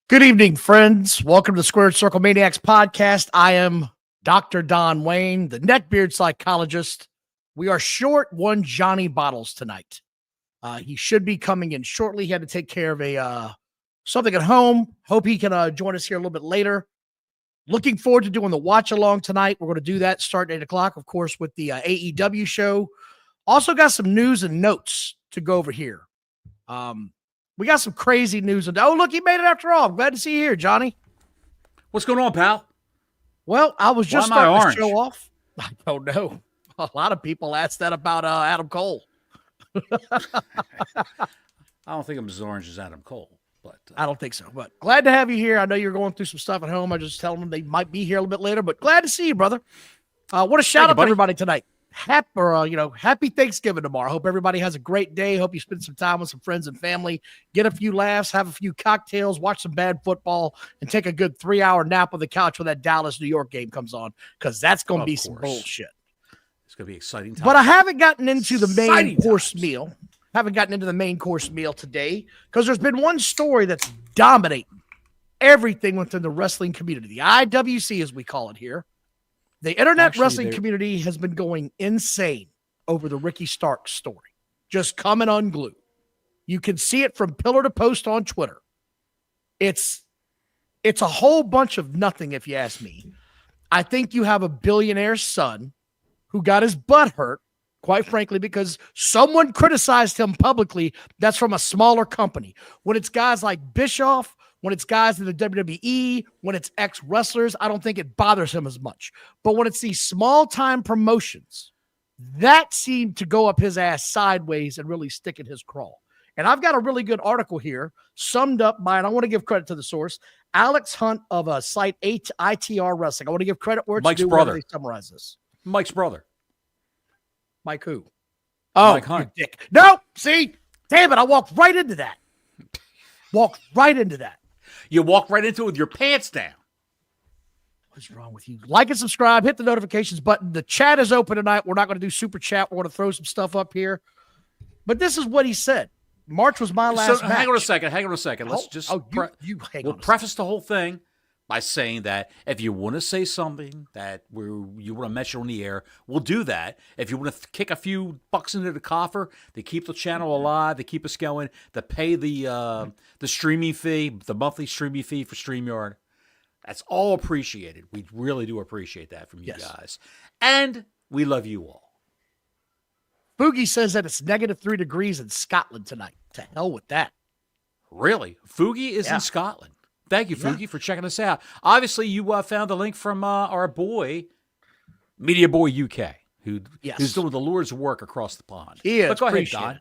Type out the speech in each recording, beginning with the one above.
Good evening, friends. Welcome to the Squared Circle Maniacs podcast. I am Dr. Don Wayne, the neckbeard psychologist. We are short one Johnny Bottles tonight. He should be coming in shortly. He had to take care of something at home. Hope he can join us here a little bit later. Looking forward to doing the watch-along tonight. We're going to do that starting at 8 o'clock, of course, with the AEW show. Also got some news and notes to go over here. We got some crazy news. Oh, look, he made it after all. I'm glad to see you here, Johnny. What's going on, pal? Well, I was just starting to show off. I don't know. A lot of people asked that about Adam Cole. I don't think I'm as orange as Adam Cole, but I don't think so. But glad to have you here. I know you're going through some stuff at home. I just tell them they might be here a little bit later, but glad to see you, brother. What a shout out to everybody tonight. Happy Thanksgiving tomorrow. Hope everybody has a great day. Hope you spend some time with some friends and family, get a few laughs, have a few cocktails, watch some bad football, and take a good 3-hour nap on the couch when that Dallas-New York game comes on, because that's going to be some bullshit. It's going to be exciting time. But I haven't gotten into the main course meal. Haven't gotten into the main course meal today because there's been one story that's dominating everything within the wrestling community, the IWC as we call it here. The internet wrestling community has been going insane over the Ricky Starks story. Just coming unglued. You can see it from pillar to post on Twitter. It's a whole bunch of nothing, if you ask me. I think you have a billionaire's son who got his butt hurt, quite frankly, because someone criticized him publicly that's from a smaller company. When it's guys like Bischoff, when it's guys in the WWE, when it's ex-wrestlers, I don't think it bothers him as much. But when it's these small-time promotions, that seemed to go up his ass sideways and really stick in his crawl. And I've got a really good article here summed up by, and I want to give credit to the source, Alex Hunt of a site ITR Wrestling. I want to give credit where it's Mike's due brother. They summarize this. Mike's brother. Mike who? Oh, Mike Hunt. Dick. No, see? Damn it, I walked right into that. Walked right into that. You walk right into it with your pants down. What's wrong with you? Like and subscribe. Hit the notifications button. The chat is open tonight. We're not going to do super chat. We're going to throw some stuff up here. But this is what he said. March was my last match. Hang on a second. Let's just preface the whole thing by saying that if you want to say something that you want to mention on the air, we'll do that. If you want to kick a few bucks into the coffer to keep the channel alive, to keep us going, to pay the streaming fee, the monthly streaming fee for StreamYard, that's all appreciated. We really do appreciate that from you guys. And we love you all. Boogie says that it's -3 degrees in Scotland tonight. To hell with that. Really? Foogie is in Scotland. Thank you, Foogie, for checking us out. Obviously, you found the link from our boy, Media Boy UK, who's doing the Lord's work across the pond. But go ahead, Don.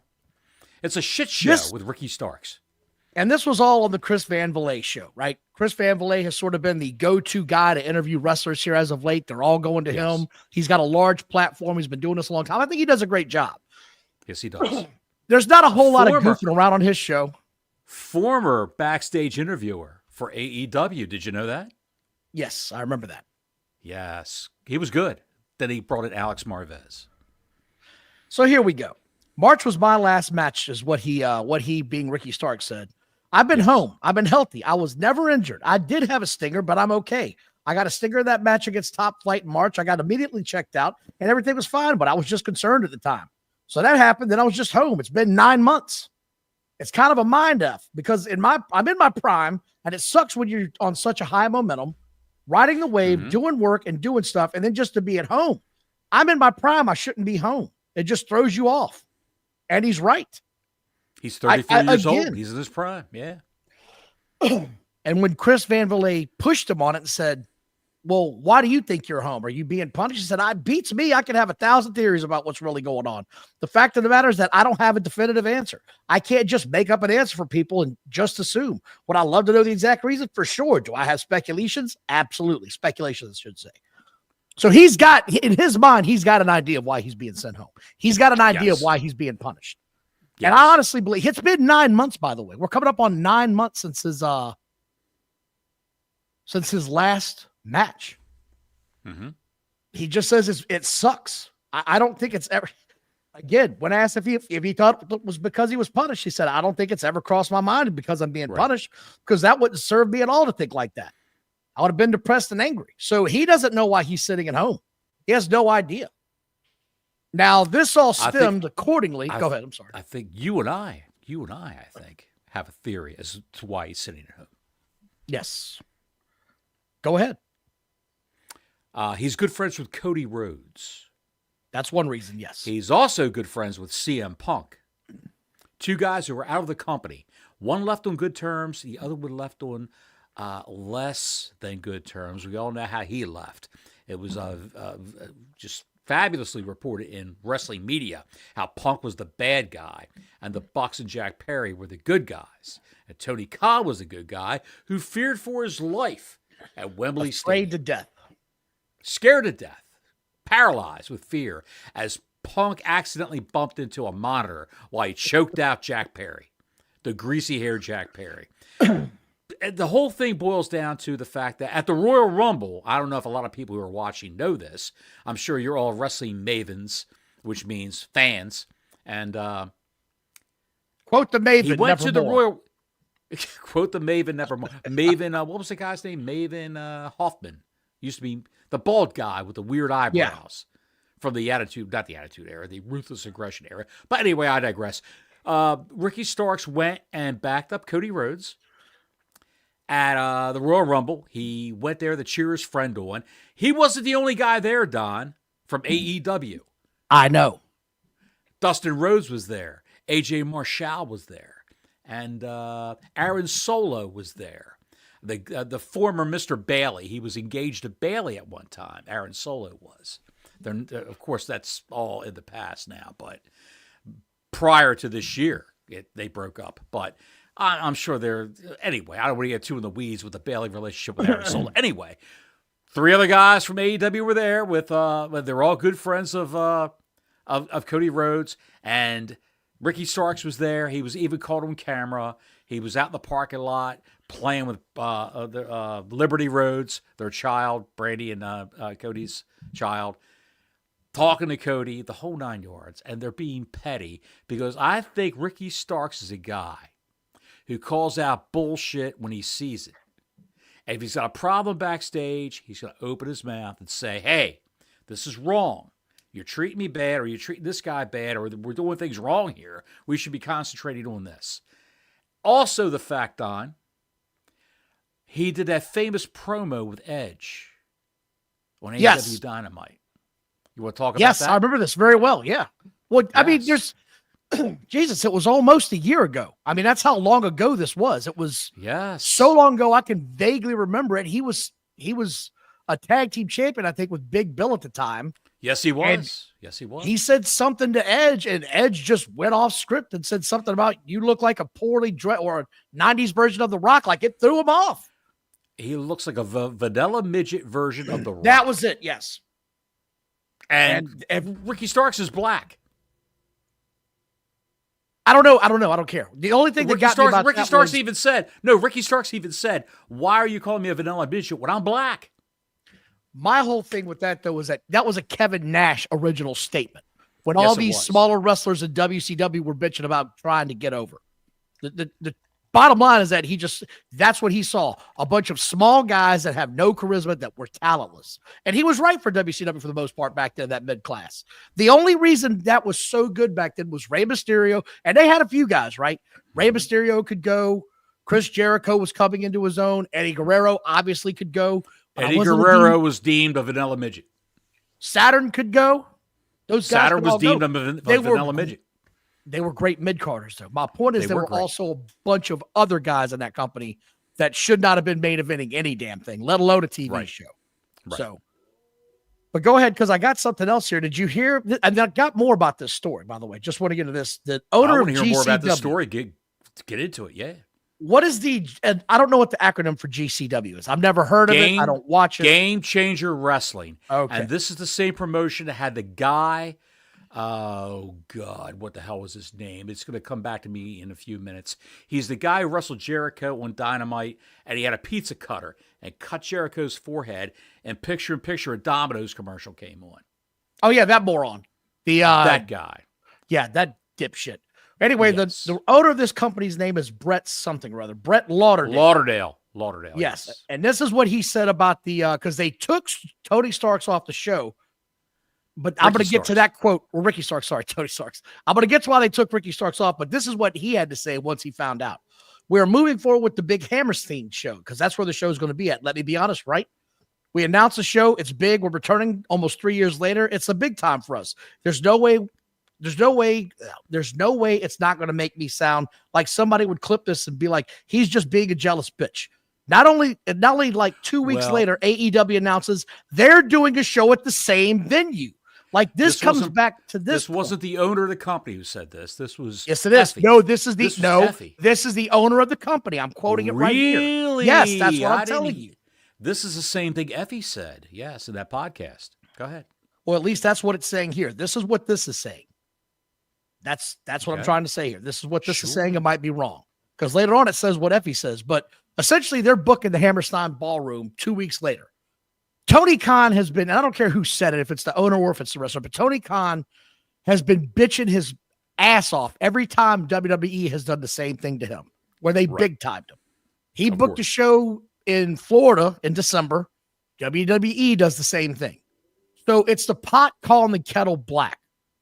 It's a shit show with Ricky Starks. And this was all on the Chris Van Vliet show, right? Chris Van Vliet has sort of been the go-to guy to interview wrestlers here as of late. They're all going to him. He's got a large platform. He's been doing this a long time. I think he does a great job. Yes, he does. There's not a whole lot of goofing around on his show. Former backstage interviewer for AEW. Did you know that? Yes, I remember that. Yes. He was good. Then he brought in Alex Marvez. So here we go. March was my last match is what he being Ricky Stark said. I've been home. I've been healthy. I was never injured. I did have a stinger, but I'm okay. I got a stinger in that match against Top Flight in March. I got immediately checked out and everything was fine, but I was just concerned at the time. So that happened. Then I was just home. It's been 9 months. It's kind of a mind F because I'm in my prime, and it sucks when you're on such a high momentum, riding the wave, doing work and doing stuff, and then just to be at home. I'm in my prime. I shouldn't be home. It just throws you off. And he's right. He's 34 years old. He's in his prime. Yeah. And when Chris Van Vliet pushed him on it and said, well, why do you think you're home? Are you being punished? He said, it beats me. I can have 1,000 theories about what's really going on. The fact of the matter is that I don't have a definitive answer. I can't just make up an answer for people and just assume. Would I love to know the exact reason? For sure. Do I have speculations? Absolutely. Speculations, I should say. So he's got, in his mind, he's got an idea of why he's being sent home.'s got an idea of why he's being punished. Yes. And I honestly believe, it's been 9 months, by the way. We're coming up on 9 months since his last match. He just says it sucks. I don't think it's ever. Again, when asked if he thought it was because he was punished, he said, I don't think it's ever crossed my mind because I'm being punished, because that wouldn't serve me at all to think like that. I would have been depressed and angry. So he doesn't know why he's sitting at home. He has no idea. Now, this all stemmed accordingly. Go ahead. I'm sorry. I think you and I think, have a theory as to why he's sitting at home. Yes. Go ahead. He's good friends with Cody Rhodes. That's one reason, yes. He's also good friends with CM Punk. Two guys who were out of the company. One left on good terms. The other one left on less than good terms. We all know how he left. It was just fabulously reported in wrestling media how Punk was the bad guy and the Bucks and Jack Perry were the good guys. And Tony Khan was the good guy who feared for his life at Wembley Stadium. Afraid to death. Scared to death. Paralyzed with fear as Punk accidentally bumped into a monitor while he choked out Jack Perry, the greasy-haired Jack Perry. The whole thing boils down to the fact that at the Royal Rumble, I don't know if a lot of people who are watching know this. I'm sure you're all wrestling mavens, which means fans. And quote the Maven. He went to the Royal. Quote the Maven. Nevermore. Maven. What was the guy's name? Maven Hoffman. Used to be the bald guy with the weird eyebrows from the not the Attitude Era, the Ruthless Aggression Era. But anyway, I digress. Ricky Starks went and backed up Cody Rhodes at the Royal Rumble. He went there to cheer his friend on. He wasn't the only guy there, Don, from AEW. I know. Dustin Rhodes was there. AJ Marshall was there. And Aaron Solo was there. The former Mr. Bailey. He was engaged to Bailey at one time. Aaron Solo was. Of course, that's all in the past now. But prior to this year, they broke up. But I'm sure they're... Anyway, I don't want to get too in the weeds with the Bailey relationship with Aaron Solo. Anyway, 3 other guys from AEW were there. They're all good friends of Cody Rhodes. And Ricky Starks was there. He was even caught on camera. He was out in the parking lot playing with Liberty Rhodes, their child, Brandy and Cody's child, talking to Cody, the whole 9 yards. And they're being petty because I think Ricky Starks is a guy who calls out bullshit when he sees it. And if he's got a problem backstage, he's going to open his mouth and say, hey, this is wrong. You're treating me bad, or you're treating this guy bad, or we're doing things wrong here. We should be concentrating on this. Also, the fact, Don, he did that famous promo with Edge on AEW Dynamite. You want to talk about that? Yes, I remember this very well. Yeah. Well, yes. I mean, Jesus, it was almost a year ago. I mean, that's how long ago this was. It was so long ago, I can vaguely remember it. He was a tag team champion, I think, with Big Bill at the time. Yes, he was. Yes, he was. He said something to Edge, and Edge just went off script and said something about you look like a poorly dressed or a 90s version of The Rock. Like, it threw him off. He looks like a vanilla midget version of The Rock. That was it, yes. And Ricky Starks is black. I don't know. I don't care. The only thing that got me about Ricky Starks even said, why are you calling me a vanilla midget when I'm black? My whole thing with that, though, was that was a Kevin Nash original statement. When all these smaller wrestlers in WCW were bitching about trying to get over. The bottom line is that that's what he saw. A bunch of small guys that have no charisma, that were talentless. And he was right for WCW for the most part back then, that mid-class. The only reason that was so good back then was Rey Mysterio. And they had a few guys, right? Rey Mysterio could go. Chris Jericho was coming into his own. Eddie Guerrero obviously could go. Eddie Guerrero was deemed a vanilla midget. Saturn could go. Those guys Saturn was deemed a vanilla midget. They were great mid-carders, though. My point is there were also a bunch of other guys in that company that should not have been main eventing any damn thing, let alone a TV show. Right. So, but go ahead, because I got something else here. Did you hear? And I got more about this story, by the way. Just want to get into this. The owner of GCW. I want to hear more about this story. Get into it, yeah. What is and I don't know what the acronym for GCW is. I've never heard of it. I don't watch it. Game Changer Wrestling. Okay. And this is the same promotion that had the guy. Oh, God. What the hell was his name? It's going to come back to me in a few minutes. He's the guy who wrestled Jericho on Dynamite, and he had a pizza cutter and cut Jericho's forehead, and picture-in-picture a Domino's commercial came on. Oh, yeah, that moron. That guy. Yeah, that dipshit. Anyway, the owner of this company's name is Brett something or other. Brett Lauderdale. Lauderdale. Yes. And this is what he said about the because they took Tony Starks off the show. But I'm going to get to that quote. Or Ricky Starks, sorry, Tony Starks. I'm going to get to why they took Ricky Starks off, but this is what he had to say once he found out. We're moving forward with the big Hammerstein show because that's where the show is going to be at. Let me be honest, right? We announced the show. It's big. We're returning almost 3 years later. It's a big time for us. There's no way it's not going to make me sound like somebody would clip this and be like, he's just being a jealous bitch. Not only like 2 weeks later, AEW announces they're doing a show at the same venue. Like this comes back to this. This wasn't the owner of the company who said this. This was yes, it is. Effie. No, this is the owner of the company. I'm quoting it right here. Really? Yes, that's what I'm telling you. This is the same thing Effie said. Yes, in that podcast. Go ahead. Well, at least that's what it's saying here. This is what this is saying. That's what I'm trying to say here. This is what this is saying. It might be wrong because later on it says what Effie says, but essentially they're booking the Hammerstein Ballroom 2 weeks later. Tony Khan has been, I don't care who said it, if it's the owner or if it's the wrestler, but Tony Khan has been bitching his ass off every time WWE has done the same thing to him, where they big timed him. He booked a show in Florida in December. WWE does the same thing. So it's the pot calling the kettle black.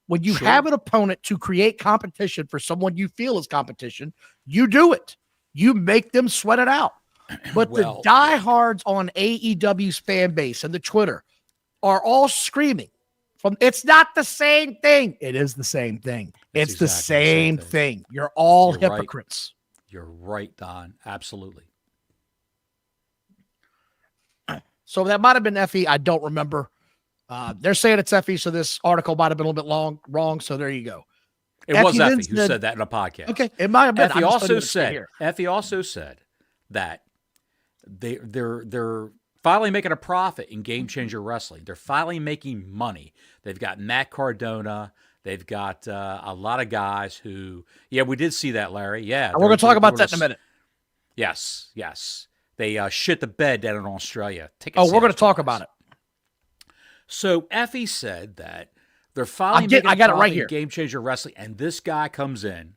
When you have an opponent to create competition for someone you feel is competition, you do it. You make them sweat it out. But the diehards on AEW's fan base and the Twitter are all screaming from it's not the same thing. It is the same thing. It's exactly the same thing. You're all hypocrites. Right. You're right, Don. Absolutely. So that might have been Effie. I don't remember. They're saying it's Effie, so this article might have been a little bit wrong. So there you go. It was Effie who said that in a podcast. Okay, it might have been. Effie also said that they're finally making a profit in Game Changer Wrestling. They're finally making money. They've got Matt Cardona. They've got a lot of guys who, we did see that, Larry. Yeah, we're going to talk about that in a minute. Yes. They shit the bed down in Australia. We're going to talk about it. So Effie said that they're finally making a profit in Game Changer Wrestling, and this guy comes in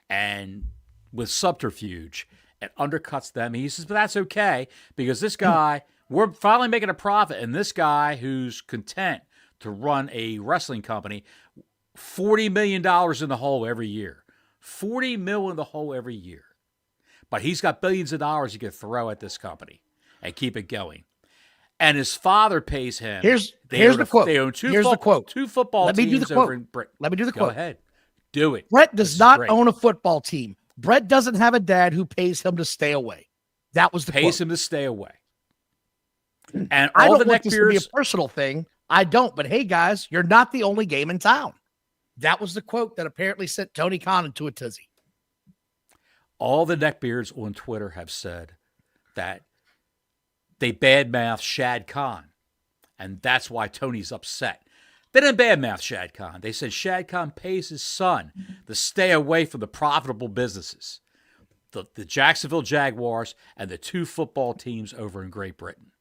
and with subterfuge and undercuts them. He says, but that's okay because this guy, we're finally making a profit, and this guy who's content to run a wrestling company, $40 million in the hole every year. $40 million in the hole every year. But he's got billions of dollars he can throw at this company and keep it going. And his father pays him. Here's the quote. They own two football teams over in Britain. Let me do the quote. Go ahead. Do it. Brett does not own a football team. Brett doesn't have a dad who pays him to stay away. That was the quote. Pays him to stay away. And I don't want this to be a personal thing. I don't. But hey, guys, you're not the only game in town. That was the quote that apparently sent Tony Khan into a tizzy. All the neckbeards on Twitter have said that they badmouth Shad Khan, and that's why Tony's upset. They didn't badmouth Shad Khan. They said Shad Khan pays his son to stay away from the profitable businesses, the Jacksonville Jaguars and the two football teams over in Great Britain.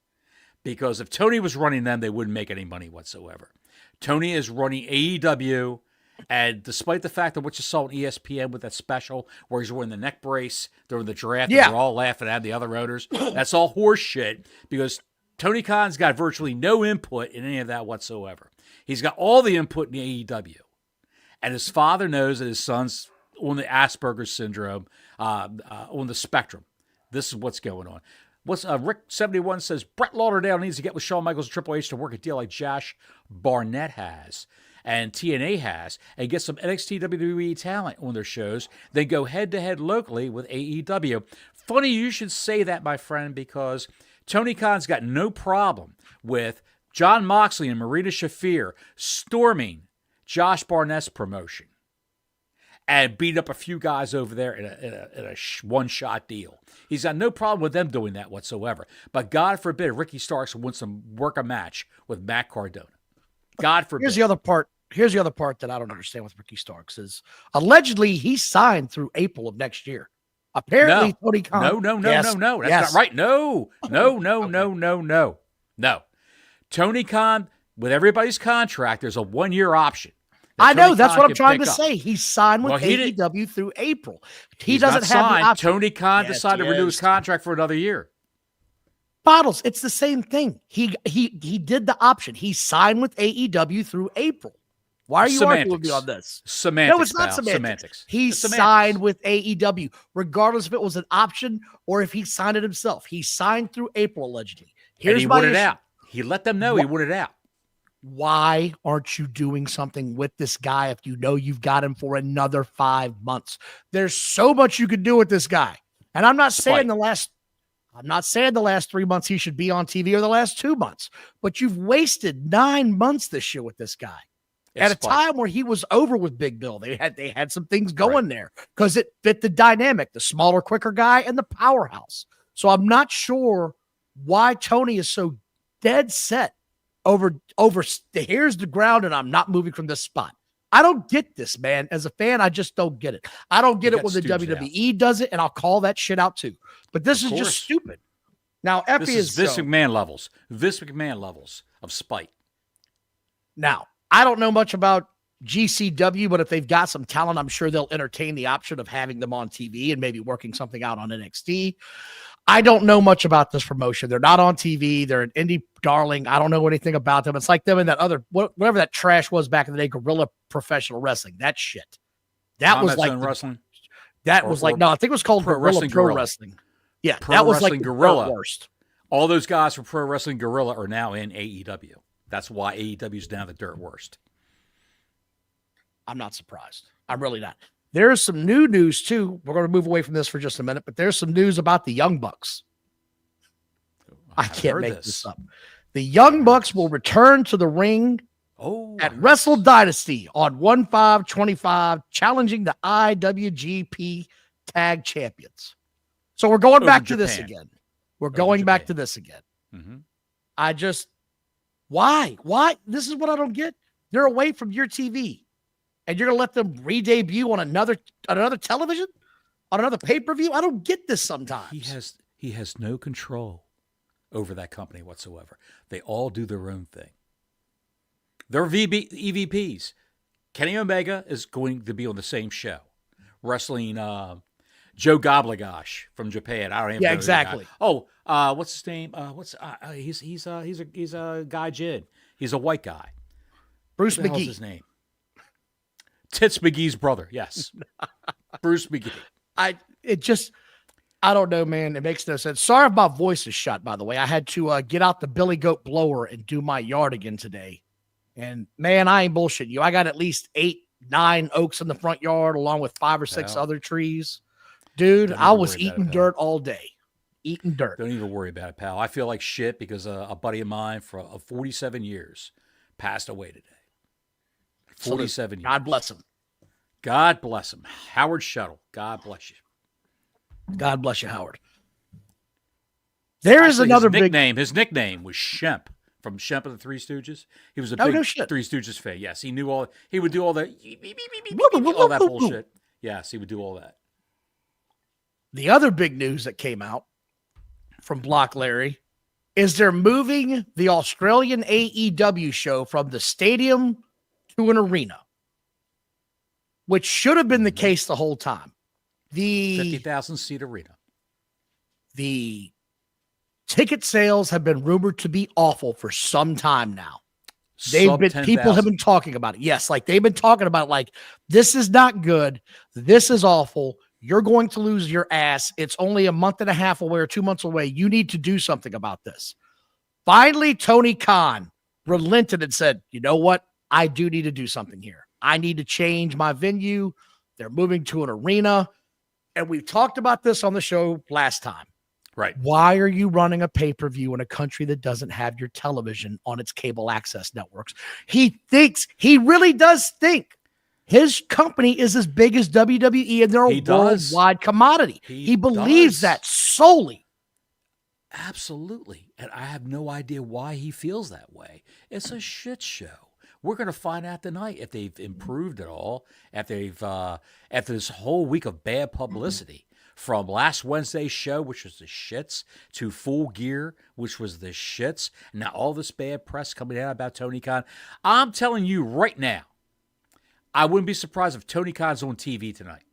Because if Tony was running them, they wouldn't make any money whatsoever. Tony is running AEW, and despite the fact that what you saw on ESPN with that special where he's wearing the neck brace during the draft, and they're all laughing at the other owners, that's all horse shit because Tony Khan's got virtually no input in any of that whatsoever. He's got all the input in AEW. And his father knows that his son's on the Asperger's syndrome, on the spectrum. This is what's going on. Rick71 says, Brett Lauderdale needs to get with Shawn Michaels and Triple H to work a deal like Josh Barnett has and TNA has, and get some NXT WWE talent on their shows, then go head-to-head locally with AEW. Funny you should say that, my friend, because Tony Khan's got no problem with Jon Moxley and Marina Shafir storming Josh Barnett's promotion and beat up a few guys over there in a one-shot deal. He's got no problem with them doing that whatsoever. But God forbid Ricky Starks wants to work a match with Matt Cardona. God forbid. Here's the other part that I don't understand with Ricky Starks is allegedly he signed through April of next year. Apparently, Tony Khan. No. That's not right. No. Tony Khan, with everybody's contract, there's a 1-year option. I know. That's what I'm trying to say. He signed with AEW through April. He doesn't have the option. Tony Khan decided to renew his contract for another year. Bottles, it's the same thing. He did the option. He signed with AEW through April. Why are you arguing with me on this? Semantics. No, it's not semantics. He signed with AEW, regardless if it was an option or if he signed it himself. He signed through April, allegedly. And he wanted out. He let them know he wanted out. Why aren't you doing something with this guy if you know you've got him for another 5 months? There's so much you could do with this guy. And I'm not saying the last 3 months he should be on TV or the last 2 months, but you've wasted 9 months this year with this guy. At a time where he was over with Big Bill. They had some things going there because it fit the dynamic, the smaller, quicker guy and the powerhouse. So I'm not sure why Tony is so dead set over here's the ground and I'm not moving from this spot. I don't get this, man. As a fan, I just don't get it. I don't get it when the WWE does it, and I'll call that shit out too. But this is just stupid. Now, Effie is Vince McMahon levels. Vince McMahon levels of spite. Now, I don't know much about GCW, but if they've got some talent, I'm sure they'll entertain the option of having them on TV and maybe working something out on NXT. I don't know much about this promotion. They're not on TV. They're an indie darling. I don't know anything about them. It's like them and that other, whatever that trash was back in the day, Guerrilla Professional Wrestling. That shit. That was like wrestling. That was like, no, I think it was called Guerrilla Pro Wrestling. Yeah, that was like Guerrilla. The worst. All those guys from Pro Wrestling Guerrilla are now in AEW. That's why AEW is now the dirt worst. I'm not surprised. I'm really not. There's some new news, too. We're going to move away from this for just a minute, but there's some news about the Young Bucks. I can't make this up. The Young Bucks will return to the ring at Wrestle Dynasty on 1/5/25, challenging the IWGP Tag Champions. So we're going back to this again. We're going back to this again. Mm-hmm. Why? This is what I don't get. They're away from your TV. And you're going to let them re-debut on another television? On another pay-per-view? I don't get this sometimes. He has no control over that company whatsoever. They all do their own thing. They're EVPs. Kenny Omega is going to be on the same show, wrestling Joe Gobblegosh from Japan. I don't even know exactly. Oh, what's his name? He's a guy Jin. He's a white guy. Bruce McGee. What's his name? Tits McGee's brother. Yes. Bruce McGee. I don't know, man. It makes no sense. Sorry if my voice is shut, by the way. I had to get out the Billy Goat blower and do my yard again today. And man, I ain't bullshitting you. I got at least 8-9 oaks in the front yard, along with 5 or 6 other trees. Dude, I was eating dirt all day. Eating dirt. Don't even worry about it, pal. I feel like shit because a buddy of mine for 47 years passed away today. 47 years. God bless him. God bless him. Howard Shuttle. God bless you. God bless you, Howard. There is another big nickname. His nickname was Shemp from Shemp of the Three Stooges. He was a big Three Stooges fan. Yes, he knew all. He would do all that. All that bullshit. Yes, he would do all that. The other big news that came out from Block Larry is they're moving the Australian AEW show from the stadium to an arena, which should have been the case the whole time. The 50,000 seat arena. The ticket sales have been rumored to be awful for some time now. People have been talking about it. Yes, like they've been talking about like, this is not good. This is awful. You're going to lose your ass. It's only a month and a half away or 2 months away. You need to do something about this. Finally, Tony Khan relented and said, you know what? I do need to do something here. I need to change my venue. They're moving to an arena. And we've talked about this on the show last time. Right. Why are you running a pay-per-view in a country that doesn't have your television on its cable access networks? He really does think his company is as big as WWE and they're a worldwide commodity. He believes that solely. Absolutely. And I have no idea why he feels that way. It's a shit show. We're going to find out tonight if they've improved at all, after this whole week of bad publicity, from last Wednesday's show, which was the shits, to Full Gear, which was the shits. Now all this bad press coming out about Tony Khan. I'm telling you right now, I wouldn't be surprised if Tony Khan's on TV tonight.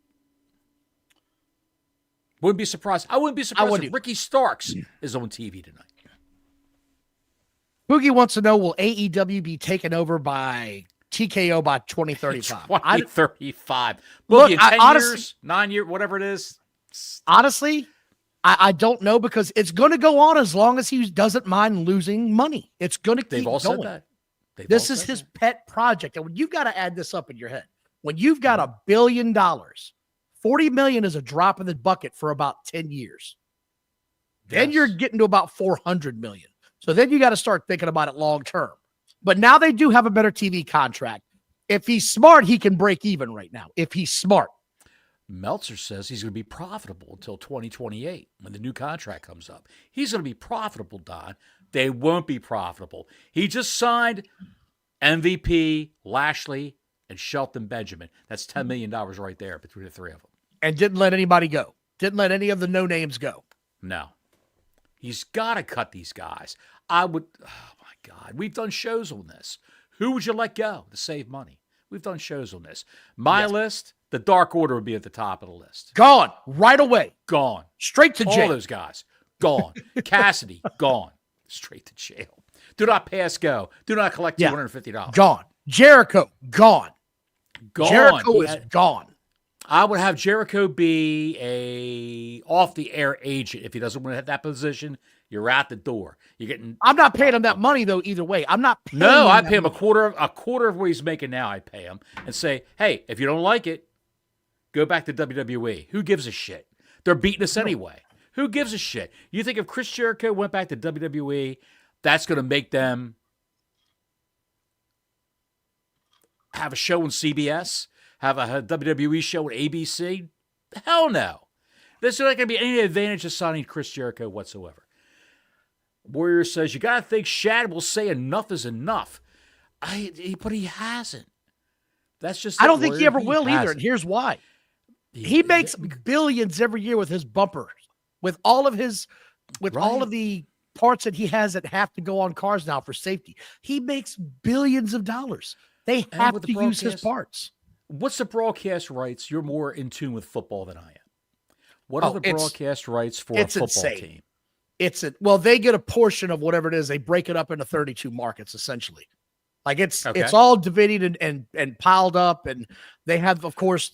Wouldn't be surprised. I wouldn't be surprised if Ricky Starks is on TV tonight. Boogie wants to know, will AEW be taken over by TKO by 2035? 2035. Look, in 10 years, 9 years, whatever it is. Honestly, I don't know, because it's going to go on as long as he doesn't mind losing money. It's going to keep going. Said that. This is his pet project. And you've got to add this up in your head. When you've got $1 billion, $40 million is a drop in the bucket for about 10 years. Then you're getting to about $400 million. So then you got to start thinking about it long term. But now they do have a better TV contract. If he's smart, he can break even right now. If he's smart. Meltzer says he's going to be profitable until 2028 when the new contract comes up. He's going to be profitable, Don. They won't be profitable. He just signed MVP, Lashley, and Shelton Benjamin. That's $10 million right there between the three of them. And didn't let anybody go. Didn't let any of the no-names go. No. He's got to cut these guys. Oh, my God. We've done shows on this. Who would you let go to save money? We've done shows on this. My list, the Dark Order would be at the top of the list. Gone. Right away. Gone. Straight to jail. All those guys. Gone. Cassidy. Gone. Straight to jail. Do not pass go. Do not collect $250. Gone. Jericho. Gone. Gone. Jericho is gone. I would have Jericho be a off-the-air agent. If he doesn't want to hit that position, you're out the door. You're getting. I'm not paying him that money though. Either way, I'm not. Paying no, I pay him a quarter of what he's making now. I pay him and say, hey, if you don't like it, go back to WWE. Who gives a shit? They're beating us anyway. Who gives a shit? You think if Chris Jericho went back to WWE, that's going to make them have a show on CBS? Have a WWE show on ABC? Hell no. There's not going to be any advantage of signing Chris Jericho whatsoever. Warrior says, you got to think Shad will say enough is enough. But he hasn't. That's just. I don't think he ever will either. And here's why. He makes billions every year with his bumpers, with all of the parts that he has that have to go on cars now for safety. He makes billions of dollars. They have to use his parts. What's the broadcast rights? You're more in tune with football than I am. What are the broadcast rights for a football team? They get a portion of whatever it is. They break it up into 32 markets, essentially. Like it's all divided and piled up, and they have, of course,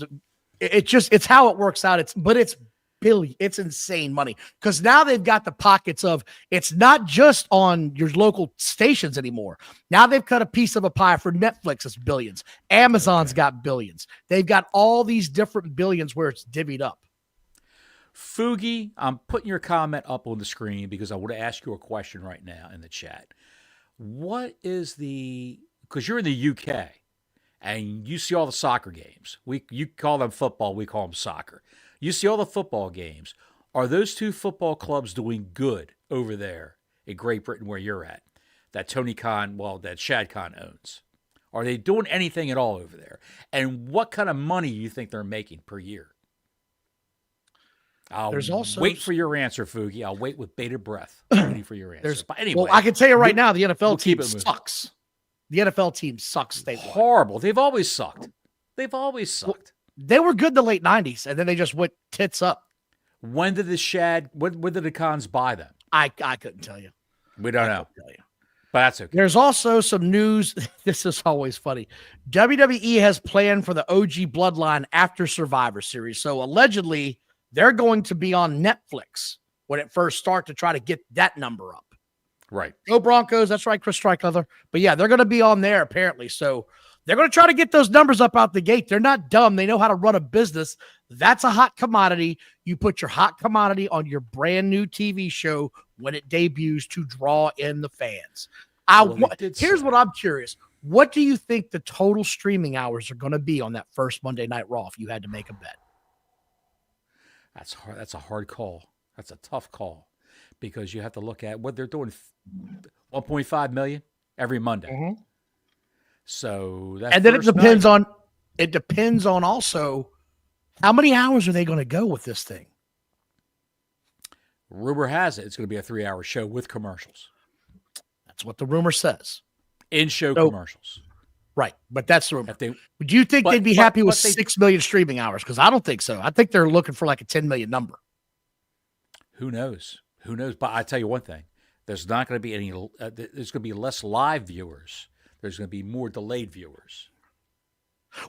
it's how it works out. It's insane money, because now they've got the pockets of, it's not just on your local stations anymore. Now they've cut a piece of a pie for Netflix. It's billions. Amazon's got billions. They've got all these different billions where it's divvied up. Fugi, I'm putting your comment up on the screen because I want to ask you a question right now in the chat. What is because you're in the UK and you see all the soccer games. You call them football, we call them soccer. You see all the football games. Are those two football clubs doing good over there in Great Britain where you're at? That that Shad Khan owns. Are they doing anything at all over there? And what kind of money do you think they're making per year? I'll wait for your answer, Fugi. I'll wait with bated breath, waiting for your answer. But anyway, I can tell you right now, the NFL team sucks. The NFL team sucks. Horrible. They've always sucked. They were good in the late 90s, and then they just went tits up. When did when did the Khans buy them? I couldn't tell you. We don't know. But that's okay. There's also some news. This is always funny. WWE has planned for the OG Bloodline after Survivor Series. So allegedly, they're going to be on Netflix when it first starts to try to get that number up. Right. Go Broncos. That's right, Chris Strickleather. But yeah, they're going to be on there apparently. So they're going to try to get those numbers up out the gate. They're not dumb. They know how to run a business. That's a hot commodity. You put your hot commodity on your brand new TV show when it debuts to draw in the fans. Here's what I'm curious. What do you think the total streaming hours are going to be on that first Monday Night Raw if you had to make a bet? That's hard. That's a hard call. That's a tough call because you have to look at what they're doing. 1.5 million every Monday. Mm-hmm. So that's, and then it depends on also how many hours are they going to go with this thing. Rumor has it it's going to be a 3-hour show with commercials. That's what the rumor says. In-show commercials. Right, but that's the rumor. Do you think they'd be happy with 6 million streaming hours? Because I don't think so. I think they're looking for like a 10 million number. Who knows? Who knows? But I tell you one thing: there's not going to be any. There's going to be less live viewers. There's going to be more delayed viewers.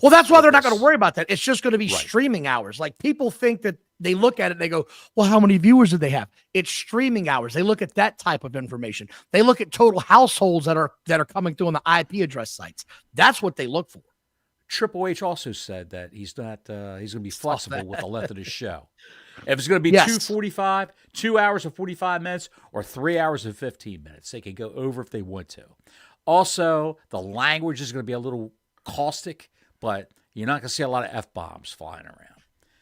Well, that's why they're not going to worry about that. It's just going to be streaming hours. Like people think that they look at it and they go, well, how many viewers did they have? It's streaming hours. They look at that type of information. They look at total households that are coming through on the IP address sites. That's what they look for. Triple H also said that he's not, he's going to be flexible with the length of the show. If it's going to be 2:45, 2 hours and 45 minutes, or 3 hours and 15 minutes, they can go over if they want to. Also, the language is going to be a little caustic, but you're not going to see a lot of F-bombs flying around.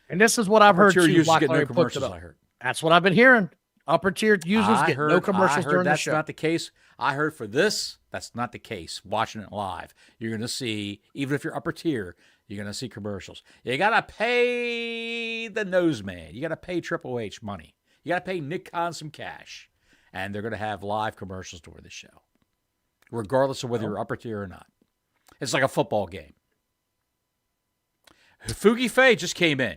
And this is what I've heard too. Get no commercials, I heard. That's what I've been hearing. Upper tier users get no commercials during the show. That's not the case. I heard for this, that's not the case. Watching it live, you're going to see, even if you're upper tier, you're going to see commercials. You got to pay the nose man. You got to pay Triple H money. You got to pay Nick Khan some cash. And they're going to have live commercials during the show, regardless of whether you're upper tier or not. It's like a football game. Fugi Fei just came in.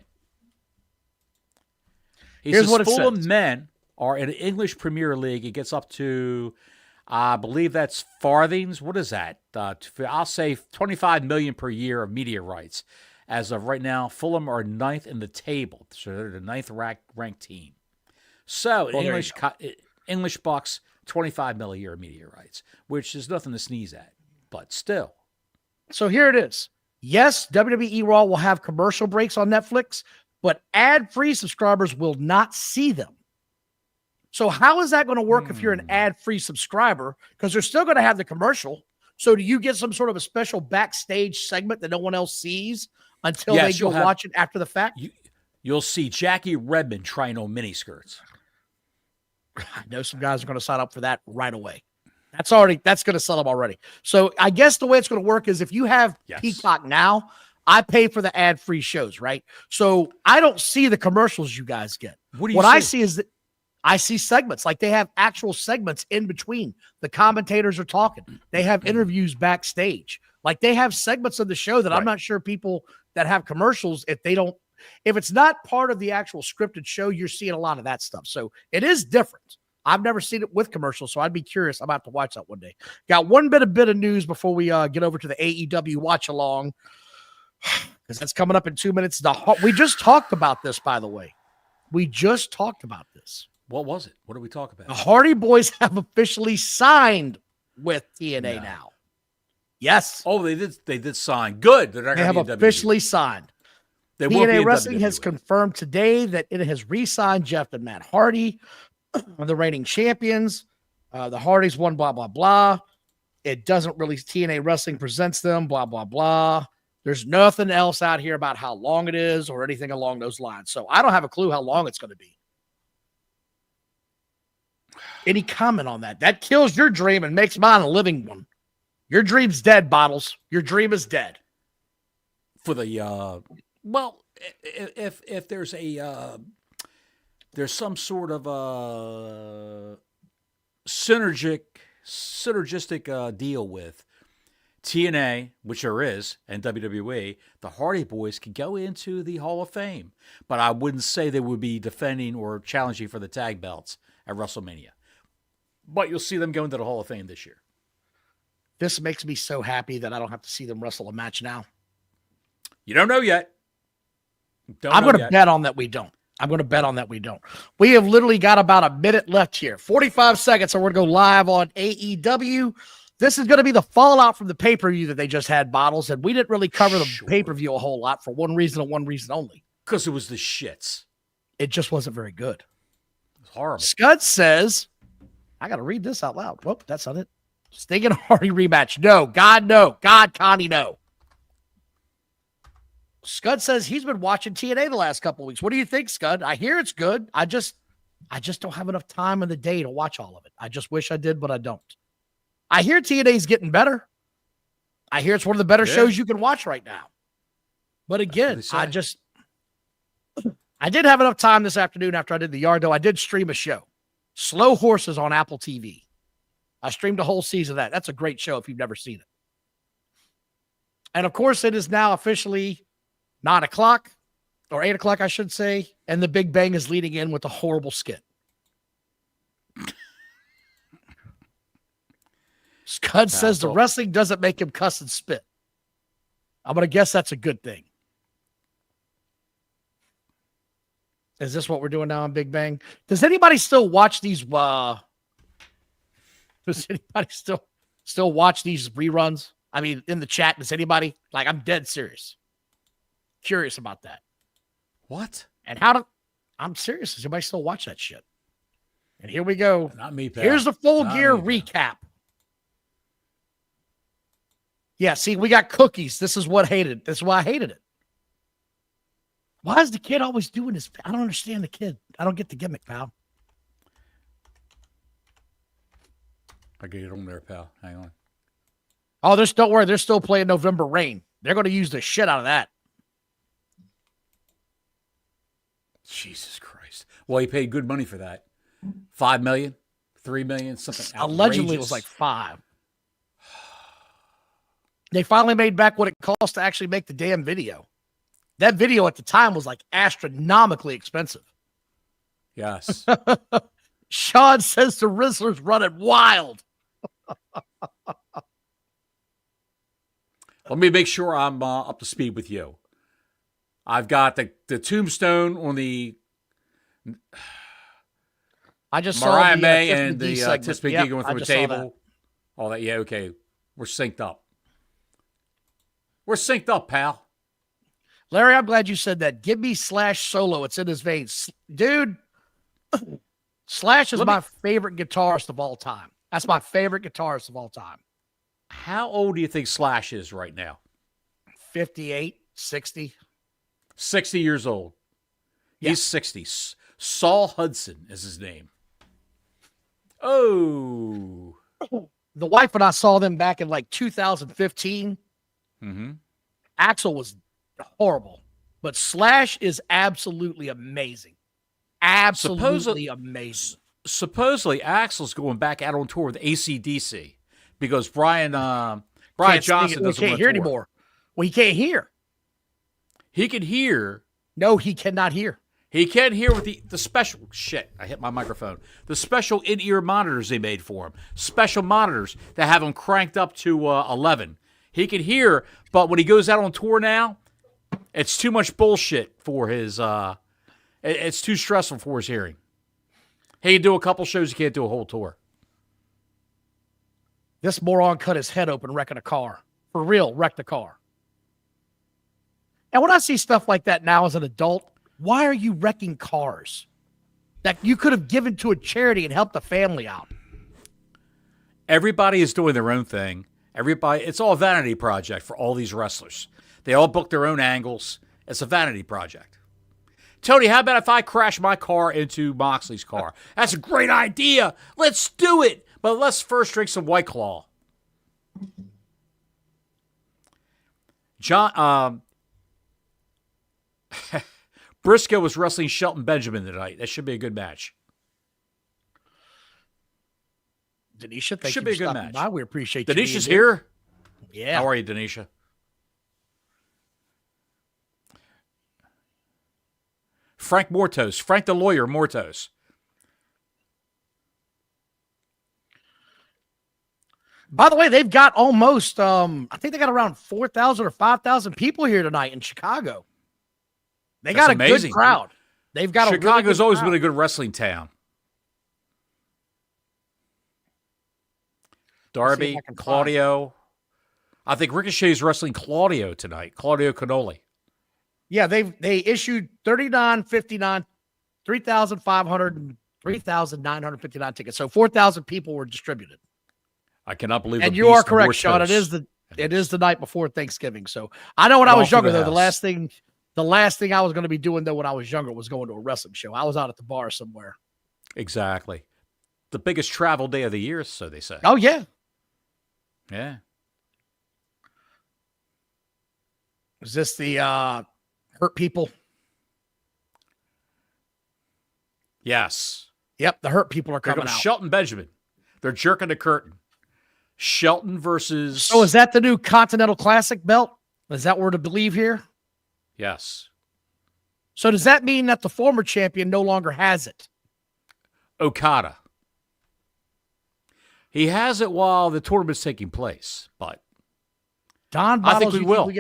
He says Fulham men are in the English Premier League. It gets up to, I believe that's farthings. What is that? I'll say 25 million per year of media rights. As of right now, Fulham are 9th in the table. So they're the 9th ranked team. So English bucks, 25 million a year of media rights, which is nothing to sneeze at, but still. So here it is. Yes, WWE Raw will have commercial breaks on Netflix, but ad-free subscribers will not see them. So how is that going to work if you're an ad-free subscriber? Because they're still going to have the commercial. So do you get some sort of a special backstage segment that no one else sees until they go watch it after the fact? You'll see Jackie Redmond trying on miniskirts. I know some guys are going to sign up for that right away. That's going to sell them already. So I guess the way it's going to work is if you have Peacock now, I pay for the ad-free shows, right? So I don't see the commercials you guys get. What I see is that I see segments. Like they have actual segments in between. The commentators are talking. They have interviews backstage. Like they have segments of the show that I'm not sure people that have commercials, if it's not part of the actual scripted show, you're seeing a lot of that stuff. So it is different. I've never seen it with commercials, so I'd be curious. I'm about to watch that one day. Got one bit of news before we get over to the AEW Watchalong, because that's coming up in 2 minutes. We just talked about this, by the way. We just talked about this. What was it? What did we talk about? The Hardy Boys have officially signed with TNA now. Yes. Oh, they did sign. Good. They have officially signed. TNA Wrestling has confirmed today that it has re-signed Jeff and Matt Hardy, the reigning champions. The Hardys won, blah, blah, blah. It doesn't really, TNA Wrestling presents them, blah, blah, blah. There's nothing else out here about how long it is or anything along those lines. So I don't have a clue how long it's going to be. Any comment on that? That kills your dream and makes mine a living one. Your dream's dead, Bottles. Your dream is dead. For the, well, if there's there's some sort of synergistic deal with TNA, which there is, and WWE, the Hardy Boys could go into the Hall of Fame. But I wouldn't say they would be defending or challenging for the tag belts at WrestleMania. But you'll see them go into the Hall of Fame this year. This makes me so happy that I don't have to see them wrestle a match now. You don't know yet. I'm going to bet on that we don't. We have literally got about a minute left here. 45 seconds, so we're going to go live on AEW. This is going to be the fallout from the pay-per-view that they just had, Bottles, and we didn't really cover the pay-per-view a whole lot for one reason and one reason only. Because it was the shits. It just wasn't very good. It was horrible. Scud says, I got to read this out loud. Whoop, that's not it. Sting and Hardy rematch. No. God, no. God, Connie, no. Scud says he's been watching TNA the last couple of weeks. What do you think, Scud? I hear it's good. I just don't have enough time in the day to watch all of it. I just wish I did, but I don't. I hear TNA's getting better. I hear it's one of the better shows you can watch right now. But again, I did have enough time this afternoon after I did the yard, though. I did stream a show, Slow Horses on Apple TV. I streamed a whole season of that. That's a great show if you've never seen it. And of course, it is now officially 9 o'clock or 8 o'clock, I should say. And the Big Bang is leading in with a horrible skit. Scud says the wrestling doesn't make him cuss and spit. I'm going to guess that's a good thing. Is this what we're doing now on Big Bang? Does anybody still watch these? Does anybody still watch these reruns? I mean, in the chat, does anybody? Like, I'm dead serious. Curious about that. What? And I'm serious. Does anybody still watch that shit? And here we go. Not me, pal. Here's the Full Gear recap. Yeah, see, we got cookies. This is why I hated it. Why is the kid always doing this? I don't understand the kid. I don't get the gimmick, pal. I get it on there, pal. Hang on. Oh, don't worry. They're still playing November Rain. They're going to use the shit out of that. Jesus Christ. Well, he paid good money for that. $5 million, $3 million, something outrageous. Allegedly, it was like $5 million. They finally made back what it cost to actually make the damn video. That video at the time was like astronomically expensive. Yes. Sean says the Rizzler's running wild. Let me make sure I'm up to speed with you. I've got the tombstone on the I just Mariah saw May and the Tispy yep, giggling from the table. All that. Yeah, okay. We're synced up. We're synced up, pal. Larry, I'm glad you said that. Give me Slash solo. It's in his veins. Dude, Slash is my favorite guitarist of all time. That's my favorite guitarist of all time. How old do you think Slash is right now? 58, 60. 60 years old. Yeah. He's 60. Saul Hudson is his name. Oh. The wife and I saw them back in like 2015. Mm-hmm. Axl was horrible, but Slash is absolutely amazing. Absolutely amazing. Supposedly, Axl's going back out on tour with AC/DC because Brian Johnson doesn't can't hear anymore. Well, he can't hear. He can hear. No, he cannot hear. He can't hear with the special shit. I hit my microphone. The special in-ear monitors they made for him. Special monitors that have him cranked up to 11. He can hear, but when he goes out on tour now, it's too much bullshit for his. It's too stressful for his hearing. He can do a couple shows. He can't do a whole tour. This moron cut his head open wrecking a car. For real, wrecked the car. And when I see stuff like that now as an adult, why are you wrecking cars that you could have given to a charity and helped the family out? Everybody is doing their own thing. It's all a vanity project for all these wrestlers. They all book their own angles. It's a vanity project. Tony, how about if I crash my car into Moxley's car? That's a great idea. Let's do it. But let's first drink some White Claw. Briscoe was wrestling Shelton Benjamin tonight. That should be a good match. Denisha, thank should you be a for good stopping match. by. We appreciate you. Denisha's here? Yeah. How are you, Denisha? Frank Mortos. Frank the lawyer, Mortos. By the way, they've got almost, I think they got around 4,000 or 5,000 people here tonight in Chicago. They got a good crowd. They've got Chicago's always been a good wrestling town. Darby, Claudio. I think Ricochet's wrestling Claudio tonight. Claudio Cannoli. Yeah, they issued 3,959 and 3,959 tickets. So 4,000 people were distributed. I cannot believe. And you are correct, Sean. It is the night before Thanksgiving. So I know when I was younger, though, the last thing I was going to be doing though when I was younger was going to a wrestling show. I was out at the bar somewhere. Exactly. The biggest travel day of the year, so they say. Oh yeah. Yeah. Is this the Hurt People? Yes. Yep, the Hurt People are coming out. Shelton Benjamin. They're jerking the curtain. Shelton versus... So is that the new Continental Classic belt? Is that word to believe here? Yes. So does that mean that the former champion no longer has it? Okada. He has it while the tournament's taking place, but Don Bottles, I think we will.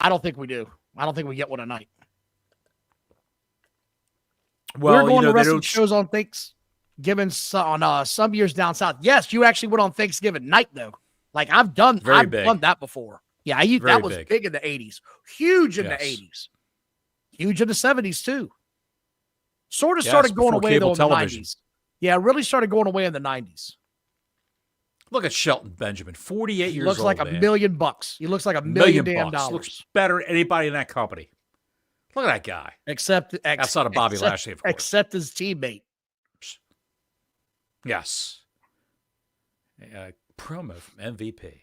I don't think we do. I don't think we get one tonight. Well, we're going to wrestling shows on Thanksgiving on some years down south. Yes, you actually went on Thanksgiving night though. Like I've done that before. Yeah, that was big in the 80s. Huge in the 80s. Huge in the 70s too. Sort of started going away though in the 90s. Yeah, really started going away in the 90s. Look at Shelton Benjamin, 48 years old. Looks like $1 million. He looks like $1 million damn dollars. Looks better than anybody in that company. Look at that guy. Except outside of Bobby Lashley, of course. Except his teammate. Yes. Promo from MVP.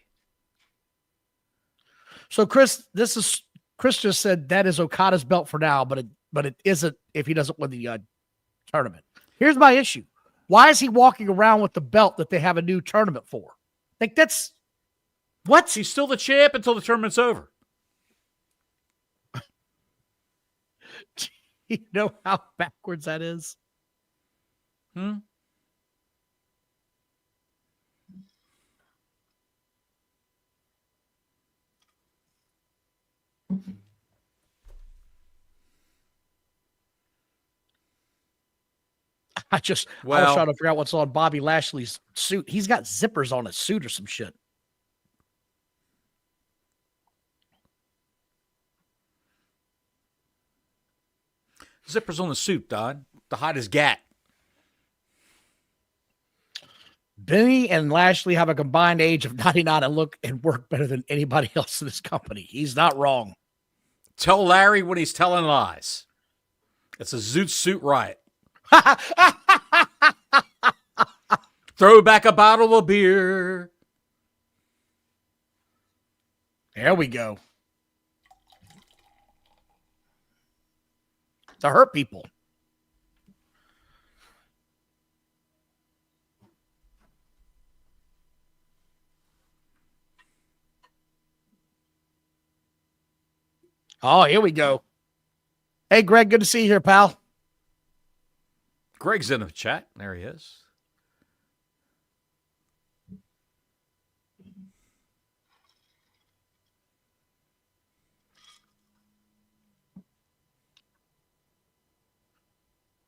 So Chris just said that is Okada's belt for now, but it isn't if he doesn't win the tournament. Here's my issue. Why is he walking around with the belt that they have a new tournament for? Like that's what? He's still the champ until the tournament's over. You know how backwards that is? I was trying to figure out what's on Bobby Lashley's suit. He's got zippers on his suit or some shit. Zippers on the suit, Don. To hide his gat. Benny and Lashley have a combined age of 99 and look and work better than anybody else in this company. He's not wrong. Tell Larry when he's telling lies. It's a zoot suit riot. Throw back a bottle of beer. There we go. To hurt people. Oh, here we go. Hey, Greg, good to see you here, pal. Greg's in the chat. There he is.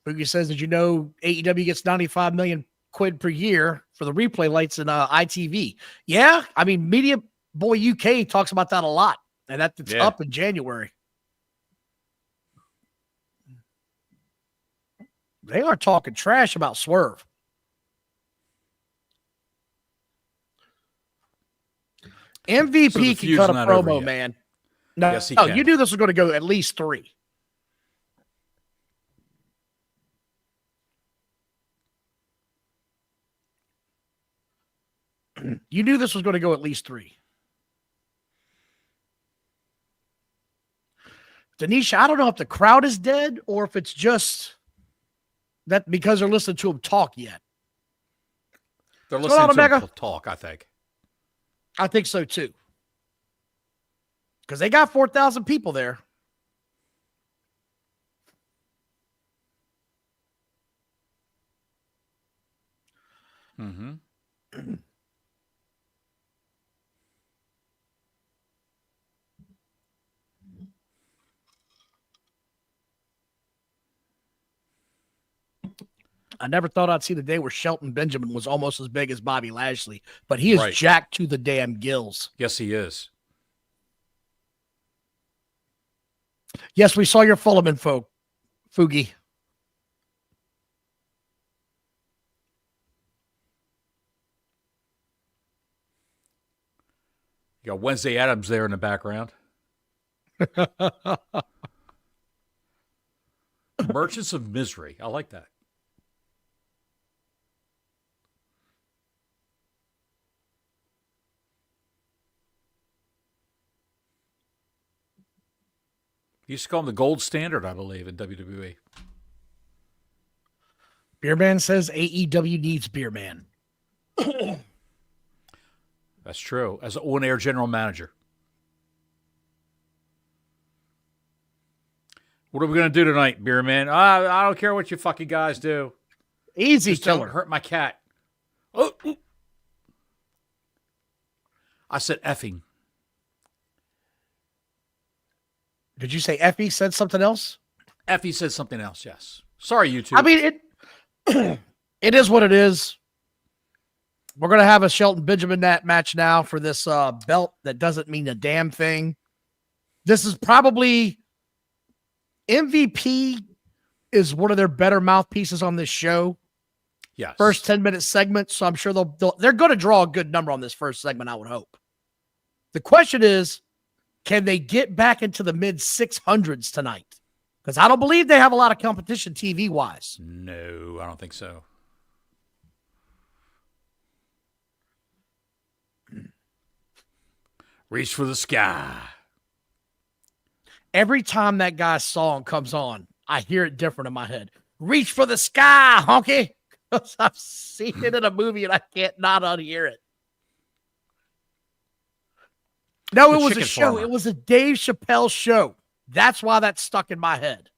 Boogie says, did you know AEW gets 95 million quid per year for the replay lights in ITV? Yeah. I mean, Media Boy UK talks about that a lot, and that's up in January. They are talking trash about Swerve. MVP can cut a promo, man. No, yes, you knew this was going to go at least 3. You knew this was going to go at least 3. Denisha, I don't know if the crowd is dead or if it's just that because they're listening to him talk yet. They're listening to him talk, I think. I think so, too. Because they got 4,000 people there. Mm-hmm. I never thought I'd see the day where Shelton Benjamin was almost as big as Bobby Lashley, but he is jacked to the damn gills. Yes, he is. Yes, we saw your Fulham info, Fugi. You got Wednesday Addams there in the background. Merchants of Misery. I like that. You used to call him the gold standard, I believe, in WWE. Beerman says AEW needs Beerman. That's true. As an on-air general manager. What are we going to do tonight, Beer Man? I don't care what you fucking guys do. Easy, Just killer. don't hurt my cat. Oh. I said effing. Did you say Effie said something else? Effie said something else, yes. Sorry, YouTube. I mean, it is what it is. We're going to have a Shelton Benjamin match now for this belt that doesn't mean a damn thing. This is probably MVP is one of their better mouthpieces on this show. Yes. First 10-minute segment, so I'm sure they're going to draw a good number on this first segment, I would hope. The question is, can they get back into the mid-600s tonight? Because I don't believe they have a lot of competition TV-wise. No, I don't think so. Reach for the sky. Every time that guy's song comes on, I hear it different in my head. Reach for the sky, honky. I've seen it in a movie and I can't not unhear it. No, it was a show. Farmer. It was a Dave Chappelle show. That's why that's stuck in my head.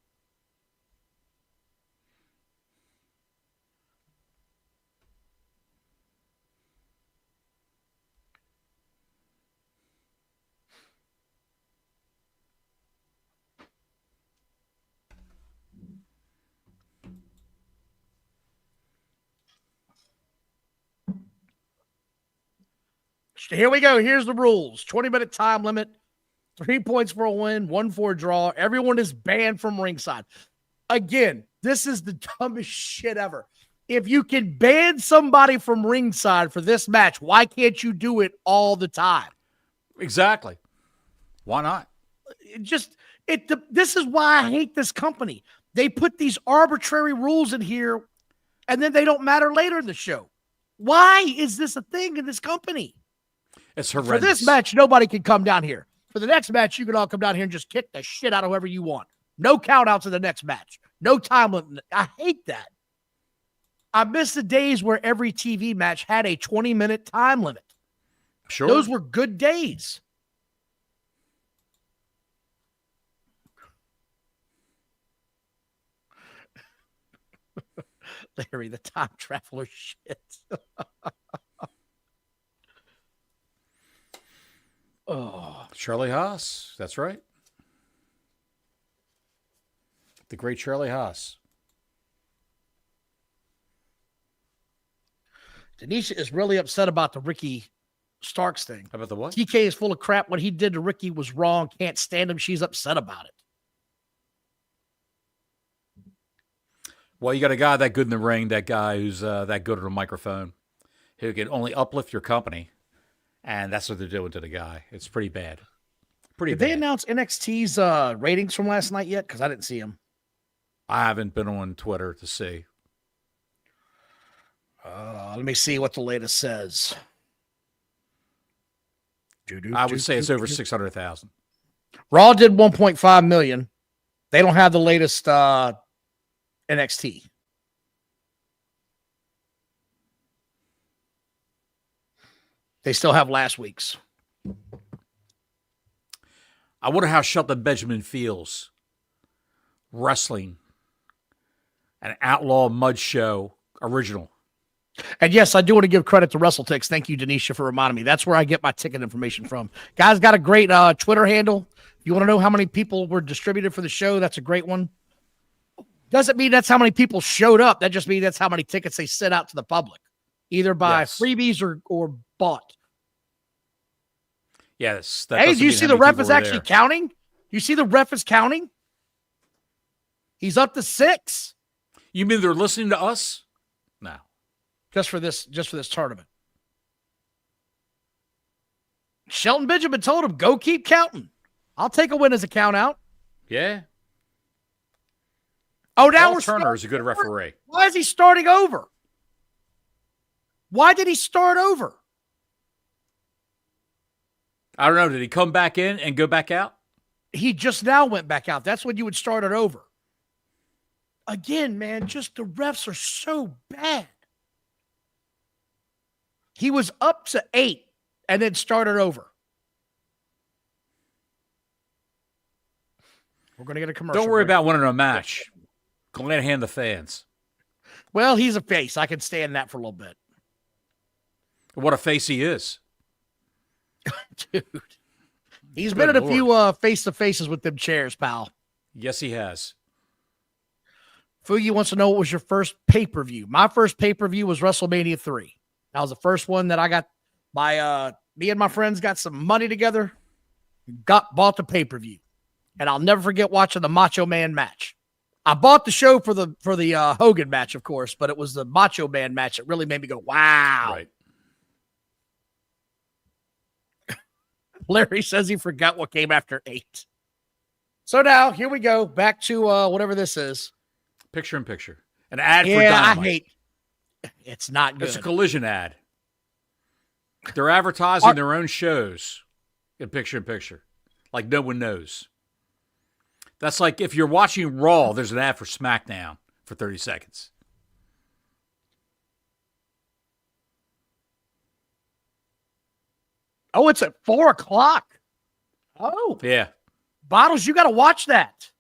Here we go. Here's the rules. 20-minute time limit. 3 points for a win, 1 for a draw. Everyone is banned from ringside. Again, this is the dumbest shit ever. If you can ban somebody from ringside for this match, why can't you do it all the time? Exactly. Why not? This is why I hate this company. They put these arbitrary rules in here, and then they don't matter later in the show. Why is this a thing in this company? It's horrendous. For this match, nobody can come down here. For the next match, you can all come down here and just kick the shit out of whoever you want. No countouts in the next match. No time limit. I hate that. I miss the days where every TV match had a 20-minute time limit. Sure. Those were good days. Larry, the time traveler shit. Oh, Charlie Haas. That's right. The great Charlie Haas. Denisha is really upset about the Ricky Starks thing. About the what? TK is full of crap. What he did to Ricky was wrong. Can't stand him. She's upset about it. Well, you got a guy that good in the ring, that guy who's that good on a microphone, who can only uplift your company. And that's what they're doing to the guy. It's pretty bad. Did they announce NXT's ratings from last night yet? Because I didn't see them. I haven't been on Twitter to see. Let me see what the latest says. I would say it's over 600,000. Raw did 1.5 million. They don't have the latest NXT. They still have last week's. I wonder how Shelton Benjamin feels wrestling an outlaw mud show original. And yes, I do want to give credit to WrestleTix. Thank you, Denisha, for reminding me. That's where I get my ticket information from. Guys got a great Twitter handle. If you want to know how many people were distributed for the show, that's a great one. Doesn't mean that's how many people showed up. That just means that's how many tickets they sent out to the public, either by freebies or bought. Yes. Hey, do you see the ref is actually counting? You see the ref is counting? He's up to 6. You mean they're listening to us? No. Just for this tournament. Shelton Benjamin told him, go keep counting. I'll take a win as a count out. Yeah. Oh, now Paul Turner is a good referee. Why is he starting over? Why did he start over? I don't know. Did he come back in and go back out? He just now went back out. That's when you would start it over. Again, man, just the refs are so bad. He was up to 8 and then started over. We're going to get a commercial. Don't worry about winning a match. Glad hand the fans. Well, he's a face. I can stand that for a little bit. What a face he is. Dude. He's been in a few face-to-faces with them chairs, pal. Yes, he has. Fugi wants to know what was your first pay-per-view. My first pay-per-view was WrestleMania 3. That was the first one that I got. Me and my friends got some money together, bought the pay-per-view. And I'll never forget watching the Macho Man match. I bought the show for the Hogan match, of course, but it was the Macho Man match that really made me go, wow. Right. Larry says he forgot what came after 8. So now, here we go. Back to whatever this is. Picture in picture. An ad for Dynamite. Dynamite. I hate. It's not good. It's a collision ad. They're advertising their own shows in picture. Like no one knows. That's like if you're watching Raw, there's an ad for SmackDown for 30 seconds. Oh, it's at 4 o'clock. Oh. Yeah. Bottles, you got to watch that.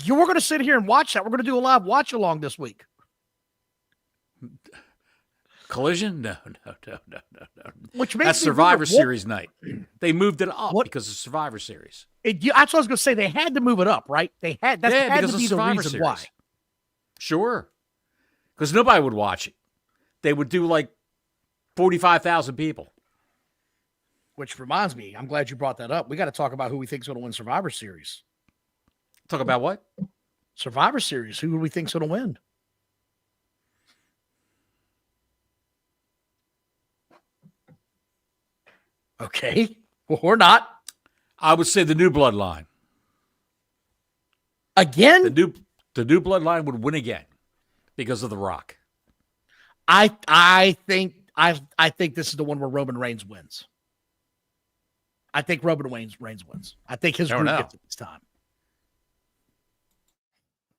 We're going to sit here and watch that. We're going to do a live watch-along this week. Collision? No. Which makes That's Survivor Series night. They moved it up because of Survivor Series. That's what I was going to say. They had to move it up, right? That had to be the reason why. Sure. Because nobody would watch it. They would do like 45,000 people. Which reminds me, I'm glad you brought that up. We got to talk about who we think is going to win Survivor Series. Talk about what? Survivor Series. Who do we think is going to win? Okay. Well, or not. I would say the new bloodline. Again? The new bloodline would win again because of The Rock. I think this is the one where Roman Reigns wins. I think Roman Reigns wins. I think his group gets it this time.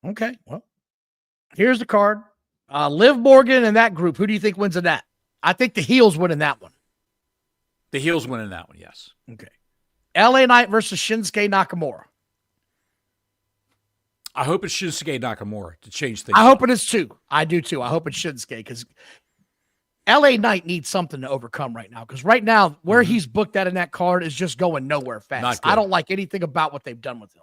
Okay, well, here's the card. Liv Morgan and that group. Who do you think wins in that? I think the heels win in that one. The heels win in that one, yes. Okay. LA Knight versus Shinsuke Nakamura. I hope it's Shinsuke Nakamura to change things. I hope it is too. I do too. I hope it's Shinsuke because LA Knight needs something to overcome right now. Because right now, where he's booked at in that card is just going nowhere fast. I don't like anything about what they've done with him.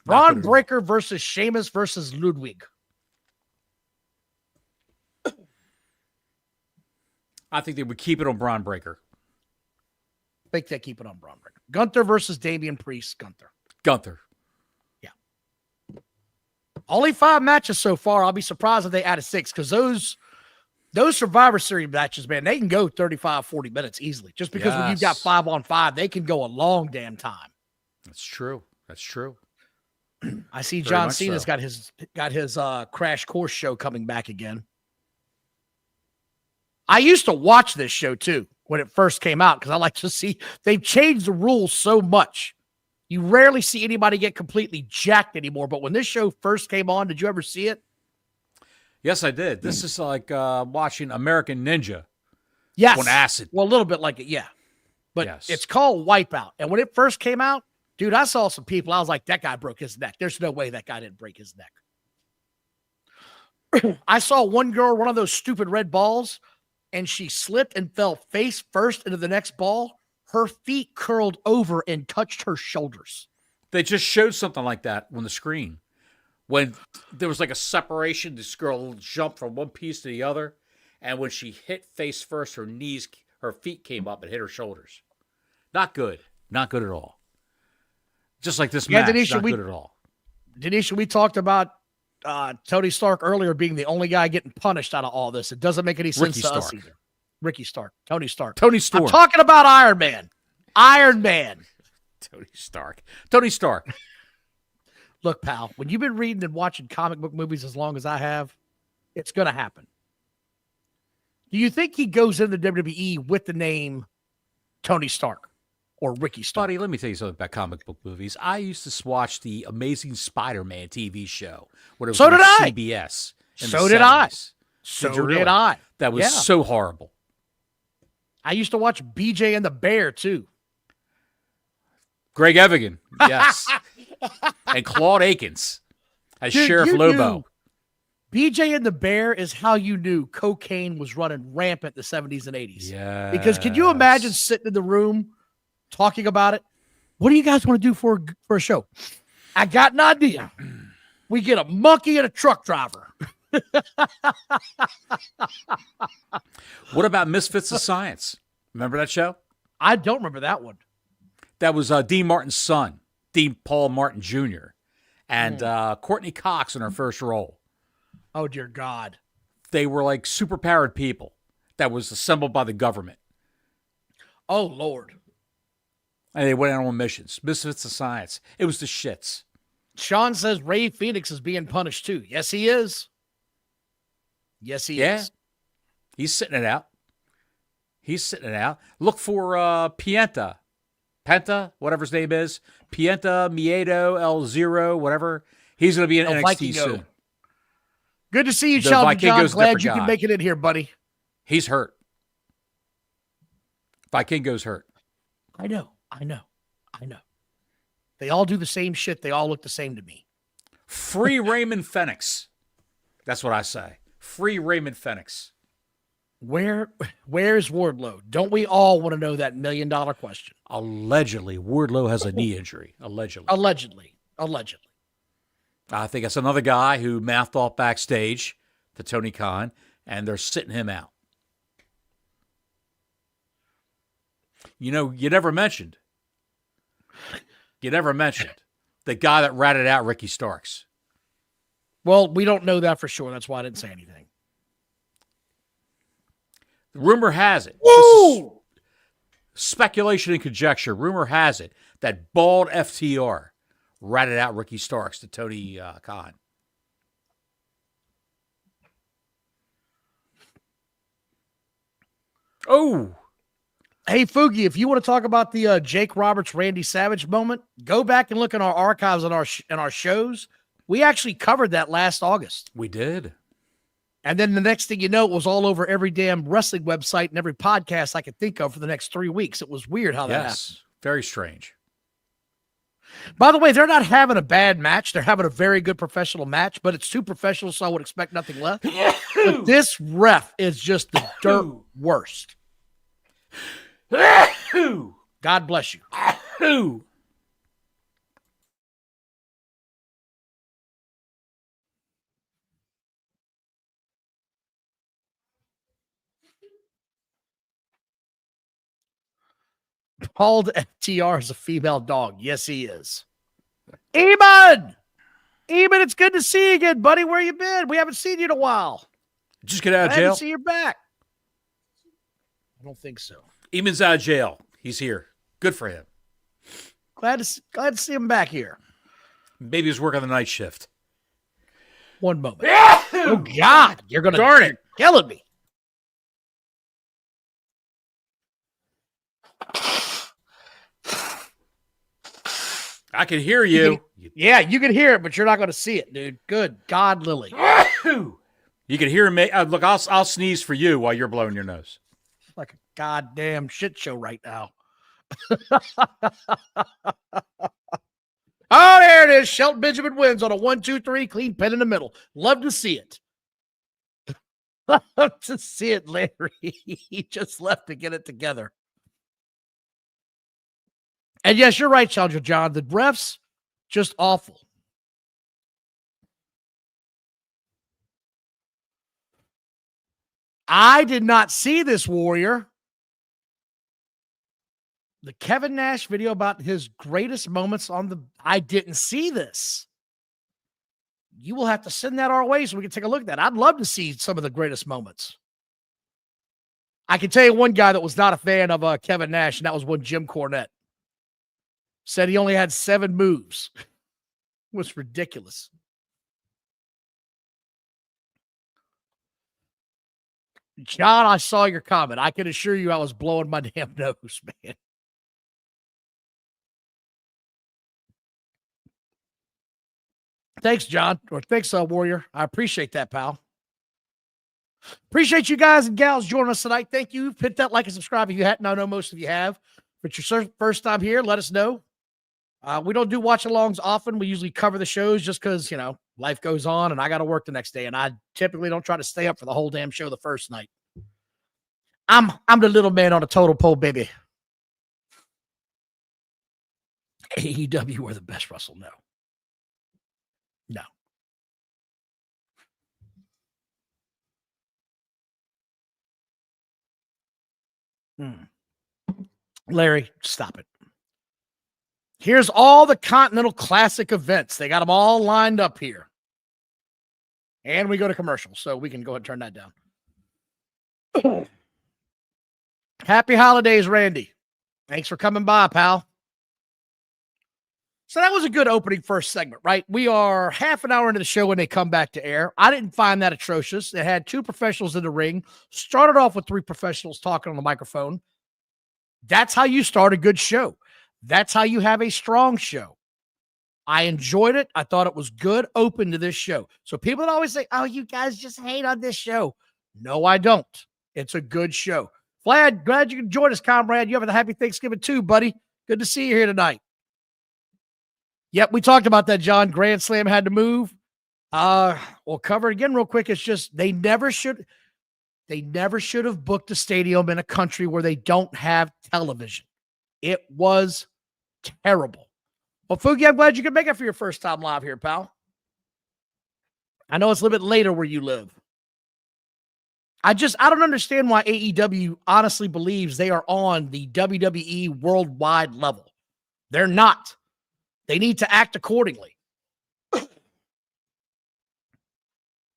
Braun Breaker versus Sheamus versus Ludwig. I think they would keep it on Braun Breaker. I think they keep it on Braun Breaker. Gunther versus Damian Priest. Gunther. Yeah. Only 5 matches so far. I'll be surprised if they added 6 because those Survivor Series matches, man, they can go 35, 40 minutes easily. Just because when you've got 5-on-5, they can go a long damn time. That's true. I see John Cena's got his Crash Course show coming back again. I used to watch this show too when it first came out because I like to see they've changed the rules so much. You rarely see anybody get completely jacked anymore. But when this show first came on, did you ever see it? Yes, I did. This is like watching American Ninja. Yes. On acid. Well, a little bit like it, yeah. But It's called Wipeout. And when it first came out, dude, I saw some people. I was like, that guy broke his neck. There's no way that guy didn't break his neck. I saw one girl, one of those stupid red balls, and she slipped and fell face first into the next ball. Her feet curled over and touched her shoulders. They just showed something like that on the screen. When there was like a separation, this girl jumped from one piece to the other, and when she hit face first, her feet came up and hit her shoulders. Not good. Not good at all. Just like this match, Denisha, not good at all. Denisha, we talked about Tony Stark earlier being the only guy getting punished out of all this. It doesn't make any sense to us either. Ricky Stark. Tony Stark. Tony Storm. I'm talking about Iron Man. Iron Man. Tony Stark. Tony Stark. Look, pal, when you've been reading and watching comic book movies as long as I have, it's going to happen. Do you think he goes into WWE with the name Tony Stark or Ricky Stark? Buddy, let me tell you something about comic book movies. I used to watch the Amazing Spider-Man TV show when it was on CBS. So did I. That was so horrible. I used to watch BJ and the Bear, too. Greg Evigan, yes. And Claude Akins as Sheriff Lobo. BJ and the Bear is how you knew cocaine was running rampant in the 70s and 80s. Yeah. Because can you imagine sitting in the room talking about it? What do you guys want to do for a show? I got an idea. We get a monkey and a truck driver. What about Misfits of Science? Remember that show? I don't remember that one. That was Dean Martin's son, Dean Paul Martin Jr., and Courtney Cox in her first role. Oh, dear God. They were like superpowered people that was assembled by the government. Oh, Lord. And they went out on missions. Misfits of Science. It was the shits. Sean says Ray Phoenix is being punished too. Yes, he is. Yes, he is. He's sitting it out. He's sitting it out. Look for Penta, whatever his name is. Penta, Miedo, El Zero, whatever. He's going to be in NXT soon. Good to see you, Sheldon John. Glad you can make it in here, buddy. He's hurt. Vikingo's hurt. I know. They all do the same shit. They all look the same to me. Free Raymond Phoenix. That's what I say. Free Raymond Phoenix. Where's Wardlow? Don't we all want to know that $1 million question? Allegedly, Wardlow has a knee injury. Allegedly. I think it's another guy who mouthed off backstage to Tony Khan, and they're sitting him out. You know, you never mentioned the guy that ratted out Ricky Starks. Well, we don't know that for sure. That's why I didn't say anything. Rumor has it. Woo! Speculation and conjecture. Rumor has it that bald FTR ratted out Ricky Starks to Tony Khan. Oh. Hey, Fugi, if you want to talk about the Jake Roberts, Randy Savage moment, go back and look in our archives and our shows. We actually covered that last August. We did. And then the next thing you know, it was all over every damn wrestling website and every podcast I could think of for the next 3 weeks. It was weird how that happened. Very strange. By the way, they're not having a bad match. They're having a very good professional match, but it's too professional, so I would expect nothing less. But this ref is just the dirt worst. God bless you. Bald FTR is a female dog. Yes, he is. Eamon, it's good to see you again, buddy. Where you been? We haven't seen you in a while. Just get out of jail. I haven't seen you back. I don't think so. Eamon's out of jail. He's here. Good for him. Glad to see him back here. Maybe he's working the night shift. One moment. Oh God, you're gonna darn it, killing me. I can hear you. You can hear it, but you're not going to see it, dude. Good God, Lily. You can hear me. Look, I'll sneeze for you while you're blowing your nose. It's like a goddamn shit show right now. Oh, there it is. Shelton Benjamin wins on a 1-2-3 clean pin in the middle. Love to see it. Love to see it, Larry. He just left to get it together. And yes, you're right, Challenger John. The refs, just awful. I did not see this, Warrior. The Kevin Nash video about his greatest moments on the... I didn't see this. You will have to send that our way so we can take a look at that. I'd love to see some of the greatest moments. I can tell you one guy that was not a fan of Kevin Nash, and that was one Jim Cornette. Said he only had 7 moves. It was ridiculous. John, I saw your comment. I can assure you I was blowing my damn nose, man. Thanks, John. Or thanks, Warrior. I appreciate that, pal. Appreciate you guys and gals joining us tonight. Thank you. Hit that like and subscribe if you hadn't. I know most of you have. But your first time here, let us know. We don't do watch-alongs often. We usually cover the shows just because, life goes on and I got to work the next day. And I typically don't try to stay up for the whole damn show the first night. I'm the little man on a total pole, baby. AEW were the best wrestle. No. Larry, stop it. Here's all the Continental Classic events. They got them all lined up here. And we go to commercial, so we can go ahead and turn that down. Happy holidays, Randy. Thanks for coming by, pal. So that was a good opening first segment, right? We are half an hour into the show when they come back to air. I didn't find that atrocious. It had 2 professionals in the ring. Started off with 3 professionals talking on the microphone. That's how you start a good show. That's how you have a strong show. I enjoyed it. I thought it was good open to this show. So people that always say, oh, you guys just hate on this show. No, I don't. It's a good show. Vlad, glad you can join us, comrade. You have a happy Thanksgiving too, buddy. Good to see you here tonight. Yep, we talked about that, John. Grand Slam had to move. We'll cover it again real quick. It's just they never should have booked a stadium in a country where they don't have television. It was terrible. Well, Fugi, I'm glad you could make it for your first time live here, pal. I know it's a little bit later where you live. I don't understand why AEW honestly believes they are on the WWE worldwide level. They're not. They need to act accordingly.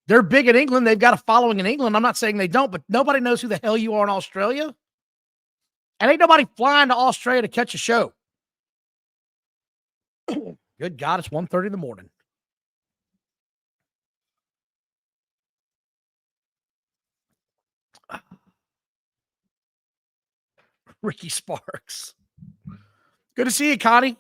They're big in England. They've got a following in England. I'm not saying they don't, but nobody knows who the hell you are in Australia. And ain't nobody flying to Australia to catch a show. Good God, it's 1:30 in the morning. Ricky Sparks. Good to see you, Connie.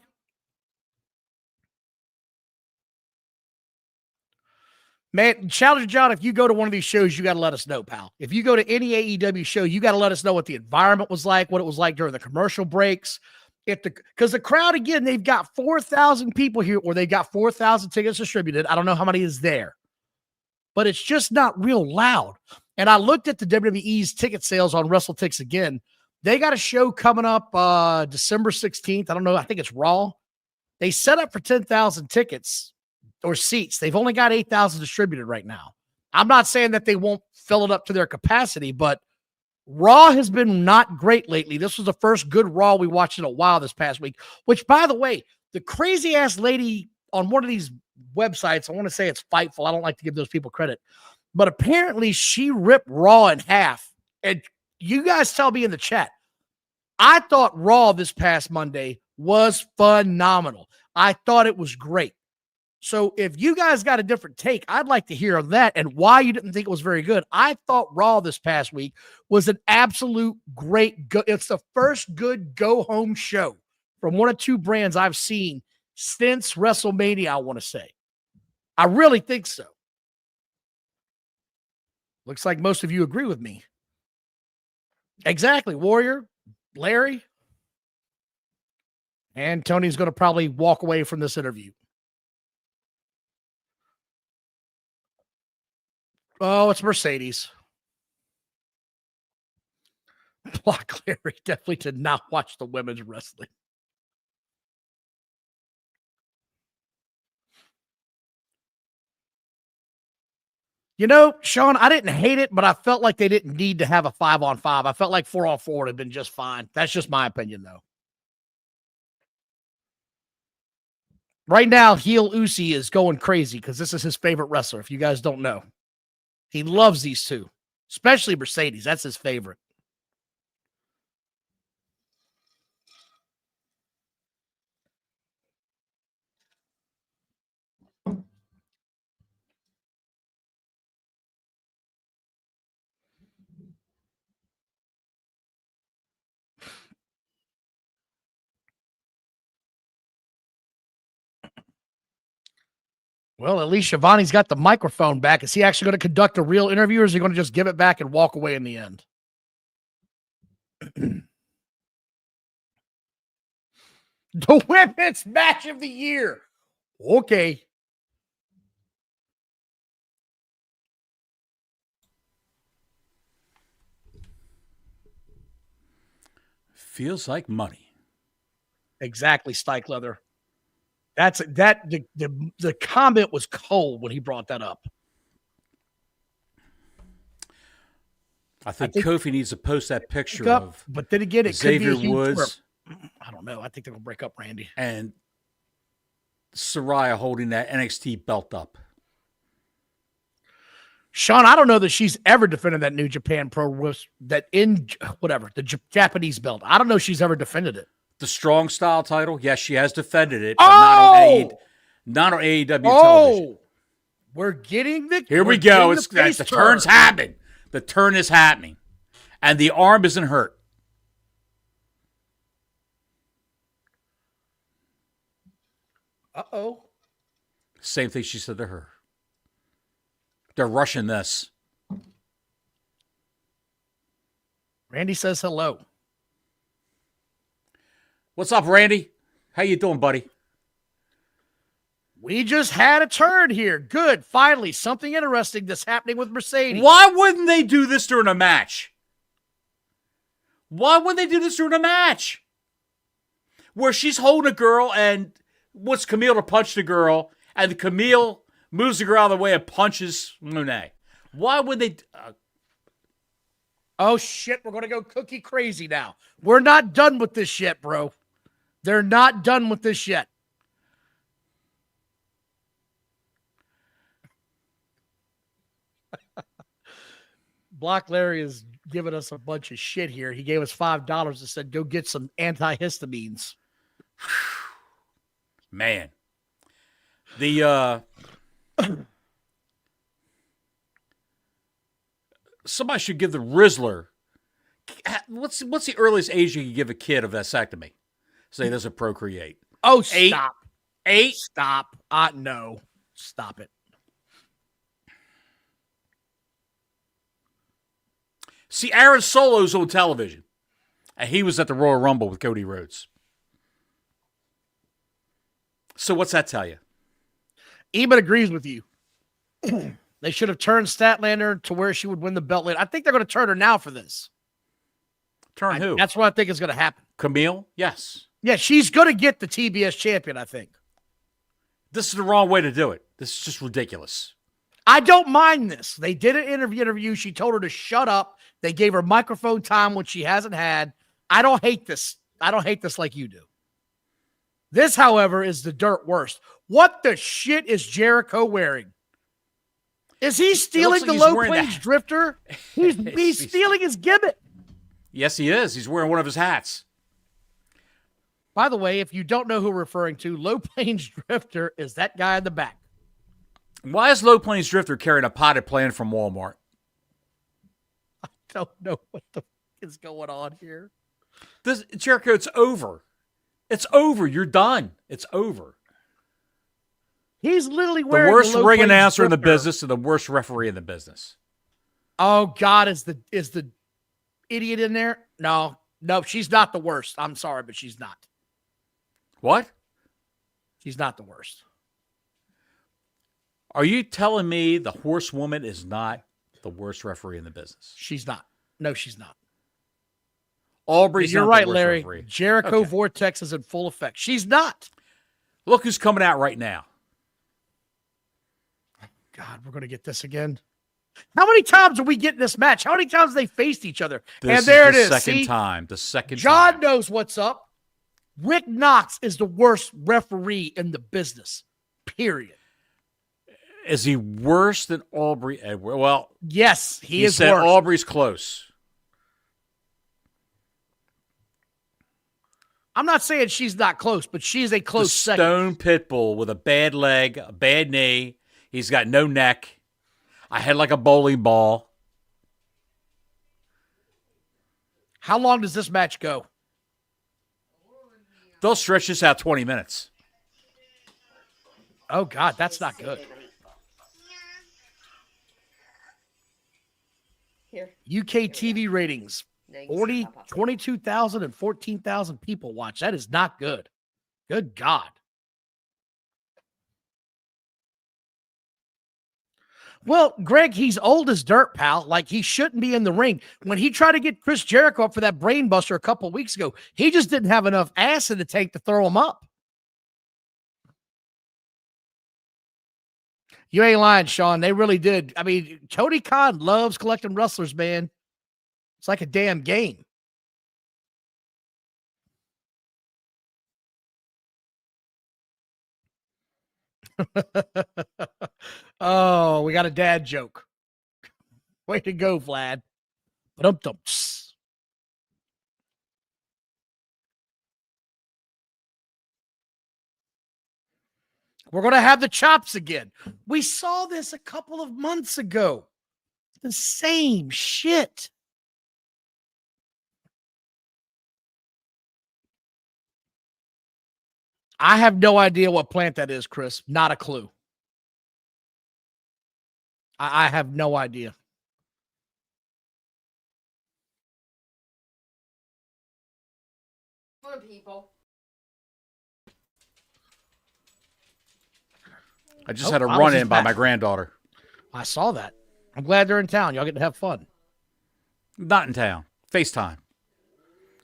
Man, Challenger John, if you go to one of these shows, you got to let us know, pal. If you go to any AEW show, you got to let us know what the environment was like, what it was like during the commercial breaks. Because the crowd, again, they've got 4,000 people here, or they've got 4,000 tickets distributed. I don't know how many is there, but it's just not real loud. And I looked at the WWE's ticket sales on WrestleTix again. They got a show coming up December 16th. I don't know. I think it's Raw. They set up for 10,000 tickets or seats. They've only got 8,000 distributed right now. I'm not saying that they won't fill it up to their capacity, but Raw has been not great lately. This was the first good Raw we watched in a while this past week, which, by the way, the crazy ass lady on one of these websites, I want to say it's Fightful. I don't like to give those people credit, but apparently she ripped Raw in half. And you guys tell me in the chat, I thought Raw this past Monday was phenomenal. I thought it was great. So if you guys got a different take, I'd like to hear that and why you didn't think it was very good. I thought Raw this past week was an absolute great it's the first good go-home show from one of 2 brands I've seen since WrestleMania, I want to say. I really think so. Looks like most of you agree with me. Exactly, Warrior, Larry. And Tony's going to probably walk away from this interview. Oh, it's Mercedes. Block Larry definitely did not watch the women's wrestling. You know, Sean, I didn't hate it, but I felt like they didn't need to have a 5-on-5. I felt like 4-on-4 would have been just fine. That's just my opinion, though. Right now, heel Uzi is going crazy because this is his favorite wrestler, if you guys don't know. He loves these 2, especially Mercedes. That's his favorite. Well, at least Shivani's got the microphone back. Is he actually going to conduct a real interview, or is he going to just give it back and walk away in the end? The women's match of the year. Okay. Feels like money. Exactly, Stike Leather. The comment was cold when he brought that up. I think Kofi needs to post that picture of. But then again, it Xavier could be a huge Woods. I don't know. I think they're gonna break up Randy and Saraya holding that NXT belt up. Sean, I don't know that she's ever defended that New Japan Pro that in whatever the Japanese belt. I don't know if she's ever defended it. The strong style title, yes, she has defended it, but not on AEW television. We're getting the here we go. The turn's happening. The turn is happening, and the arm isn't hurt. Same thing she said to her. They're rushing this. Randy says hello. What's up, Randy? How you doing, buddy? We just had a turn here. Good. Finally, something interesting that's happening with Mercedes. Why wouldn't they do this during a match? Why wouldn't they do this during a match? Where she's holding a girl and wants Camille to punch the girl, and Camille moves the girl out of the way and punches Monet. Why would they? Oh, shit. We're going to go cookie crazy now. We're not done with this yet, bro. They're not done with this yet. Block Larry is giving us a bunch of shit here. He gave us $5 and said, go get some antihistamines. Man. The, somebody should give the Rizzler. What's the earliest age you can give a kid of vasectomy? Say it doesn't procreate. Oh, stop. 8? Stop. No. Stop it. See, Aaron Solo's on television, and he was at the Royal Rumble with Cody Rhodes. So what's that tell you? Eben agrees with you. They should have turned Statlander to where she would win the belt later. I think they're going to turn her now for this. Turn who? That's what I think is going to happen. Camille? Yes. Yeah, she's going to get the TBS champion, I think. This is the wrong way to do it. This is just ridiculous. I don't mind this. They did an interview. She told her to shut up. They gave her microphone time, which she hasn't had. I don't hate this. I don't hate this like you do. This, however, is the dirt worst. What the shit is Jericho wearing? Is he stealing the Low Plains Drifter? He's stealing his gimmick. Yes, he is. He's wearing one of his hats. By the way, if you don't know who we're referring to, Low Plains Drifter is that guy in the back. Why is Low Plains Drifter carrying a potted plant from Walmart? I don't know what the fuck is going on here. Jericho, it's over. It's over. You're done. It's over. He's literally wearing the worst ring announcer in the business and the worst referee in the business. Oh God, is the idiot in there? No, she's not the worst. I'm sorry, but she's not. What? She's not the worst. Are you telling me the horsewoman is not the worst referee in the business? She's not. No, she's not. Aubrey's You're not right, the worst Larry. referee. Jericho Vortex is in full effect. She's not. Look who's coming out right now. God, we're going to get this again. How many times are we getting this match? How many times have they faced each other? And there it is. The second time. John knows what's up. Rick Knox is the worst referee in the business. Period. Is he worse than Aubrey Edwards? Well, yes, he is said worse. Aubrey's close. I'm not saying she's not close, but she's a close second. Stone Pitbull with a bad leg, a bad knee. He's got no neck. I had like a bowling ball. How long does this match go? They'll stretch this out 20 minutes. Oh, God, that's not good. Here. UK TV ratings. 22,000 and 14,000 people watch. That is not good. Good God. Well, Greg, he's old as dirt, pal. Like, he shouldn't be in the ring. When he tried to get Chris Jericho up for that brain buster a couple of weeks ago, he just didn't have enough ass in the tank to throw him up. You ain't lying, Sean. They really did. I mean, Tony Khan loves collecting wrestlers, man. It's like a damn game. Oh, we got a dad joke. Way to go, Vlad. Ba-dum-dums. We're going to have the chops again. We saw this a couple of months ago. The same shit. I have no idea what plant that is, Chris. Not a clue. I have no idea. For people. I just had a run-in by my granddaughter. I saw that. I'm glad they're in town. Y'all get to have fun. Not in town. FaceTime.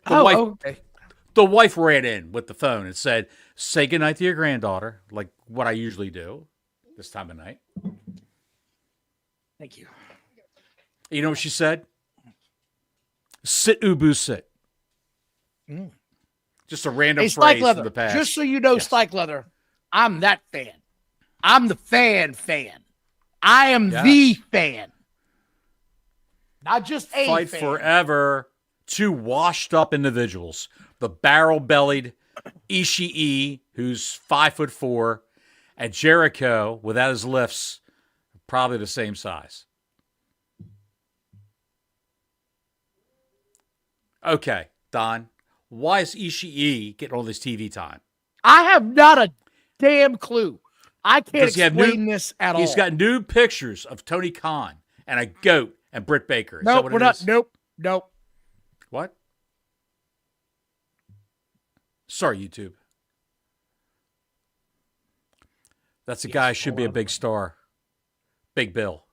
Okay. The wife ran in with the phone and said, say goodnight to your granddaughter, like what I usually do this time of night. Thank you. You know what she said? Sit, Ubu, sit. Mm. Just a random phrase from the past. Just so you know, yes. Spike Leather, I'm that fan. I'm the fan. I am the fan. Not just a Fight fan. forever. Two washed up individuals. The barrel-bellied Ishii, who's 5'4", and Jericho, without his lifts, probably the same size. Okay, Don, why is Ishii getting all this TV time? I have not a damn clue. I can't explain this at all. He's got nude pictures of Tony Khan and a goat and Britt Baker. Nope, we're not. Nope. What? Sorry, YouTube. That's a guy who should be a big star. Big Bill.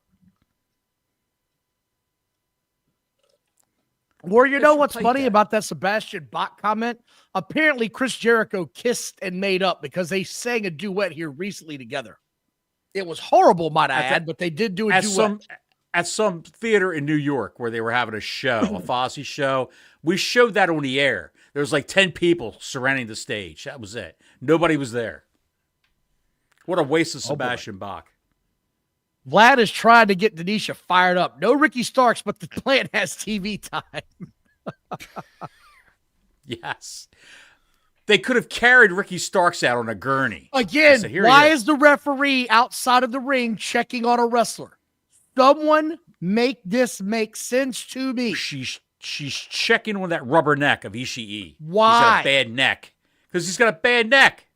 Or you know what's funny about that Sebastian Bach comment? Apparently, Chris Jericho kissed and made up because they sang a duet here recently together. It was horrible, might I add, but they did do a duet. At some theater in New York where they were having a show, a Fozzy show. We showed that on the air. There was like 10 people surrounding the stage. That was it. Nobody was there. What a waste of Sebastian Bach. Vlad is trying to get Denisha fired up. No Ricky Starks, but the plant has TV time. Yes. They could have carried Ricky Starks out on a gurney. Again, why is the referee outside of the ring checking on a wrestler? Someone make this make sense to me. She's checking on that rubber neck of Ishii. Why? He's got a bad neck. Because he's got a bad neck.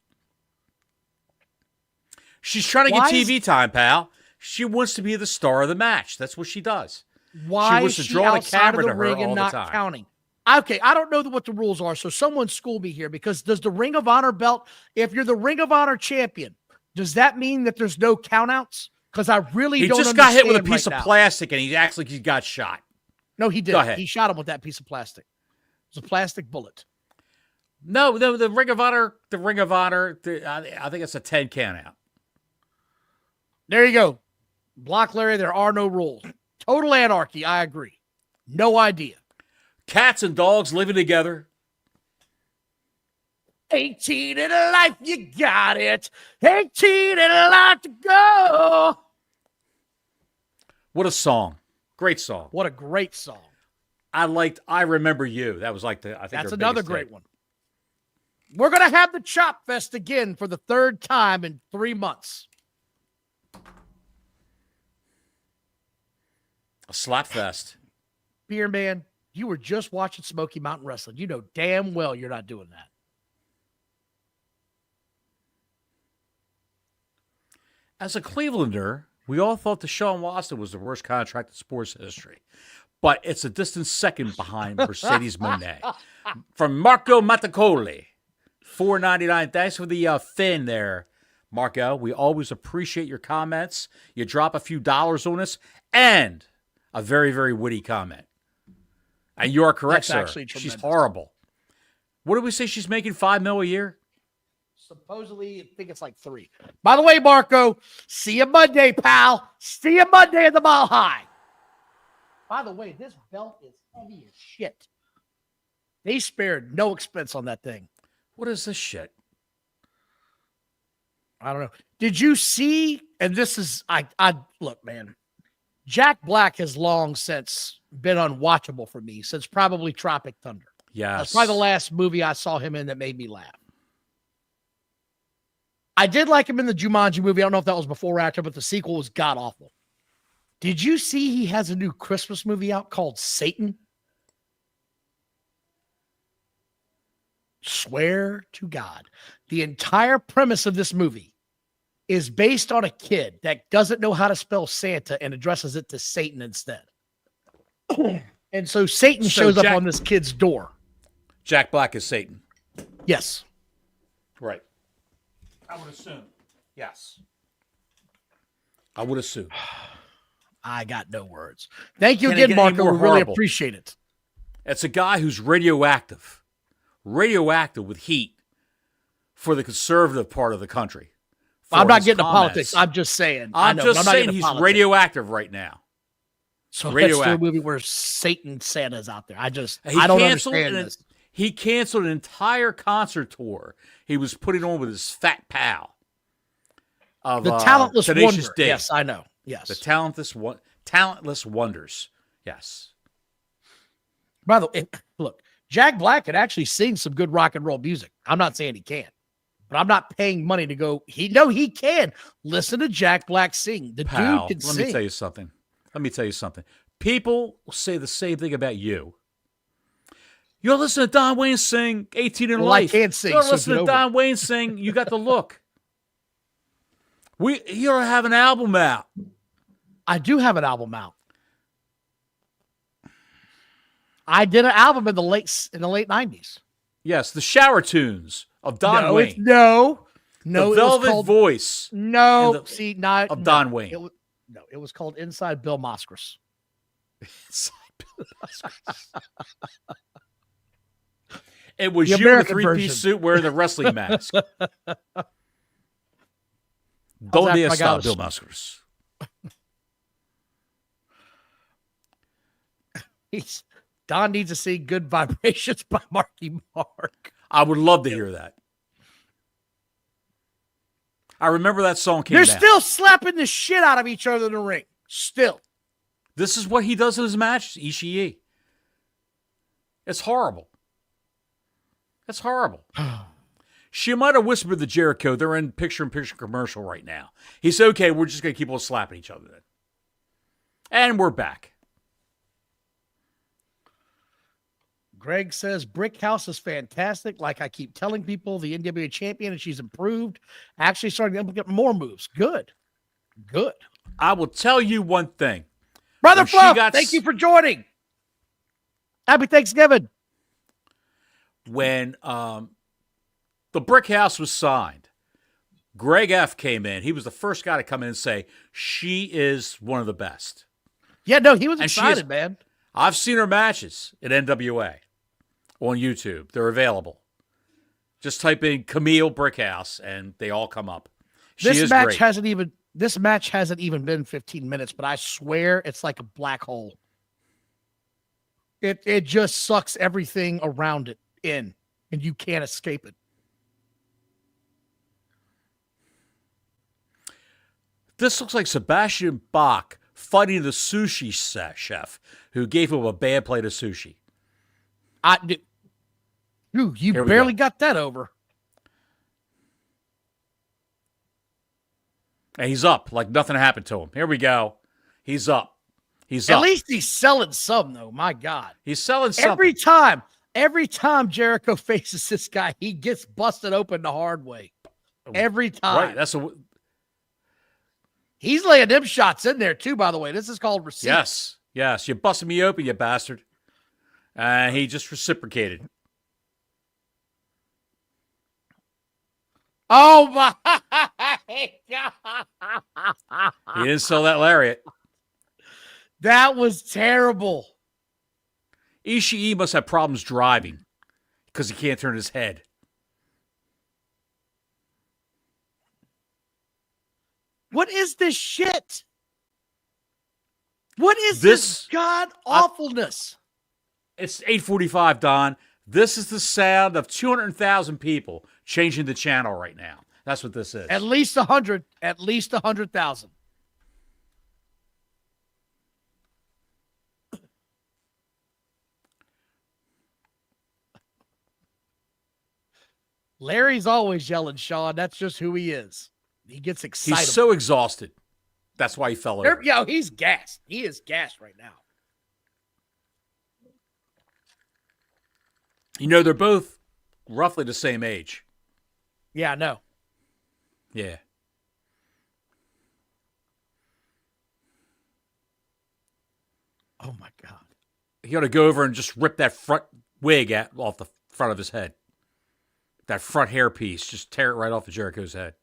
She's trying to get TV time, pal. She wants to be the star of the match. That's what she does. Why she wants to draw the camera to her all the time. Counting? Okay, I don't know what the rules are, so someone school me here. Because does the Ring of Honor belt, if you're the Ring of Honor champion, does that mean that there's no countouts? Because I really don't understand. He just got hit with a piece of plastic, and he acts like he got shot. No, he did. Go ahead. He shot him with that piece of plastic. It was a plastic bullet. No, the Ring of Honor, I think it's a 10 count out. There you go. Block Larry, there are no rules. Total anarchy, I agree. No idea. Cats and dogs living together. 18 in a life, you got it. 18 in a life to go. What a song. Great song. What a great song. I liked I Remember You. That was like I think that's another great one. We're going to have the Chop Fest again for the third time in 3 months. A slap fest. Beer man, you were just watching Smoky Mountain Wrestling. You know damn well you're not doing that. As a Clevelander, we all thought Deshaun Watson was the worst contract in sports history. But it's a distant second behind Mercedes Moné. From Marco Mattacoli. $4.99. Thanks for the fin there, Marco. We always appreciate your comments. You drop a few dollars on us, and a very, very witty comment. And you are correct, sir. She's horrible. What did we say? She's making $5 million a year? Supposedly, I think it's like 3. By the way, Marco, see you Monday, pal. See you Monday at the Mile High. By the way, this belt is heavy as shit. They spared no expense on that thing. What is this shit? I don't know. Did you see? And this is, I look, man. Jack Black has long since been unwatchable for me since probably Tropic Thunder. Yeah, that's probably the last movie I saw him in that made me laugh. I did like him in the Jumanji movie. I don't know if that was before or after, but the sequel was god awful. Did you see he has a new Christmas movie out called Satan? Swear to God, the entire premise of this movie is based on a kid that doesn't know how to spell Santa and addresses it to Satan instead. And so Satan shows up on this kid's door. Jack Black is Satan. Yes. Right. I would assume. Yes. I would assume. I got no words. Thank you again, Marco. We really appreciate it. It's a guy who's radioactive. Radioactive with heat for the conservative part of the country. I'm not getting into politics. I'm just saying. I'm just saying he's radioactive right now. So that's the movie where Satan Santa's out there. I don't understand this. He canceled an entire concert tour he was putting on with his fat pal. Of, the Talentless Tenacious Wonder. D. Yes, I know. Yes. The Talentless Wonders. Yes. By the way, look, Jack Black can actually sing some good rock and roll music. I'm not saying he can't, but I'm not paying money to go. He can. Listen to Jack Black sing. The dude can sing. Let me tell you something. People say the same thing about you. You're listening to Don Wayne sing 18 in Life. I can't sing. You're listening to Don Wayne sing You Got the Look. You don't have an album out. I do have an album out. I did an album in the late 90s. Yes, the shower tunes of Don Wayne. No. The Velvet Voice. No, Don Wayne. It was called Inside Bill Moskris. Inside Bill Moskris. It was you in a three-piece suit wearing the wrestling mask. Donde está Bill Moskris? Don needs to see Good Vibrations by Marky Mark. I would love to hear that. I remember that song came out. They're still slapping the shit out of each other in the ring. Still. This is what he does in his matches, Ishii. It's horrible. It's horrible. She might have whispered to Jericho, they're in picture-in-picture commercial right now. He said, okay, we're just going to keep on slapping each other then. And we're back. Greg says, Brick House is fantastic. Like I keep telling people, the NWA champion, and she's improved. Actually starting to implement more moves. Good. I will tell you one thing. Brother Fluff, thank you for joining. Happy Thanksgiving. When the Brick House was signed, Greg F. came in. He was the first guy to come in and say, she is one of the best. Yeah, no, he was excited, man. I've seen her matches at NWA on YouTube. They're available. Just type in Camille Brickhouse and they all come up. This match hasn't even been 15 minutes, but I swear it's like a black hole. It just sucks everything around it in, and you can't escape it. This looks like Sebastian Bach fighting the sushi chef who gave him a bad plate of sushi. You barely got that over. And he's up like nothing happened to him. Here we go. He's up. At least he's selling some, though. My God. He's selling something. Every time Jericho faces this guy, he gets busted open the hard way. Every time. Right. He's laying them shots in there, too, by the way. This is called receipts. Yes. You busted me open, you bastard. And he just reciprocated. Oh my God. He didn't sell that lariat. That was terrible. Ishii must have problems driving because he can't turn his head. What is this shit? What is this god awfulness? It's 8:45, Don. This is the sound of 200,000 people changing the channel right now. That's what this is. At least 100. At least 100,000. Larry's always yelling, Sean. That's just who he is. He gets excited. He's so exhausted. That's why he fell over. Yo, he's gassed. He is gassed right now. You know, they're both roughly the same age. Yeah, I know. Yeah. Oh, my God. He ought to go over and just rip that front wig off the front of his head. That front hair piece. Just tear it right off of Jericho's head.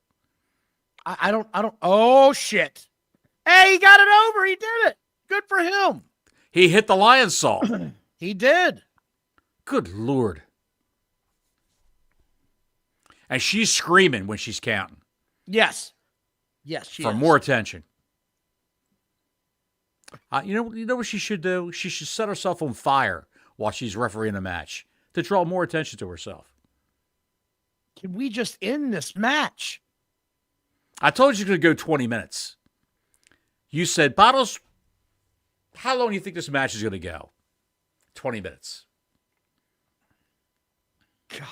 I don't. Oh, shit. Hey, he got it over. He did it. Good for him. He hit the lion saw. He did. Good Lord. And she's screaming when she's counting. Yes. Yes, she for is. more attention. You know what she should do? She should set herself on fire while she's refereeing a match to draw more attention to herself. Can we just end this match? I told you it could go 20 minutes. You said, Bottles, how long do you think this match is going to go? 20 minutes. God.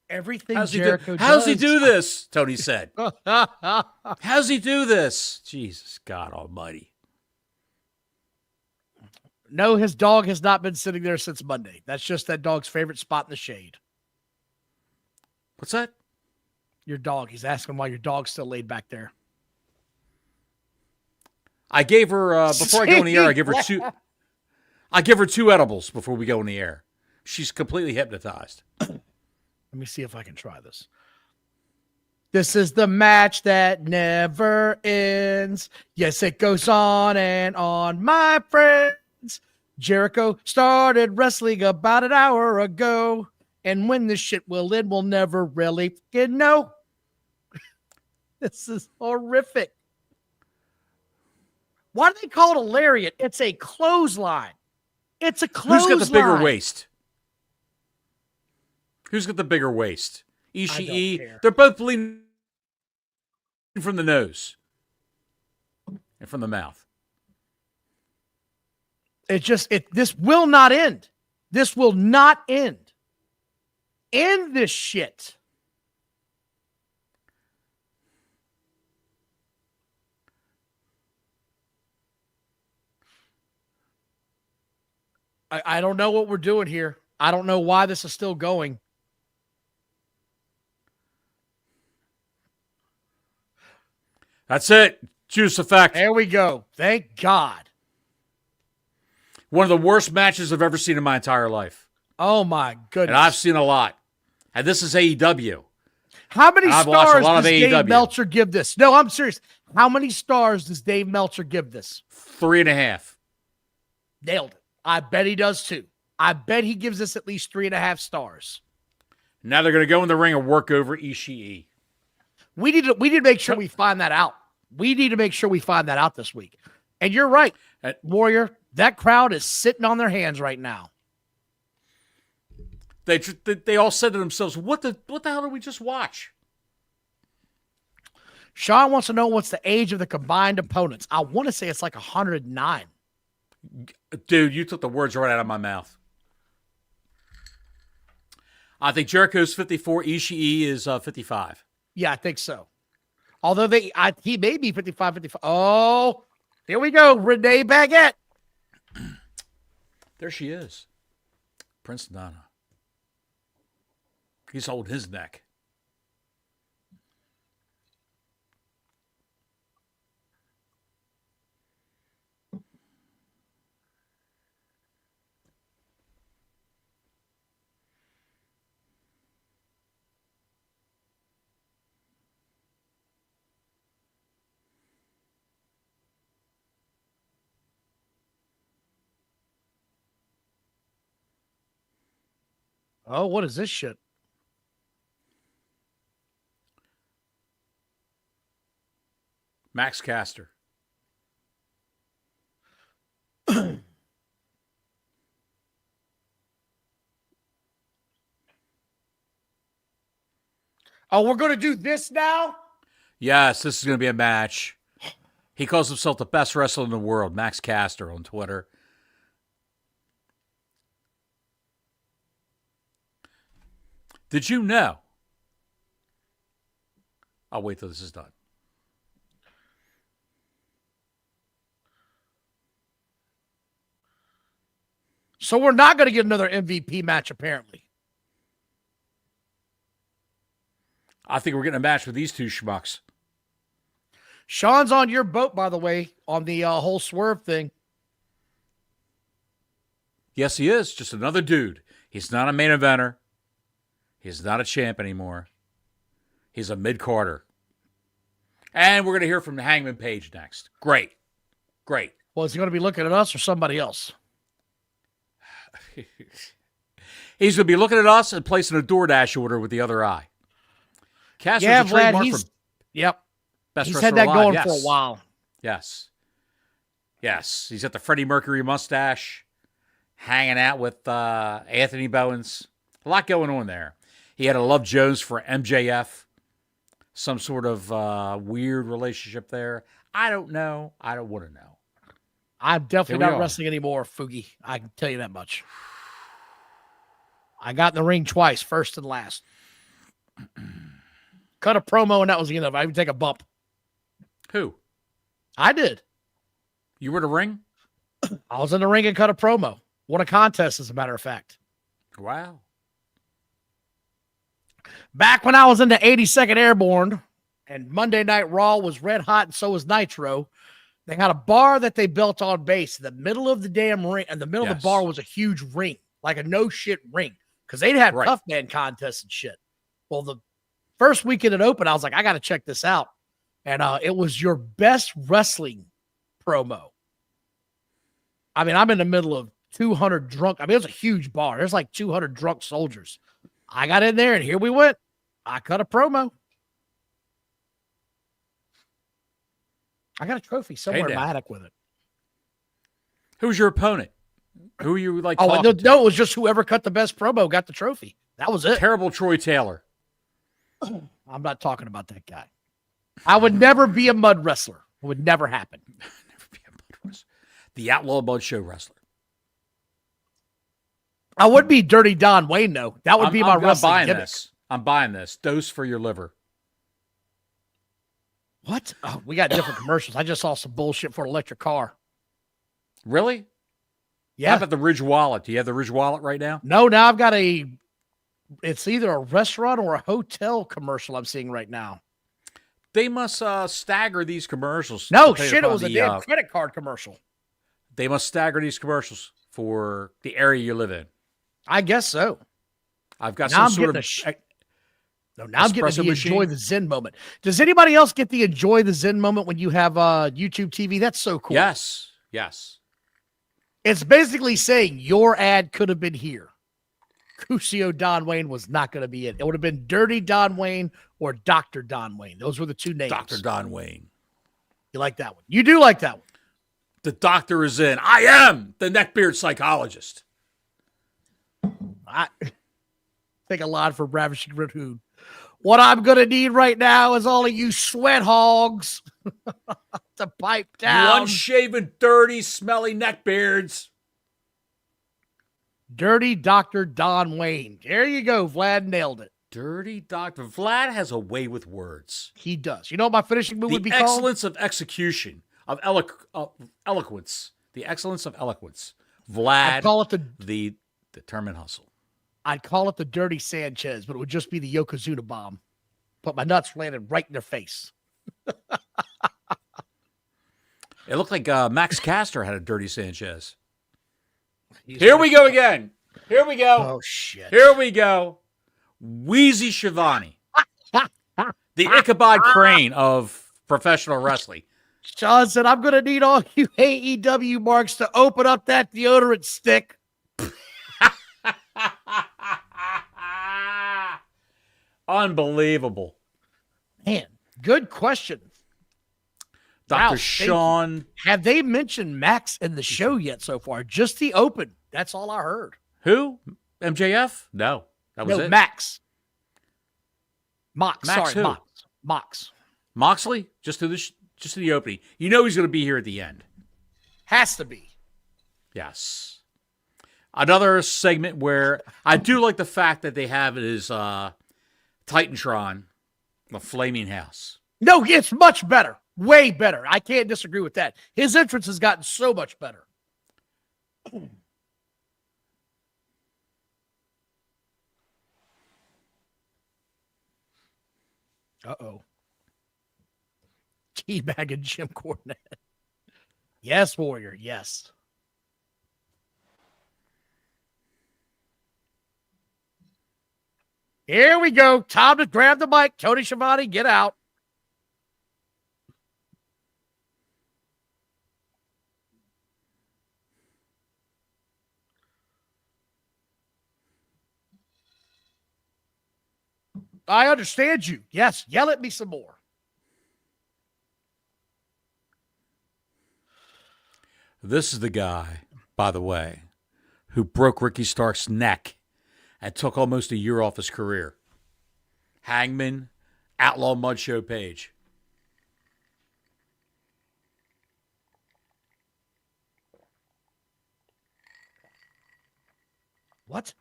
Everything How's Jericho does. How's he do this? Tony said. How's he do this? Jesus, God almighty. No, his dog has not been sitting there since Monday. That's just that dog's favorite spot in the shade. What's that? Your dog. He's asking why your dog's still laid back there. I gave her, before I go on the air, I give her two edibles before we go on the air. She's completely hypnotized. Let me see if I can try this. This is the match that never ends. Yes, it goes on and on, my friends. Jericho started wrestling about an hour ago. And when this shit will end, we'll never really fucking know. This is horrific. Why do they call it a lariat? It's a clothesline. It's a clothesline. Who's got the bigger waist? Who's got the bigger waist? Ishii. They're both bleeding from the nose and from the mouth. This will not end. This will not end. End this shit. I don't know what we're doing here. I don't know why this is still going. That's it. Juice effect. There we go. Thank God. One of the worst matches I've ever seen in my entire life. Oh, my goodness. And I've seen a lot. And this is AEW. How many stars does Dave Meltzer give this? No, I'm serious. How many stars does Dave Meltzer give this? 3.5. Nailed it. I bet he does too. I bet he gives this at least 3.5 stars. Now they're going to go in the ring and work over Ishii. We need to make sure we find that out. We need to make sure we find that out this week. And you're right, Warrior. That crowd is sitting on their hands right now. They all said to themselves, "What the hell did we just watch?" Sean wants to know what's the age of the combined opponents. I want to say it's like 109. Dude, you took the words right out of my mouth. I think Jericho's 54. Ishii is 55. Yeah, I think so. Although he may be 55, 55. Oh, here we go. Renee Baguette. There she is. Prince Nana. He's holding his neck. Oh, what is this shit? Max Caster. Oh, we're going to do this now? Yes, this is going to be a match. He calls himself the best wrestler in the world, Max Caster on Twitter. Did you know? I'll wait till this is done. So we're not going to get another MVP match, apparently. I think we're getting a match with these two schmucks. Sean's on your boat, by the way, on the whole swerve thing. Yes, he is. Just another dude. He's not a main eventer. He's not a champ anymore. He's a mid-carder. And we're going to hear from Hangman Page next. Great. Great. Well, is he going to be looking at us or somebody else? He's going to be looking at us and placing a DoorDash order with the other eye. Caster's a trademark for yep. Best He's wrestler had that alive. going for a while. Yes. Yes. He's got the Freddie Mercury mustache, hanging out with Anthony Bowens. A lot going on there. He had a Love Jones for MJF. Some sort of weird relationship there. I don't know. I don't want to know. I'm definitely not wrestling anymore, Fugi. I can tell you that much. I got in the ring twice, first and last. Cut a promo, and that was the end of it. I even take a bump. Who? I did. You were in the ring? I was in the ring and cut a promo. Won a contest, as a matter of fact. Wow. Back when I was in the 82nd Airborne, and Monday Night Raw was red hot, and so was Nitro, they had a bar that they built on base. In the middle of the damn ring, and the middle of the bar was a huge ring, like a no-shit ring, because they'd had Tough Man contests and shit. Well, the first weekend it opened, I was like, I got to check this out. And it was your best wrestling promo. I mean, I'm in the middle of 200 drunk. I mean, it was a huge bar. There's like 200 drunk soldiers. I got in there, and here we went. I cut a promo. I got a trophy somewhere in my attic with it. Who's your opponent? Who you like? Oh, no, it was just whoever cut the best promo got the trophy. That was it. Terrible Troy Taylor. I'm not talking about that guy. I would never be a mud wrestler. It would never happen. Never be a mud wrestler. The Outlaw Mud Show wrestler. I would be Dirty Don Wayne, though. That would be my wrestling gimmick. I'm buying this. Dose for your liver. What? Oh, we got different commercials. I just saw some bullshit for an electric car. Really? Yeah. How about the Ridge Wallet? Do you have the Ridge Wallet right now? No, now I've got it's either a restaurant or a hotel commercial I'm seeing right now. They must stagger these commercials. No, shit, it was a damn credit card commercial. They must stagger these commercials for the area you live in. I guess so. I've got some sort of... now I'm getting the enjoy the Zen moment. Does anybody else get the enjoy the Zen moment when you have YouTube TV? That's so cool. Yes. Yes. It's basically saying your ad could have been here. Cusio Don Wayne was not going to be it. It would have been Dirty Don Wayne or Dr. Don Wayne. Those were the two names. Dr. Don Wayne. You like that one? You do like that one. The doctor is in. I am the neckbeard psychologist. I take a lot for Ravishing Raccoon. What I'm going to need right now is all of you sweat hogs to pipe down. You unshaven, dirty, smelly neckbeards. Dirty Dr. Don Wayne. There you go. Vlad nailed it. Dirty Dr. Vlad has a way with words. He does. You know what my finishing move would be called? The excellence of execution, of eloquence. The excellence of eloquence. Vlad, I'd call it the determined hustle. I'd call it the Dirty Sanchez, but it would just be the Yokozuna bomb. But my nuts landed right in their face. It looked like Max Caster had a Dirty Sanchez. Here we go again. Here we go. Oh, shit. Here we go. Wheezy Shivani. The Ichabod Crane of professional wrestling. Sean said, I'm going to need all you AEW marks to open up that deodorant stick. Unbelievable. Man, good question. Dr. Sean. Have they mentioned Max in the show yet so far? Just the open. That's all I heard. Who? MJF? No. That was it? Max. Max sorry, who? Mox. Moxley? Just to the opening. You know he's going to be here at the end. Has to be. Yes. Another segment where I do like the fact that they have it is Titantron, the Flaming House. No, it's much better. Way better. I can't disagree with that. His entrance has gotten so much better. Uh-oh. Teabag and Jim Cornette. Yes, Warrior. Yes. Here we go. Time to grab the mic. Tony Schiavone, get out. I understand you. Yes, yell at me some more. This is the guy, by the way, who broke Ricky Stark's neck and took almost a year off his career. Hangman, Outlaw Mud Show Page. What?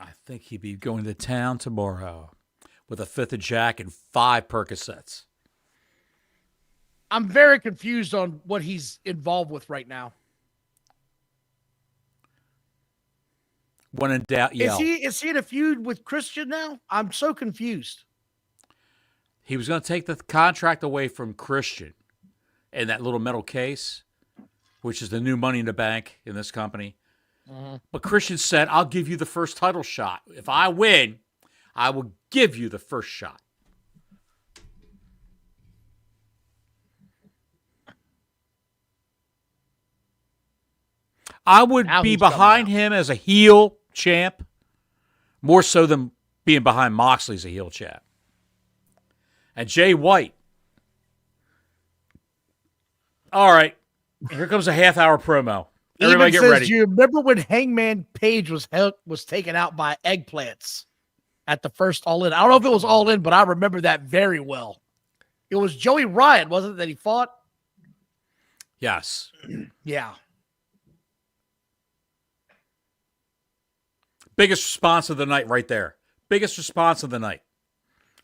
I think he'd be going to town tomorrow with a fifth of Jack and 5 Percocets. I'm very confused on what he's involved with right now. When in doubt, yell. Is he in a feud with Christian now? I'm so confused. He was going to take the contract away from Christian in that little metal case, which is the new Money in the Bank in this company. But Christian said, I'll give you the first title shot. If I win, I will give you the first shot. I would be behind him as a heel champ, more so than being behind Moxley as a heel champ. And Jay White. All right, here comes a half-hour promo. Everybody get ready. Do you remember when Hangman Page was taken out by eggplants at the first All In? I don't know if it was All In, but I remember that very well. It was Joey Ryan, wasn't it, that he fought? Yes. Yeah. Biggest response of the night right there. Biggest response of the night.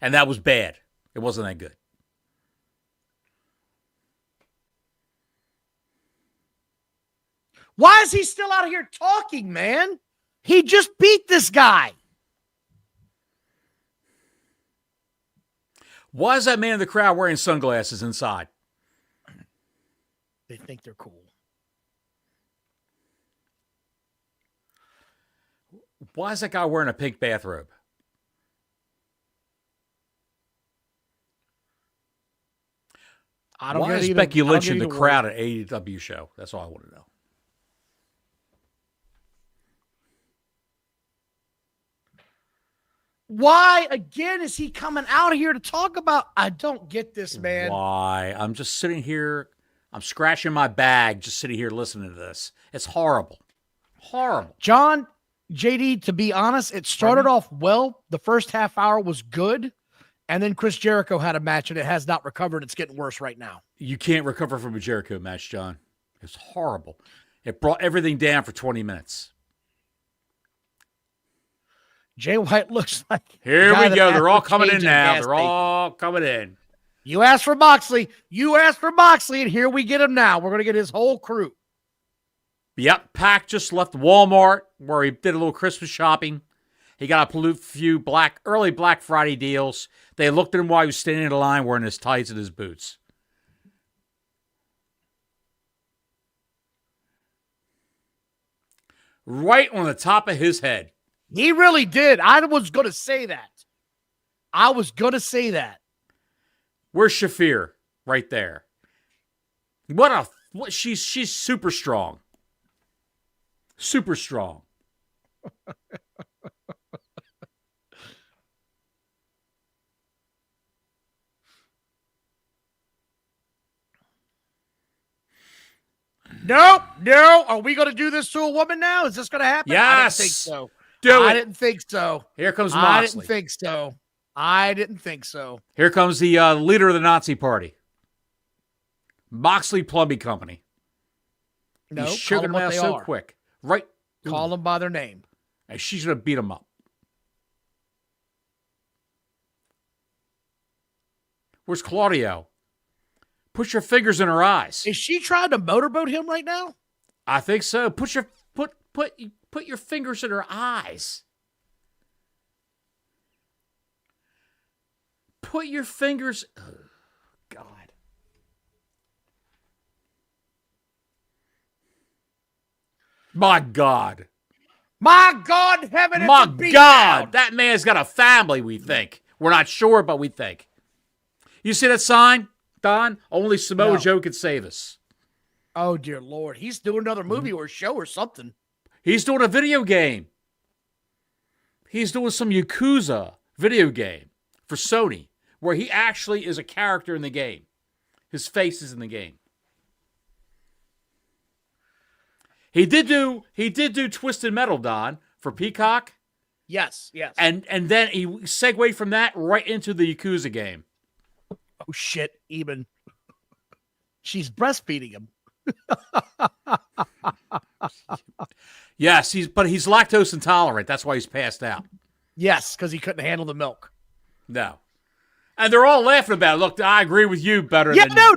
And that was bad. It wasn't that good. Why is he still out here talking, man? He just beat this guy. Why is that man in the crowd wearing sunglasses inside? They think they're cool. Why is that guy wearing a pink bathrobe? Why is Becky Lynch in the crowd at AEW show? That's all I want to know. Why, again, is he coming out here to talk about? I don't get this, man. Why? I'm just sitting here. I'm scratching my bag just sitting here listening to this. It's horrible. Horrible. John, JD, to be honest, it started off well. The first half hour was good. And then Chris Jericho had a match, and it has not recovered. It's getting worse right now. You can't recover from a Jericho match, John. It's horrible. It brought everything down for 20 minutes. Jay White looks like... Here we go. They're all coming in now. They're all coming in. You asked for Moxley. You asked for Moxley, and here we get him now. We're going to get his whole crew. Yep, Pac just left Walmart where he did a little Christmas shopping. He got a few early Black Friday deals. They looked at him while he was standing in the line wearing his tights and his boots. Right on the top of his head. He really did. I was going to say that. Where's Shafir? Right there. What She's super strong. Super strong. No. Are we going to do this to a woman now? Is this going to happen? Yes. I didn't think so. I didn't think so. Here comes Moxley. I didn't think so. Here comes the leader of the Nazi party. Moxley Plumbing Company. No, he's sugar them out so quick. Right. Call them by their name. And she's going to beat him up. Where's Claudio? Put your fingers in her eyes. Is she trying to motorboat him right now? I think so. Put your fingers in her eyes. Put your fingers. Oh, God. My God. My God, heaven. My God. That man's got a family, we think. We're not sure, but we think. You see that sign, Don? Only Samoa Joe could save us. Oh, dear Lord. He's doing another movie or show or something. He's doing a video game. He's doing some Yakuza video game for Sony, where he actually is a character in the game. His face is in the game. He did do Twisted Metal, Don, for Peacock. Yes. And then he segued from that right into the Yakuza game. Oh, shit, Eben. She's breastfeeding him. Yes, he's lactose intolerant. That's why he's passed out. Yes, because he couldn't handle the milk. No. And they're all laughing about it. Look, I agree with you better than... Yeah, no,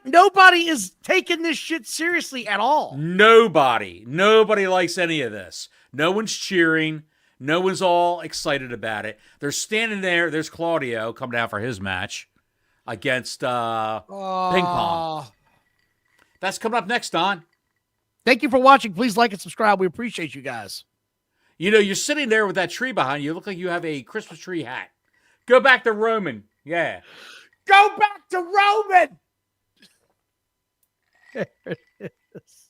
nobody is taking this shit seriously at all. Nobody likes any of this. No one's cheering. No one's all excited about it. They're standing there. There's Claudio coming down for his match against Ping Pong. That's coming up next, Don. Thank you for watching. Please like and subscribe. We appreciate you guys. You know, you're sitting there with that tree behind you. You look like you have a Christmas tree hat. Go back to Roman. Yeah. Go back to Roman. There it is.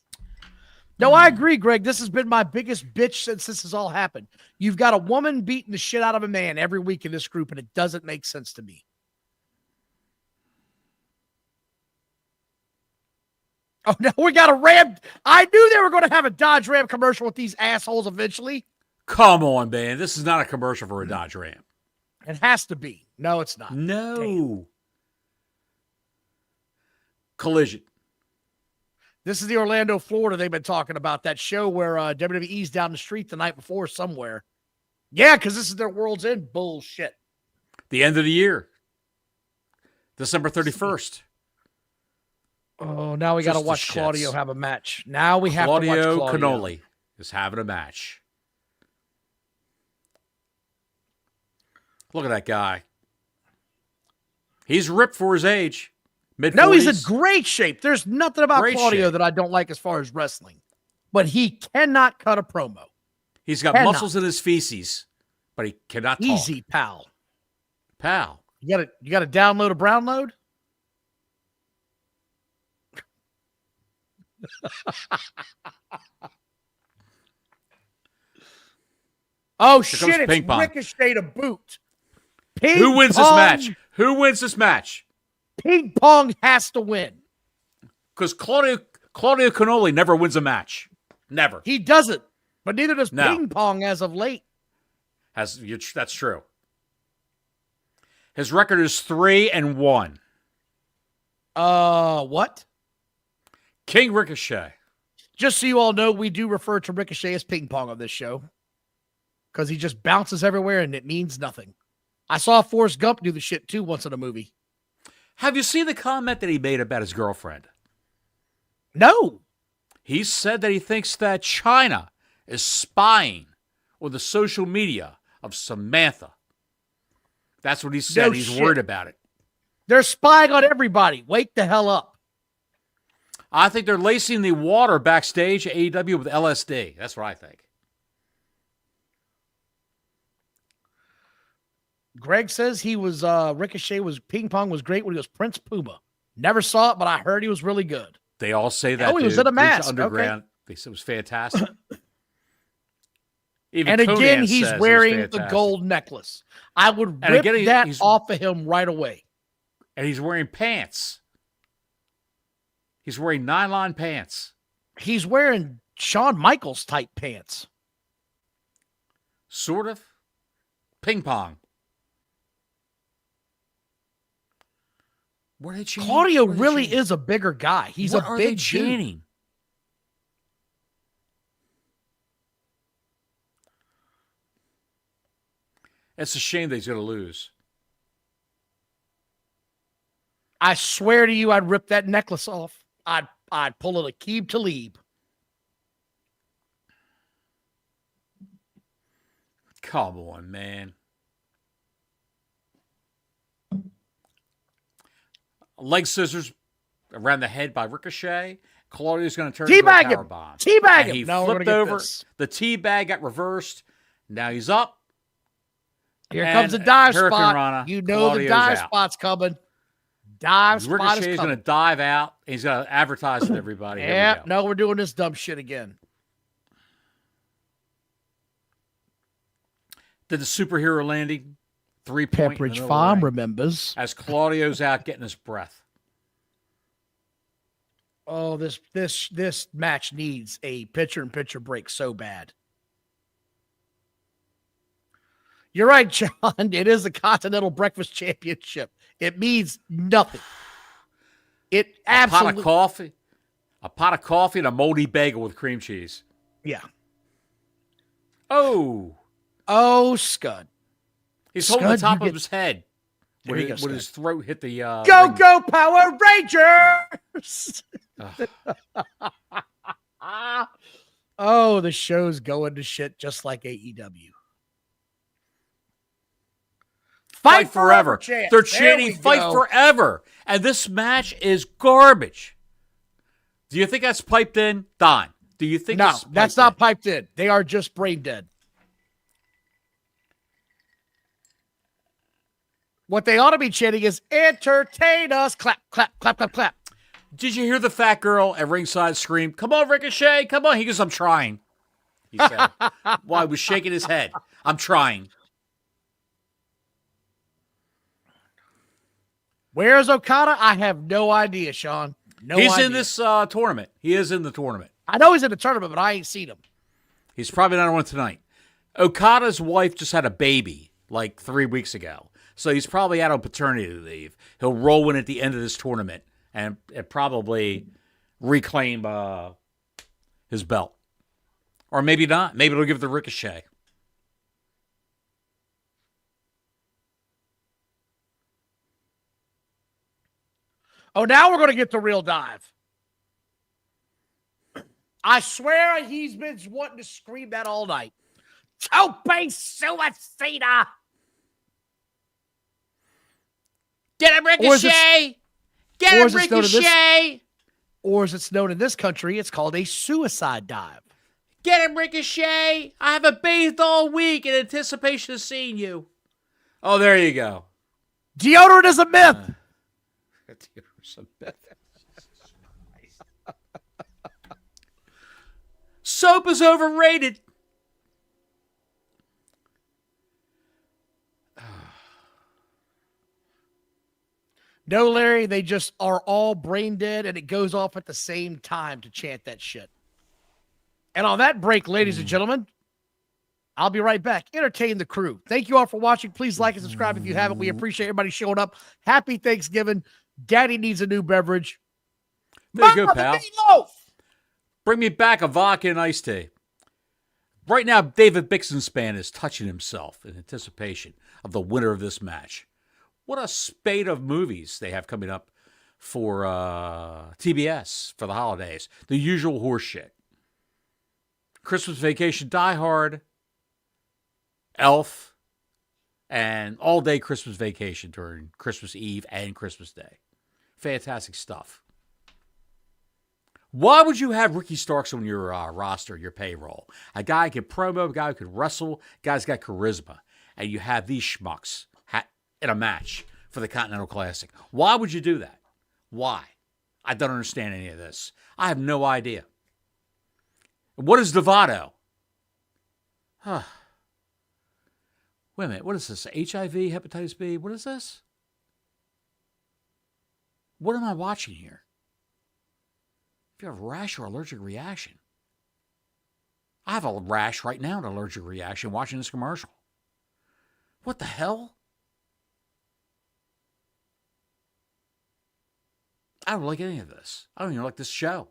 No, I agree, Greg. This has been my biggest bitch since this has all happened. You've got a woman beating the shit out of a man every week in this group, and it doesn't make sense to me. Oh, no, we got a Ram. I knew they were going to have a Dodge Ram commercial with these assholes eventually. Come on, man. This is not a commercial for a Dodge Ram. It has to be. No, it's not. No. Damn. Collision. This is the Orlando, Florida they've been talking about. That show where WWE's down the street the night before somewhere. Yeah, because this is their World's End bullshit. The end of the year. December 31st. Oh, now we got to watch Claudio have a match. Now we have to watch Claudio. Cannoli is having a match. Look at that guy. He's ripped for his age. Mid-40s. No, he's in great shape. There's nothing about Claudio that I don't like as far as wrestling. But he cannot cut a promo. He's got muscles in his feces, but he cannot talk. Easy, pal. Pal. You got to download a brown load? Oh, shit, it's Ricochet to boot. Who wins this match? Who wins this match? Ping Pong has to win. Because Claudio Cannoli never wins a match. Never. He doesn't. But neither does Ping Pong as of late. That's true. His record is 3-1. What? King Ricochet. Just so you all know, we do refer to Ricochet as Ping Pong on this show. Because he just bounces everywhere and it means nothing. I saw Forrest Gump do the shit too once in a movie. Have you seen the comment that he made about his girlfriend? No. He said that he thinks that China is spying on the social media of Samantha. That's what he said. No He's shit. Worried about it. They're spying on everybody. Wake the hell up. I think they're lacing the water backstage at AEW with LSD. That's what I think. Greg says he was Ricochet was Ping Pong was great when he was Prince Puma. Never saw it, but I heard he was really good. They all say that. Oh, he was in a mask. Underground. Okay. They said it was fantastic. Even and Conan again, he's wearing the gold necklace. I would rip that off of him right away. And he's wearing pants. He's wearing nylon pants. He's wearing Shawn Michaels type pants. Sort of. Ping pong. What are they chanting? Claudio really is a bigger guy. He's a big chanting. It's a shame that he's going to lose. I swear to you, I'd rip that necklace off. I'd pull it Aqib Talib. Come on, man. Leg scissors around the head by Ricochet. Claudio's going to turn into a powerbomb. Teabag him. He flipped over. The teabag got reversed. Now he's up. Here comes the dive spot. Rana. You know Claudio's the dive spot's coming. Dive spot is coming. Ricochet's going to dive out. He's going to advertise to everybody. Yeah, no, we're doing this dumb shit again. Did the superhero landing? 3-point. Pepperidge Farm remembers. As Claudio's out getting his breath. Oh, this match needs a picture-in-picture break so bad. You're right, John. It is the Continental Breakfast Championship. It means nothing. It absolutely. A pot of coffee and a moldy bagel with cream cheese. Yeah. Oh, Scud. He's holding the top of his head when his throat hit the Go Power Rangers! Oh, the show's going to shit just like AEW. Fight forever. They're chanting fight forever. And this match is garbage. Do you think that's piped in? Don, do you think that's not piped in? They are just brain dead. What they ought to be chanting is entertain us. Clap, clap, clap, clap, clap. Did you hear the fat girl at ringside scream, "Come on, Ricochet, come on"? He goes, "I'm trying," he said. Well, he was shaking his head. "I'm trying." Where's Okada? I have no idea, Sean. He's in this tournament. He is in the tournament. I know he's in the tournament, but I ain't seen him. He's probably not on tonight. Okada's wife just had a baby like 3 weeks ago. So he's probably out on paternity leave. He'll roll in at the end of this tournament and probably reclaim his belt. Or maybe not. Maybe it'll give the Ricochet. Oh, now we're going to get the real dive. I swear he's been wanting to scream that all night. Tope Suicida! Get him, Ricochet! Get him, Ricochet! Or as it's known in this country, it's called a suicide dive. Get him, Ricochet! I haven't bathed all week in anticipation of seeing you. Oh, there you go. Deodorant is a myth. Deodorant's a myth. Soap is overrated. No, Larry, they just are all brain dead, and it goes off at the same time to chant that shit. And on that break, ladies and gentlemen, I'll be right back. Entertain the crew. Thank you all for watching. Please like and subscribe if you haven't. We appreciate everybody showing up. Happy Thanksgiving. Daddy needs a new beverage. There you go, pal. Bring me back a vodka and iced tea. Right now, David Bixenspan is touching himself in anticipation of the winner of this match. What a spate of movies they have coming up for TBS for the holidays. The usual horse shit. Christmas Vacation, Die Hard, Elf, and all-day Christmas Vacation during Christmas Eve and Christmas Day. Fantastic stuff. Why would you have Ricky Starks on your roster, your payroll? A guy who could promo, a guy who could wrestle, a guy's got charisma, and you have these schmucks in a match for the Continental Classic. Why would you do that? Why? I don't understand any of this. I have no idea. What is Dovato? Huh. Wait a minute. What is this? HIV, hepatitis B? What is this? What am I watching here? If you have a rash or allergic reaction. I have a rash right now, an allergic reaction, watching this commercial. What the hell? I don't like any of this. I don't even like this show.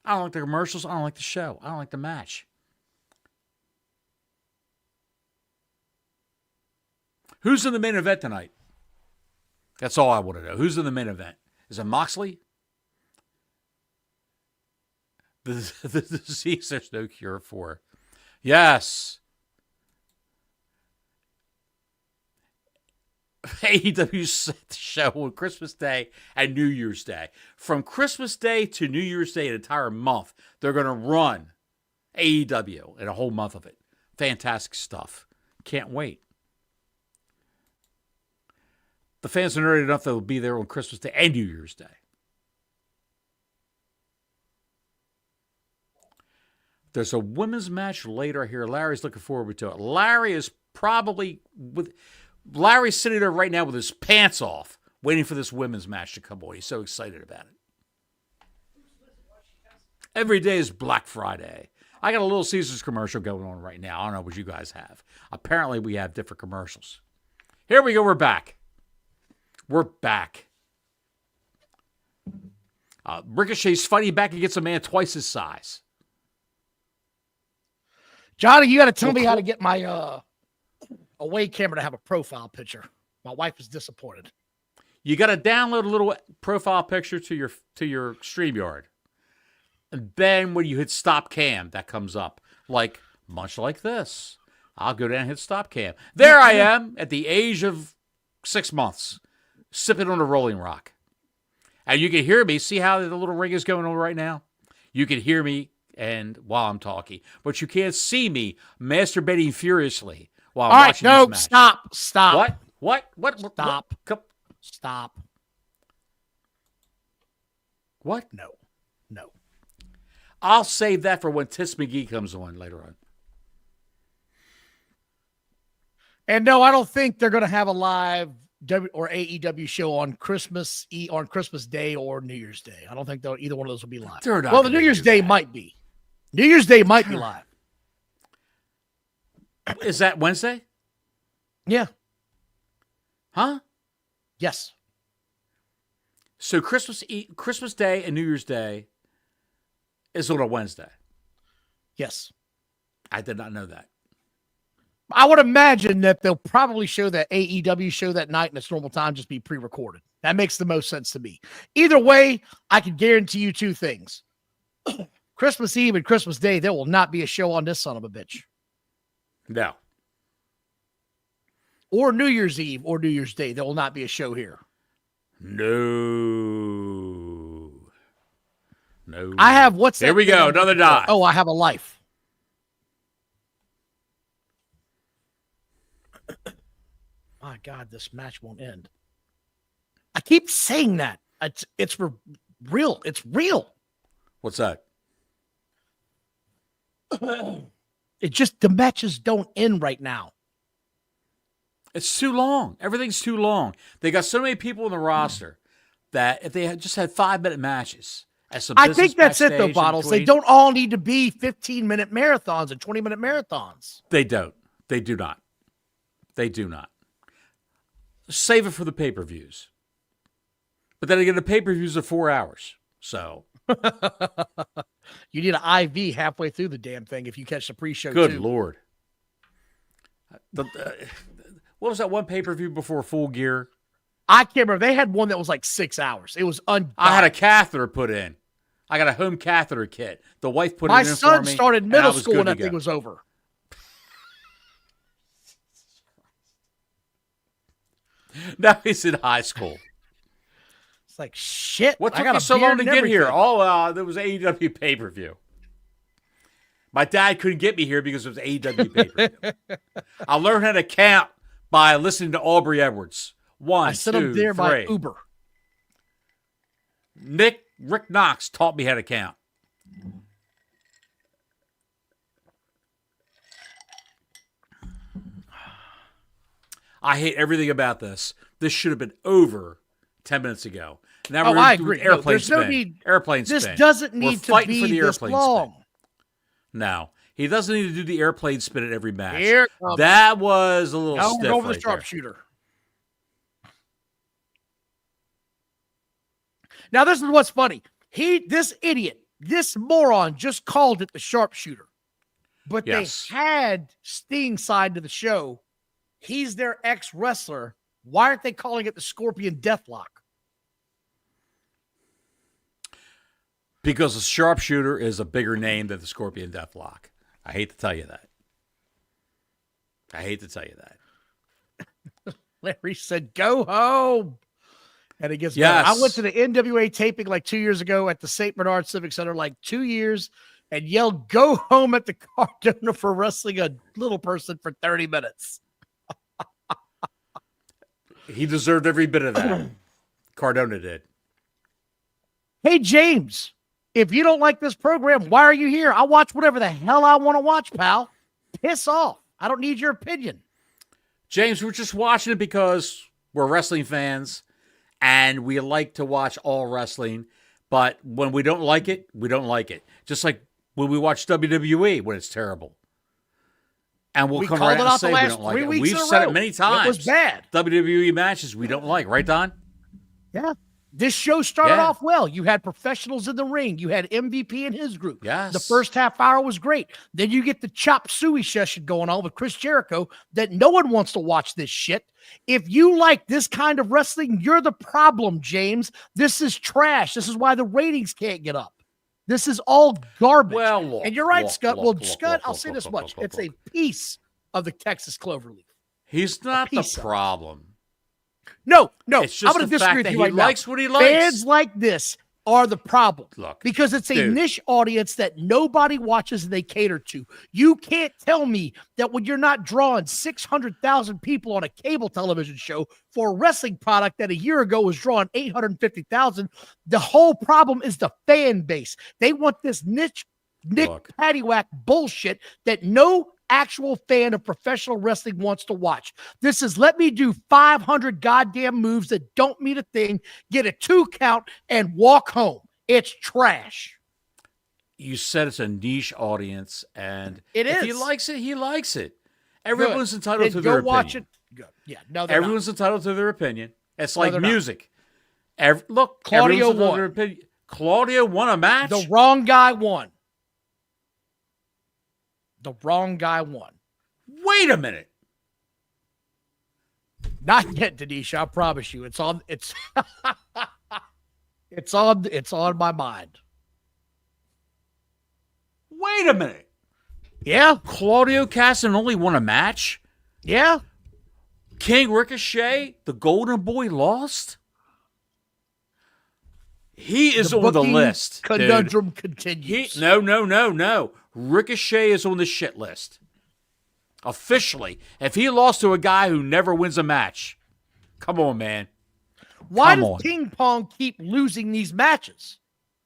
I don't like the commercials. I don't like the show. I don't like the match. Who's in the main event tonight? That's all I want to know. Who's in the main event? Is it Moxley? The disease there's no cure for. Yes. AEW set the show on Christmas Day and New Year's Day. From Christmas Day to New Year's Day, an entire month, they're going to run AEW and a whole month of it. Fantastic stuff. Can't wait. The fans are nerdy enough that they'll be there on Christmas Day and New Year's Day. There's a women's match later here. Larry's looking forward to it. Larry's sitting there right now with his pants off, waiting for this women's match to come on. He's so excited about it. Every day is Black Friday. I got a Little Caesars commercial going on right now. I don't know what you guys have. Apparently, we have different commercials. Here we go. We're back. We're back. Ricochet's fighting back against a man twice his size. Johnny, you got to tell me how to get my away camera to have a profile picture. My wife is disappointed. You got to download a little profile picture to your StreamYard. And then when you hit stop cam, that comes up. Much like this. I'll go down and hit stop cam. There I am at the age of 6 months, sipping on a Rolling Rock. And you can hear me. See how the little ring is going on right now? You can hear me and while I'm talking. But you can't see me masturbating furiously while I'm watching this match. Stop. What? Stop. What? Stop. What? No. I'll save that for when Tiss McGee comes on later on. And no, I don't think they're going to have a live or AEW show on Christmas Day or New Year's Day. I don't think either one of those will be live. Well, the New Year's Day might be. New Year's Day might be live. Is that Wednesday? Yeah. Huh? Yes. So Christmas Day and New Year's Day is on a Wednesday. Yes. I did not know that. I would imagine that they'll probably show that AEW show that night in its normal time, just be pre-recorded. That makes the most sense to me. Either way, I can guarantee you two things. Christmas Eve and Christmas Day, there will not be a show on this son of a bitch. No. Or New Year's Eve or New Year's Day, there will not be a show here. No. I have There we go, another dive. Oh, I have a life. My God, this match won't end. I keep saying that. It's real. It's real. What's that? The matches don't end right now. It's too long. Everything's too long. They got so many people in the roster that if they had just had 5-minute matches. I think that's it, though, Bottles. They don't all need to be 15-minute marathons and 20-minute marathons. They don't. They do not. They do not. Save it for the pay-per-views. But then again, the pay-per-views are 4 hours. So you need an IV halfway through the damn thing if you catch the pre-show. Good Lord. What was that one pay-per-view before Full Gear? I can't remember. They had one that was like 6 hours. It was ungodly. I had a catheter put in. I got a home catheter kit. The wife put it in for me. My son started middle school when that thing was over. Now he's in high school. It's like, shit. What took you so long to get here? Oh, there was AEW pay-per-view. My dad couldn't get me here because it was AEW pay-per-view. I learned how to count by listening to Aubrey Edwards. 1, 2, 3. I sent him there by Uber. Rick Knox taught me how to count. I hate everything about this. This should have been over 10 minutes ago. Now we're I agree. Airplane there's spin. No need. Airplane this spin. Doesn't need we're to be for the this airplane long. Spin. No, he doesn't need to do the airplane spin at every match. That was a little stiff. We're over right the sharpshooter. Now this is what's funny. This idiot, this moron, just called it the sharpshooter, but they had Sting signed to the show. He's their ex-wrestler. Why aren't they calling it the Scorpion Deathlock? Because the sharpshooter is a bigger name than the Scorpion Deathlock. I hate to tell you that. Larry said, go home. And it gets better. I went to the NWA taping like 2 years ago at the St. Bernard Civic Center, like 2 years, and yelled, go home at the Cardona for wrestling a little person for 30 minutes. He deserved every bit of that. Cardona did. Hey, James, if you don't like this program, why are you here? I watch whatever the hell I want to watch, pal. Piss off. I don't need your opinion. James, we're just watching it because we're wrestling fans and we like to watch all wrestling. But when we don't like it, we don't like it. Just like when we watch WWE when it's terrible. And we'll come right out and say we don't like it. We've said it many times. It was bad. WWE matches we don't like. Right, Don? Yeah. This show started off well. You had professionals in the ring. You had MVP and his group. Yes. The first half hour was great. Then you get the chop suey session going on with Chris Jericho that no one wants to watch this shit. If you like this kind of wrestling, you're the problem, James. This is trash. This is why the ratings can't get up. This is all garbage. Well, look, and you're right, Scott. Scott, I'll say this much. It's a piece of the Texas Cloverleaf. He's not the problem. No. It's just I'm going to the disagree fact with that you he right now. likes what he likes. Fans like this are the problem. Look, because it's a niche audience that nobody watches and they cater to. You can't tell me that when you're not drawing 600,000 people on a cable television show for a wrestling product that a year ago was drawing 850,000, the whole problem is the fan base. They want this niche Nick Paddywhack bullshit that no actual fan of professional wrestling wants to watch. This is let me do 500 goddamn moves that don't mean a thing, get a 2 count, and walk home. It's trash. You said it's a niche audience, and it is. If he likes it, he likes it. Everyone's entitled to their opinion. Watch it. Good. Yeah, no, everyone's entitled to their opinion. It's like music. Look, Claudio won. Claudio won a match. The wrong guy won. The wrong guy won. Wait a minute. Not yet, Denisha. I promise you. It's on my mind. Wait a minute. Yeah. Claudio Casson only won a match? Yeah. King Ricochet, the Golden Boy, lost? He is on the list. Conundrum continues. No. Ricochet is on the shit list. Officially. If he lost to a guy who never wins a match, come on, man. Why does Ping Pong keep losing these matches?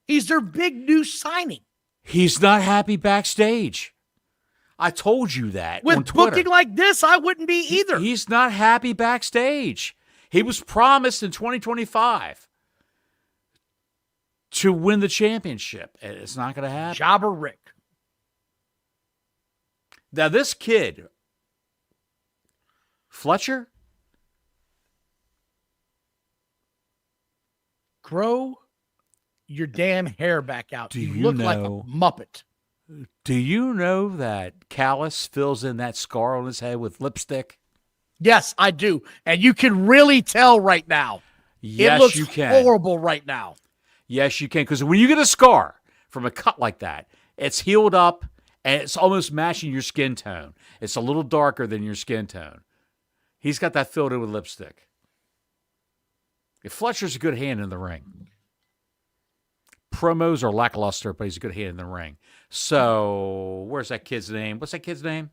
He's their big new signing. He's not happy backstage. I told you that. With booking like this, I wouldn't be either. He's not happy backstage. He was promised in 2025 to win the championship, and it's not going to happen. Jobber Rick. Now, this kid, Fletcher, grow your damn hair back out. You look like a Muppet. Do you know that Callis fills in that scar on his head with lipstick? Yes, I do. And you can really tell right now. Yes, it looks you can. Horrible right now. Yes, you can. Because when you get a scar from a cut like that, it's healed up and it's almost matching your skin tone. It's a little darker than your skin tone. He's got that filled in with lipstick. If Fletcher's a good hand in the ring. Promos are lackluster, but he's a good hand in the ring. So, where's that kid's name? What's that kid's name?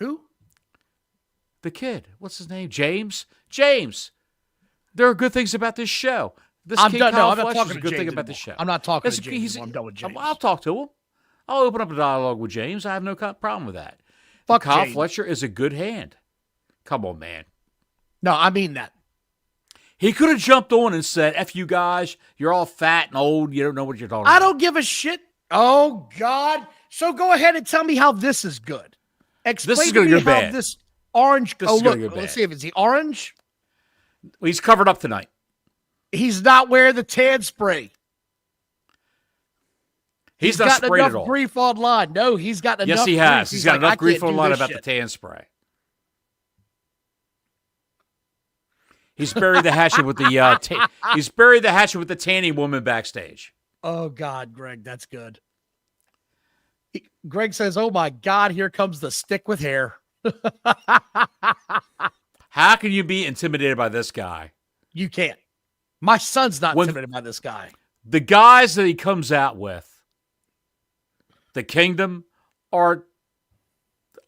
Who? The kid. What's his name? James? James! There are good things about this show. I'm done. No, I'm not talking a good thing about the show. I'm not talking to James. I'm done with James. I'll talk to him. I'll open up a dialogue with James. I have no problem with that. Fuck Kyle James. Fletcher is a good hand. Come on, man. No, I mean that. He could have jumped on and said, F you guys, you're all fat and old, you don't know what you're talking about. I don't give a shit. Oh, God. So go ahead and tell me how this is good. Explain this is going to go bad. This orange. This is look, go bad. Let's see if it's the orange. He's covered up tonight. He's not wearing the tan spray. He's not sprayed enough at all. Grief online. No, he's got enough. Yes, he has. He's got enough grief online about shit. the tan spray. He's buried the hatchet with the he's buried the hatchet with the tanning woman backstage. Oh God, Greg, that's good. Greg says, "Oh my God, here comes the stick with hair." How can you be intimidated by this guy? You can't. My son's not intimidated by this guy. The guys that he comes out with, the Kingdom, are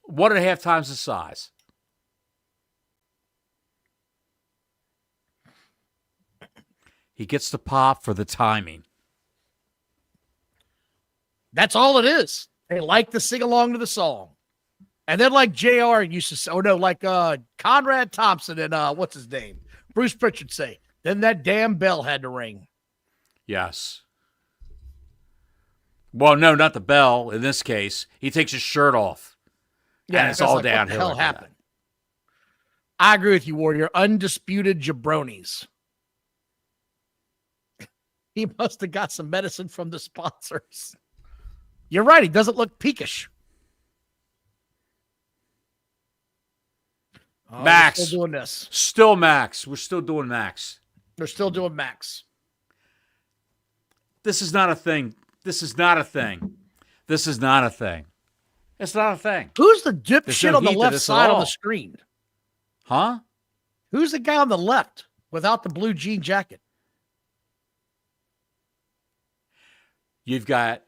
1.5 times the size. He gets the pop for the timing. That's all it is. They like to sing along to the song. And then like JR used to say, like Conrad Thompson and what's his name? Bruce Pritchard say, then that damn bell had to ring. Yes. Well, no, not the bell. In this case, he takes his shirt off. Yeah, and it's all downhill. What the hell happened? I agree with you, Warrior. Undisputed jabronis. He must have got some medicine from the sponsors. You're right. He doesn't look peakish. Oh, Max. We're still doing this. Still Max. We're still doing Max. They're still doing Max. This is not a thing. This is not a thing. This is not a thing. It's not a thing. Who's the dipshit on the left side of the screen? Huh? Who's the guy on the left without the blue jean jacket? You've got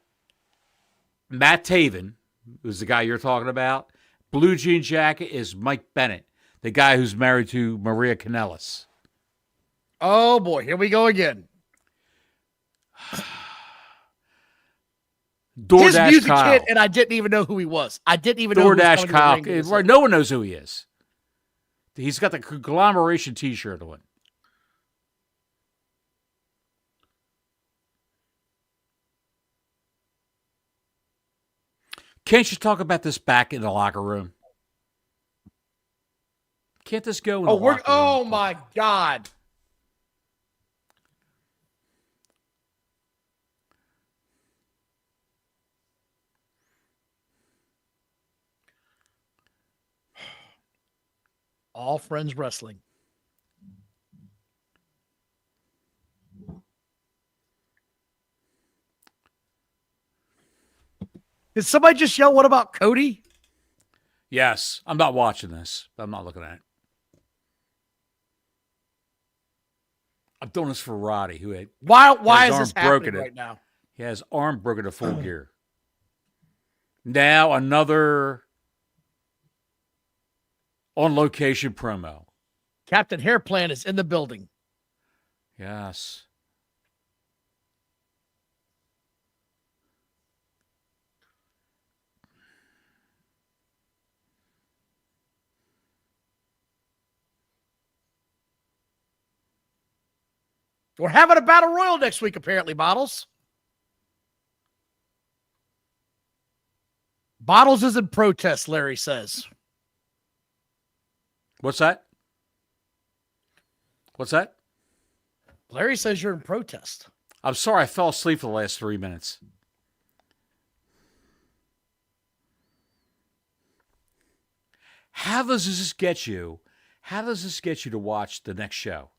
Matt Taven, who's the guy you're talking about. Blue jean jacket is Mike Bennett, the guy who's married to Maria Kanellis. Oh, boy. Here we go again. His music Kyle. hit, and I didn't even know who he was. I didn't even know who DoorDash Kyle. Right, no one knows who he is. He's got the conglomeration T-shirt on. Can't you talk about this back in the locker room? Can't this go in the locker room? Oh, my God. All Friends Wrestling. Did somebody just yell, what about Cody? Yes. I'm not watching this. I'm not looking at it. I'm doing this for Roddy, who had why is this happening right now? He has arm broken to full gear. Now another on-location promo. Captain Hairplan is in the building. Yes. We're having a battle royal next week, apparently, Bottles. Bottles is in protest, Larry says. What's that? What's that? Larry says you're in protest. I'm sorry, I fell asleep for the last 3 minutes. How does this get you? How does this get you to watch the next show?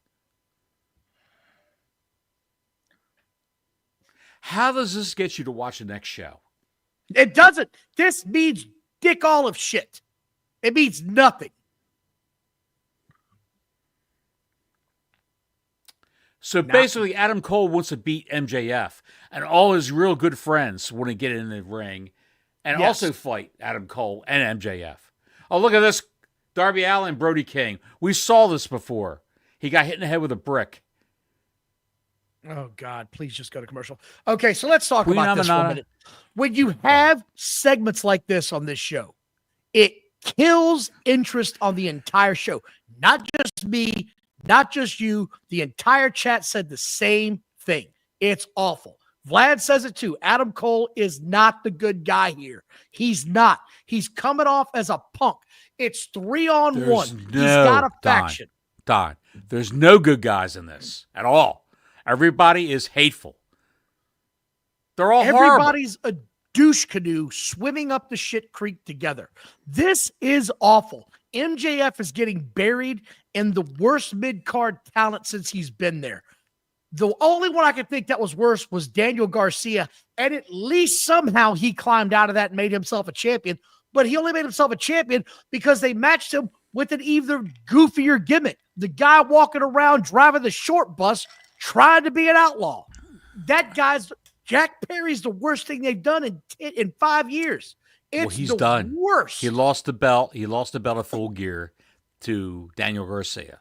How does this get you to watch the next show? It doesn't. This means dick all of shit. It means nothing. So basically, Adam Cole wants to beat MJF, and all his real good friends want to get in the ring and also fight Adam Cole and MJF. Oh, look at this. Darby Allin, Brody King. We saw this before. He got hit in the head with a brick. Oh, God, please just go to commercial. Okay, so let's talk about this for a minute. When you have segments like this on this show, it kills interest on the entire show. Not just me, not just you. The entire chat said the same thing. It's awful. Vlad says it too. Adam Cole is not the good guy here. He's not. He's coming off as a punk. It's 3-on-1. He's got a faction. Don, there's no good guys in this at all. Everybody is hateful. They're all Everybody's horrible. A douche canoe swimming up the shit creek together. This is awful. MJF is getting buried in the worst mid-card talent since he's been there. The only one I could think that was worse was Daniel Garcia, and at least somehow he climbed out of that and made himself a champion, but he only made himself a champion because they matched him with an even goofier gimmick. The guy walking around driving the short bus trying to be an outlaw. That guy's Jack Perry's the worst thing they've done in 5 years. It's he's done. Worst. He lost the belt. He lost the belt of Full Gear to Daniel Garcia.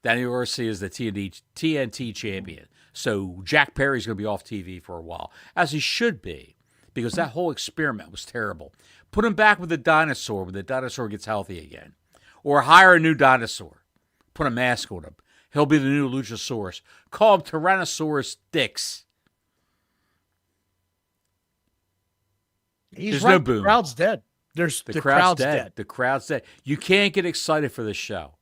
Daniel Garcia is the TNT champion. So Jack Perry's going to be off TV for a while, as he should be, because that whole experiment was terrible. Put him back with the dinosaur when the dinosaur gets healthy again. Or hire a new dinosaur. Put a mask on him. He'll be the new Luchasaurus. Call him Tyrannosaurus Dix. There's no boom. The crowd's dead. The crowd's dead. The crowd's dead. You can't get excited for this show.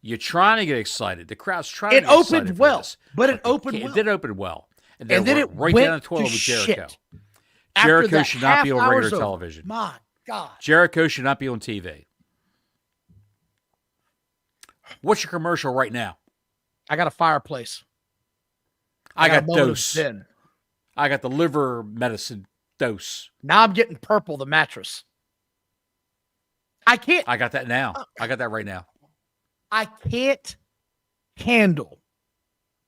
You're trying to get excited. The crowd's trying to get excited. It opened well, but it opened well. It did open well. And then it right went down the toilet with Jericho. Shit. Jericho should not be on regular television. My God. Jericho should not be on TV. What's your commercial right now? I got a fireplace. I got dose. I got the liver medicine dose. Now I'm getting purple, the mattress. I can't. I got that now. I got that right now. I can't handle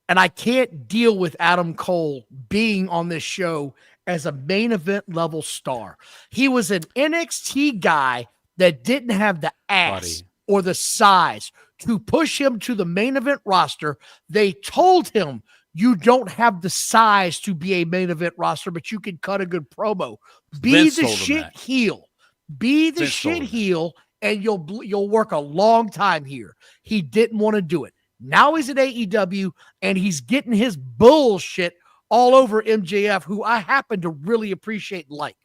and I can't deal with Adam Cole being on this show as a main event level star. He was an NXT guy that didn't have the ass or the size to push him to the main event roster. They told him, you don't have the size to be a main event roster, but you can cut a good promo. Be the shit heel. Be the shit heel, and you'll work a long time here. He didn't want to do it. Now he's at AEW, and he's getting his bullshit all over MJF, who I happen to really appreciate and like.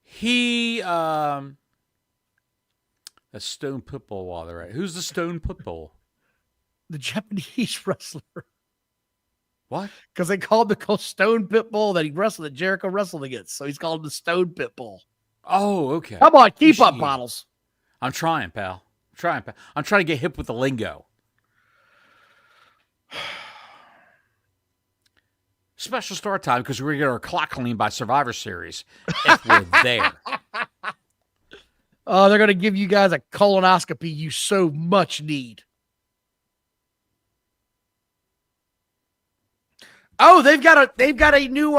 He a Stone Pitbull while they're at. Who's the Stone Pitbull? The Japanese wrestler. What? Because they called the Stone Pitbull that he wrestled, that Jericho wrestled against. So he's called the Stone Pitbull. Oh, okay. Come on, keep up, Bottles. I'm trying, pal. I'm trying to get hip with the lingo. Special start time because we're going to get our clock cleaned by Survivor Series if we're there. Oh, they're going to give you guys a colonoscopy you so much need. Oh, they've got a new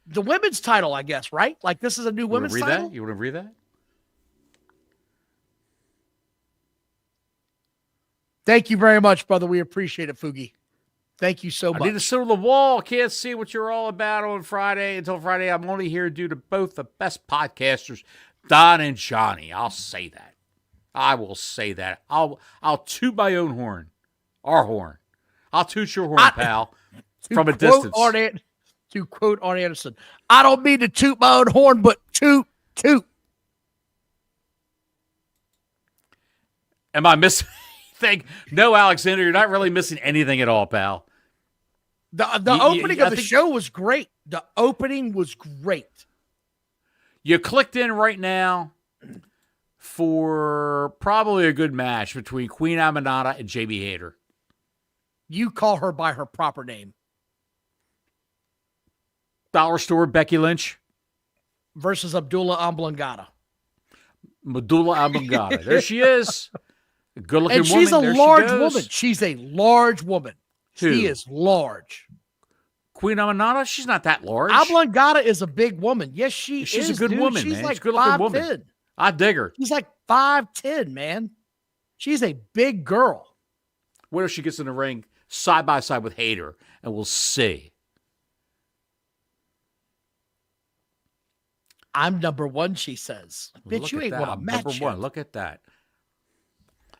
the women's title, I guess, right? Like this is a new women's title. You want to read that? Thank you very much, brother. We appreciate it, Fugi. Thank you so much. I need to sit on the wall. Can't see what you're all about on Friday. Until Friday, I'm only here due to both the best podcasters, Don and Johnny. I'll say that. I will say that. I'll toot my own horn. Our horn. I'll toot your horn, pal. From a distance. To quote Arn Anderson, I don't mean to toot my own horn, but toot, toot. Am I missing anything? No, Alexander, you're not really missing anything at all, pal. The opening of the show was great. The opening was great. You clicked in right now for probably a good match between Queen Aminata and Jamie Hayter. You call her by her proper name. Dollar Store Becky Lynch versus Abdullah Oblongata. Medulla Oblongata. There she is. A good-looking woman. And she's a large woman. She's a large woman. Who? She is large. Queen Aminata? She's not that large. Oblongata is a big woman. Yes, she's a good woman, she's man. Like she's a good-looking woman. 5'10". I dig her. She's like 5'10", man. She's a big girl. What if she gets in the ring side by side with Hayter, and we'll see. I'm number one, she says. Bitch, you ain't want to match number one. Look at that.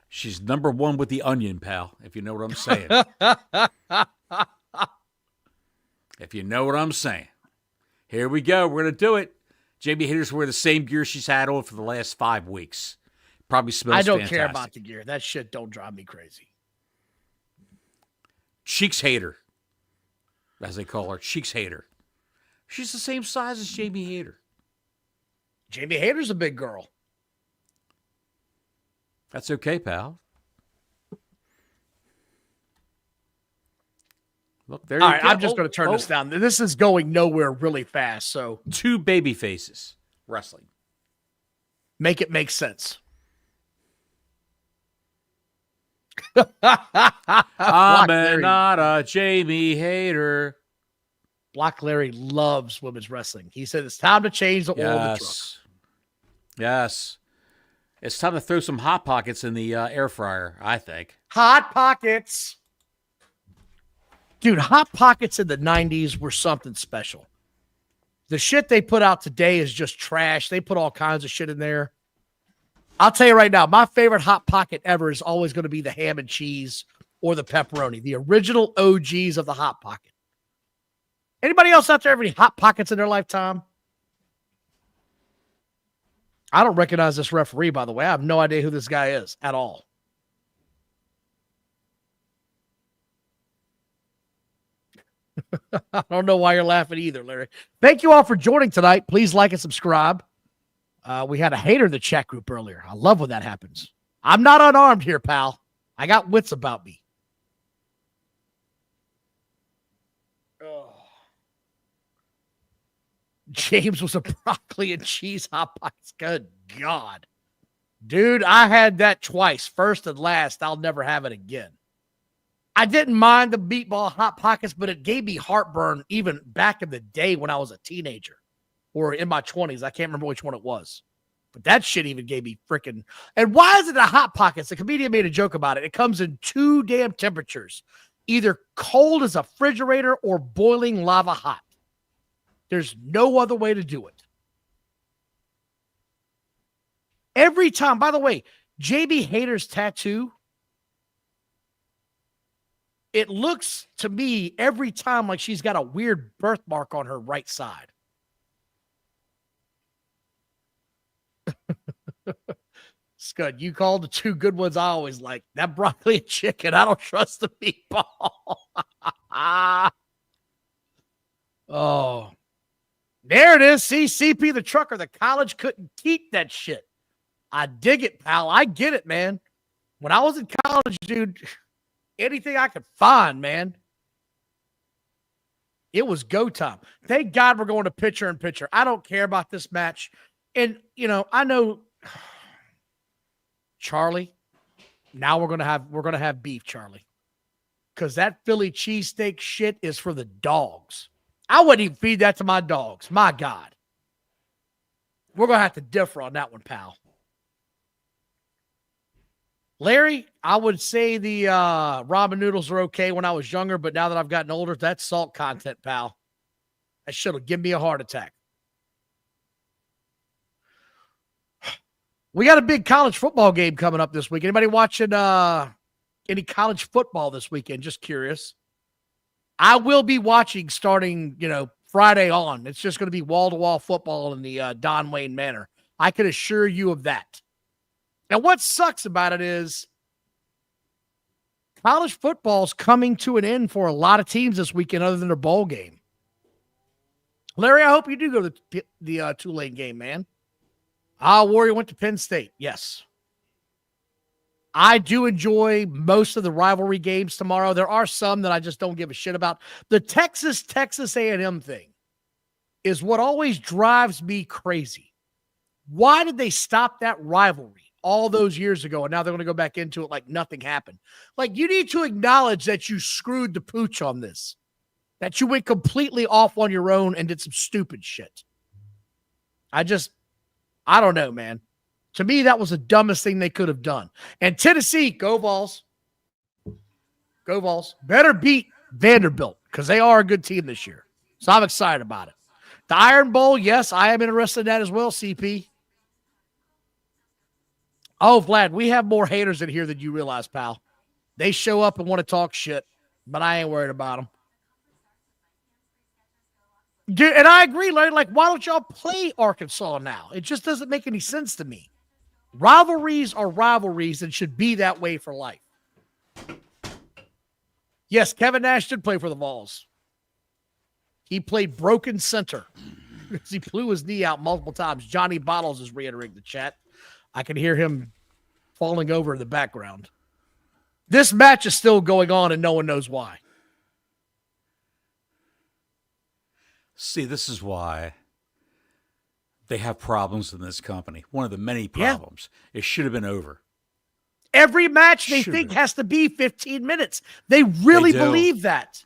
She's number one with the onion, pal, if you know what I'm saying. If you know what I'm saying. Here we go. We're going to do it. Jamie Hayter's wearing the same gear she's had on for the last 5 weeks. Probably smells fantastic. I don't care about the gear. That shit don't drive me crazy. Cheeks Hayter, as they call her. Cheeks Hayter. She's the same size as Jamie Hayter. Jamie Hayter's a big girl. That's okay, pal. Look, there you go. All right, I'm just going to turn this down. This is going nowhere really fast, so. 2 baby faces wrestling. Make it make sense. I'm not a Jamie Hayter. Block Larry loves women's wrestling. He said it's time to change the oil of the truck. Yes. It's time to throw some Hot Pockets in the air fryer, I think. Hot Pockets. Dude, Hot Pockets in the 90s were something special. The shit they put out today is just trash. They put all kinds of shit in there. I'll tell you right now, my favorite Hot Pocket ever is always going to be the ham and cheese or the pepperoni, the original OGs of the Hot Pocket. Anybody else out there have any Hot Pockets in their lifetime? I don't recognize this referee, by the way. I have no idea who this guy is at all. I don't know why you're laughing either, Larry. Thank you all for joining tonight. Please like and subscribe. We had a hater in the chat group earlier. I love when that happens. I'm not unarmed here, pal. I got wits about me. Oh. James was a broccoli and cheese Hot Pockets. Good God. Dude, I had that twice. First and last. I'll never have it again. I didn't mind the meatball Hot Pockets, but it gave me heartburn even back in the day when I was a teenager or in my 20s. I can't remember which one it was. But that shit even gave me freaking... And why is it a Hot Pockets? The comedian made a joke about it. It comes in 2 damn temperatures. Either cold as a refrigerator or boiling lava hot. There's no other way to do it. Every time... By the way, Jamie Hayter's tattoo... It looks to me every time like she's got a weird birthmark on her right side. Scud, you called the 2 good ones I always like. That broccoli and chicken, I don't trust the meatball. Oh. There it is. See, CP the trucker. The college couldn't keep that shit. I dig it, pal. I get it, man. When I was in college, dude... Anything I could find, man. It was go time. Thank God we're going to pitcher and pitcher. I don't care about this match. And, you know, I know Charlie, now we're going to have beef, Charlie. Because that Philly cheesesteak shit is for the dogs. I wouldn't even feed that to my dogs. My God. We're going to have to differ on that one, pal. Larry, I would say the ramen noodles are okay when I was younger, but now that I've gotten older, that's salt content, pal. That shit will give me a heart attack. We got a big college football game coming up this week. Anybody watching any college football this weekend? Just curious. I will be watching starting, Friday on. It's just going to be wall-to-wall football in the Don Wayne manner. I can assure you of that. Now, what sucks about it is college football's coming to an end for a lot of teams this weekend other than their bowl game. Larry, I hope you do go to the Tulane game, man. Warrior went to Penn State. Yes. I do enjoy most of the rivalry games tomorrow. There are some that I just don't give a shit about. The Texas A&M thing is what always drives me crazy. Why did they stop that rivalry all those years ago, and now they're going to go back into it like nothing happened? Like, you need to acknowledge that you screwed the pooch on this, that you went completely off on your own and did some stupid shit. I don't know, man. To me, that was the dumbest thing they could have done. And Tennessee, go Vols. Go Vols. Better beat Vanderbilt because they are a good team this year. So I'm excited about it. The Iron Bowl, yes, I am interested in that as well, CP. Oh, Vlad, we have more haters in here than you realize, pal. They show up and want to talk shit, but I ain't worried about them. Dude, and I agree, Larry. Like, why don't y'all play Arkansas now? It just doesn't make any sense to me. Rivalries are rivalries and should be that way for life. Yes, Kevin Nash did play for the Vols. He played broken center. He blew his knee out multiple times. Johnny Bottles is reiterating the chat. I can hear him falling over in the background. This match is still going on and no one knows why. See, this is why they have problems in this company. One of the many problems. Yeah. It should have been over. Every match they think has to be 15 minutes. They really believe that.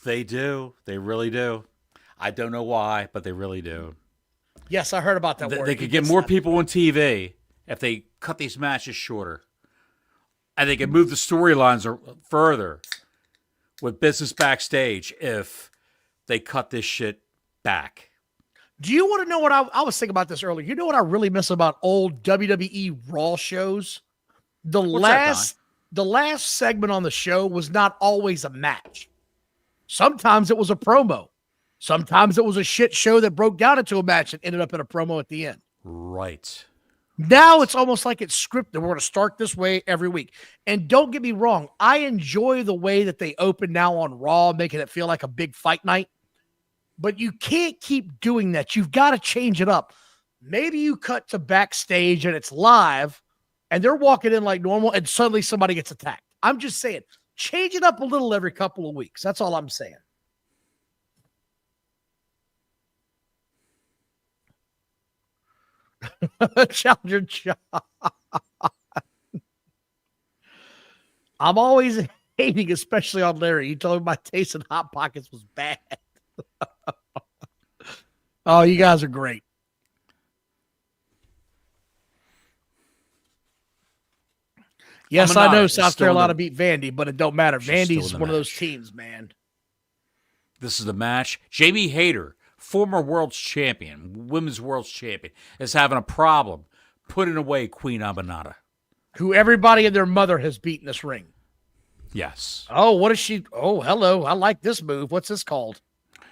They do. They really do. I don't know why, but they really do. Yes, I heard about that. They could get more people on TV if they cut these matches shorter. And they could move the storylines further with business backstage if they cut this shit back. Do you want to know what I was thinking about this earlier? You know what I really miss about old WWE Raw shows? The last segment on the show was not always a match. Sometimes it was a promo. Sometimes it was a shit show that broke down into a match and ended up in a promo at the end. Right. Now it's almost like it's scripted. We're going to start this way every week. And don't get me wrong. I enjoy the way that they open now on Raw, making it feel like a big fight night. But you can't keep doing that. You've got to change it up. Maybe you cut to backstage and it's live and they're walking in like normal and suddenly somebody gets attacked. I'm just saying, change it up a little every couple of weeks. That's all I'm saying. Challenger John. I'm always hating, especially on Larry. He told me my taste in Hot Pockets was bad. Oh, you guys are great. Yes, I know South Carolina beat Vandy, but it don't matter. Vandy's one of those teams, man. This is the match. Jamie Hayter, former world's champion, women's world's champion, is having a problem putting away Queen Aminata, who everybody and their mother has beaten this ring. Yes. Oh, what is she? Oh, hello. I like this move. What's this called?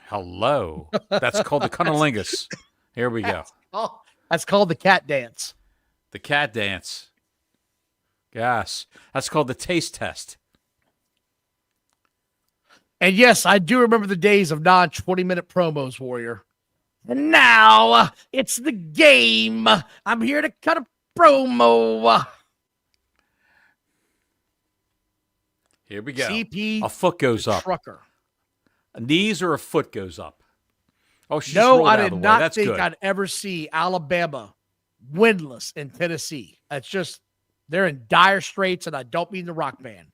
Hello. That's called the cunnilingus. Here we go. Oh, that's called the cat dance. The cat dance. Yes. That's called the taste test. And yes, I do remember the days of non-20-minute promos, Warrior. And now it's the game. I'm here to cut a promo. Here we go. CP a foot goes up. Trucker. A knees or a foot goes up. Oh, she's no, rolled I out did of the way. not That's think good. I'd ever see Alabama winless in Tennessee. That's just, they're in dire straits, and I don't mean the rock band.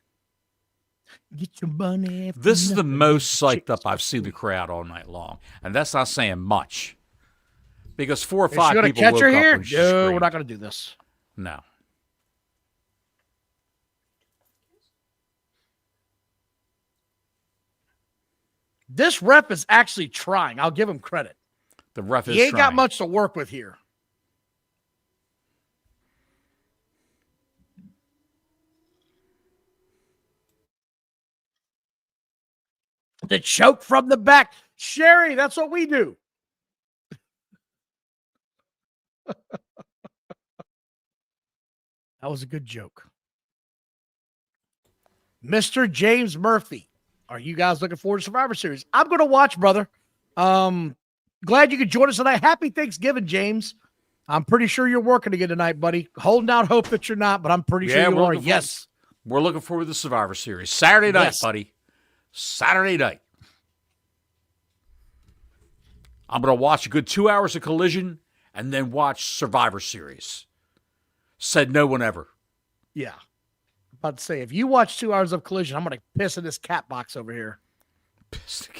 Get your money. This is the most psyched up I've seen the crowd all night long, and that's not saying much. Because 4 or 5 people catch woke her up here? when she No, screamed. we're not going to do this. No. This ref is actually trying. I'll give him credit. The ref is He ain't trying. got much to work with here. The choke from the back. Sherry, that's what we do. That was a good joke. Mr. James Murphy. Are you guys looking forward to Survivor Series? I'm going to watch, brother. Glad you could join us tonight. Happy Thanksgiving, James. I'm pretty sure you're working again tonight, buddy. Holding out hope that you're not, but I'm pretty sure you are. Yes. We're looking forward to the Survivor Series. Saturday night, buddy. Saturday night. I'm going to watch a good 2 hours of Collision and then watch Survivor Series. Said no one ever. Yeah. About to say, if you watch 2 hours of Collision, I'm going to piss in this cat box over here.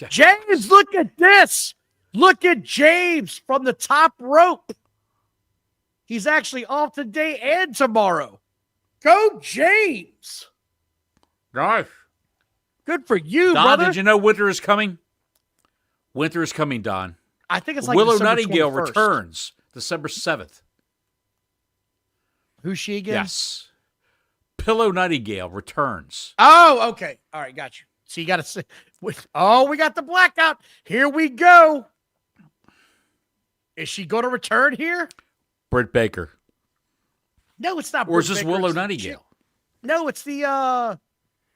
James, look at this. Look at James from the top rope. He's actually off today and tomorrow. Go, James. Nice. Good for you, Don, brother. did you know winter is coming? Winter is coming, Don. I think it's like Willow December Nightingale 21st. returns December 7th. Who's she again? Yes. Pillow Nightingale returns. Oh, okay. All right, got you. So you got to say, oh, we got the blackout. Here we go. Is she going to return here? Britt Baker. No, it's not. Or is Britt this Baker, Willow it's the Nightingale? chick. No, it's the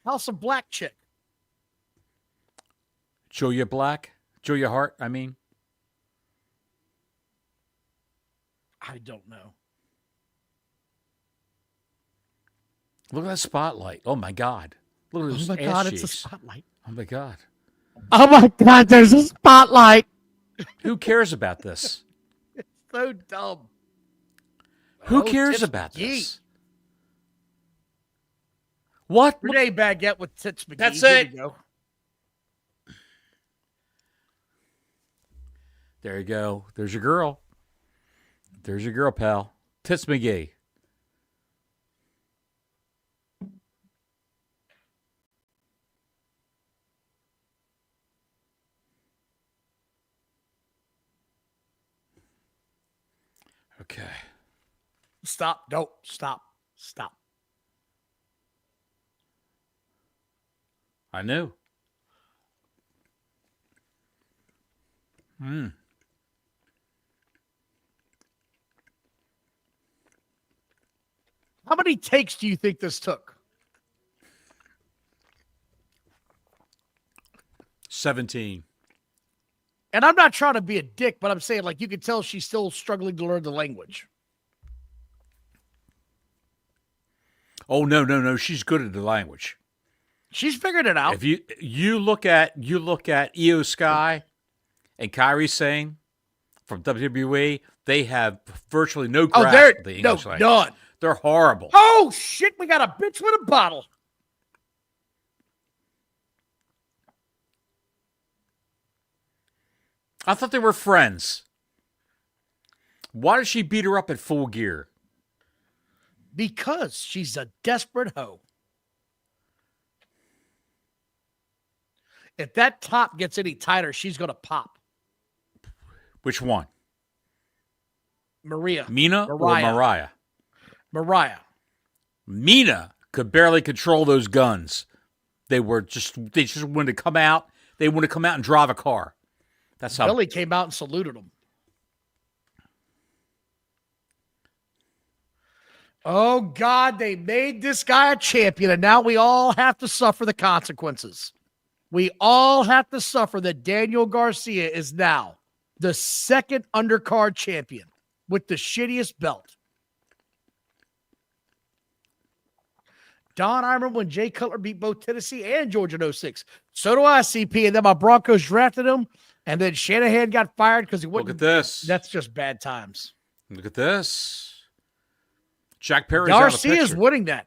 House of Black chick. Julia Black? Julia Hart, I mean. I don't know. Look at that spotlight. Oh, my God. Look at those Oh, my God, cheeks. it's a spotlight. Oh, my God. Oh, my God, there's a spotlight. Who cares about this? It's so dumb. Who cares about this? What? Renee Baguette with Tits McGee. That's Here it. we go. There you go. There's your girl. There's your girl, pal. Tits McGee. Okay. Stop. Don't. Stop. Stop. I knew. How many takes do you think this took? 17. And I'm not trying to be a dick, but I'm saying, like, you can tell she's still struggling to learn the language. Oh, no. She's good at the language. She's figured it out. If you look at Io Sky and Kairi Sane from WWE, they have virtually no grasp of the English language. None. They're horrible. Oh, shit, we got a bitch with a bottle. I thought they were friends. Why did she beat her up at Full Gear? Because she's a desperate hoe. If that top gets any tighter, she's going to pop. Which one? Mina or Mariah? Mariah. Mina could barely control those guns. They just wanted to come out. They wanted to come out and drive a car. That's how Billy came out and saluted him. Oh, God, they made this guy a champion, and now we all have to suffer the consequences. We all have to suffer that Daniel Garcia is now the second undercard champion with the shittiest belt. Don, I remember when Jay Cutler beat both Tennessee and Georgia in 06. So do I, CP. And then my Broncos drafted him, and then Shanahan got fired because he wouldn't. Look at this. That's just bad times. Look at this. Jack Perry's out of the picture. Garcia's winning that.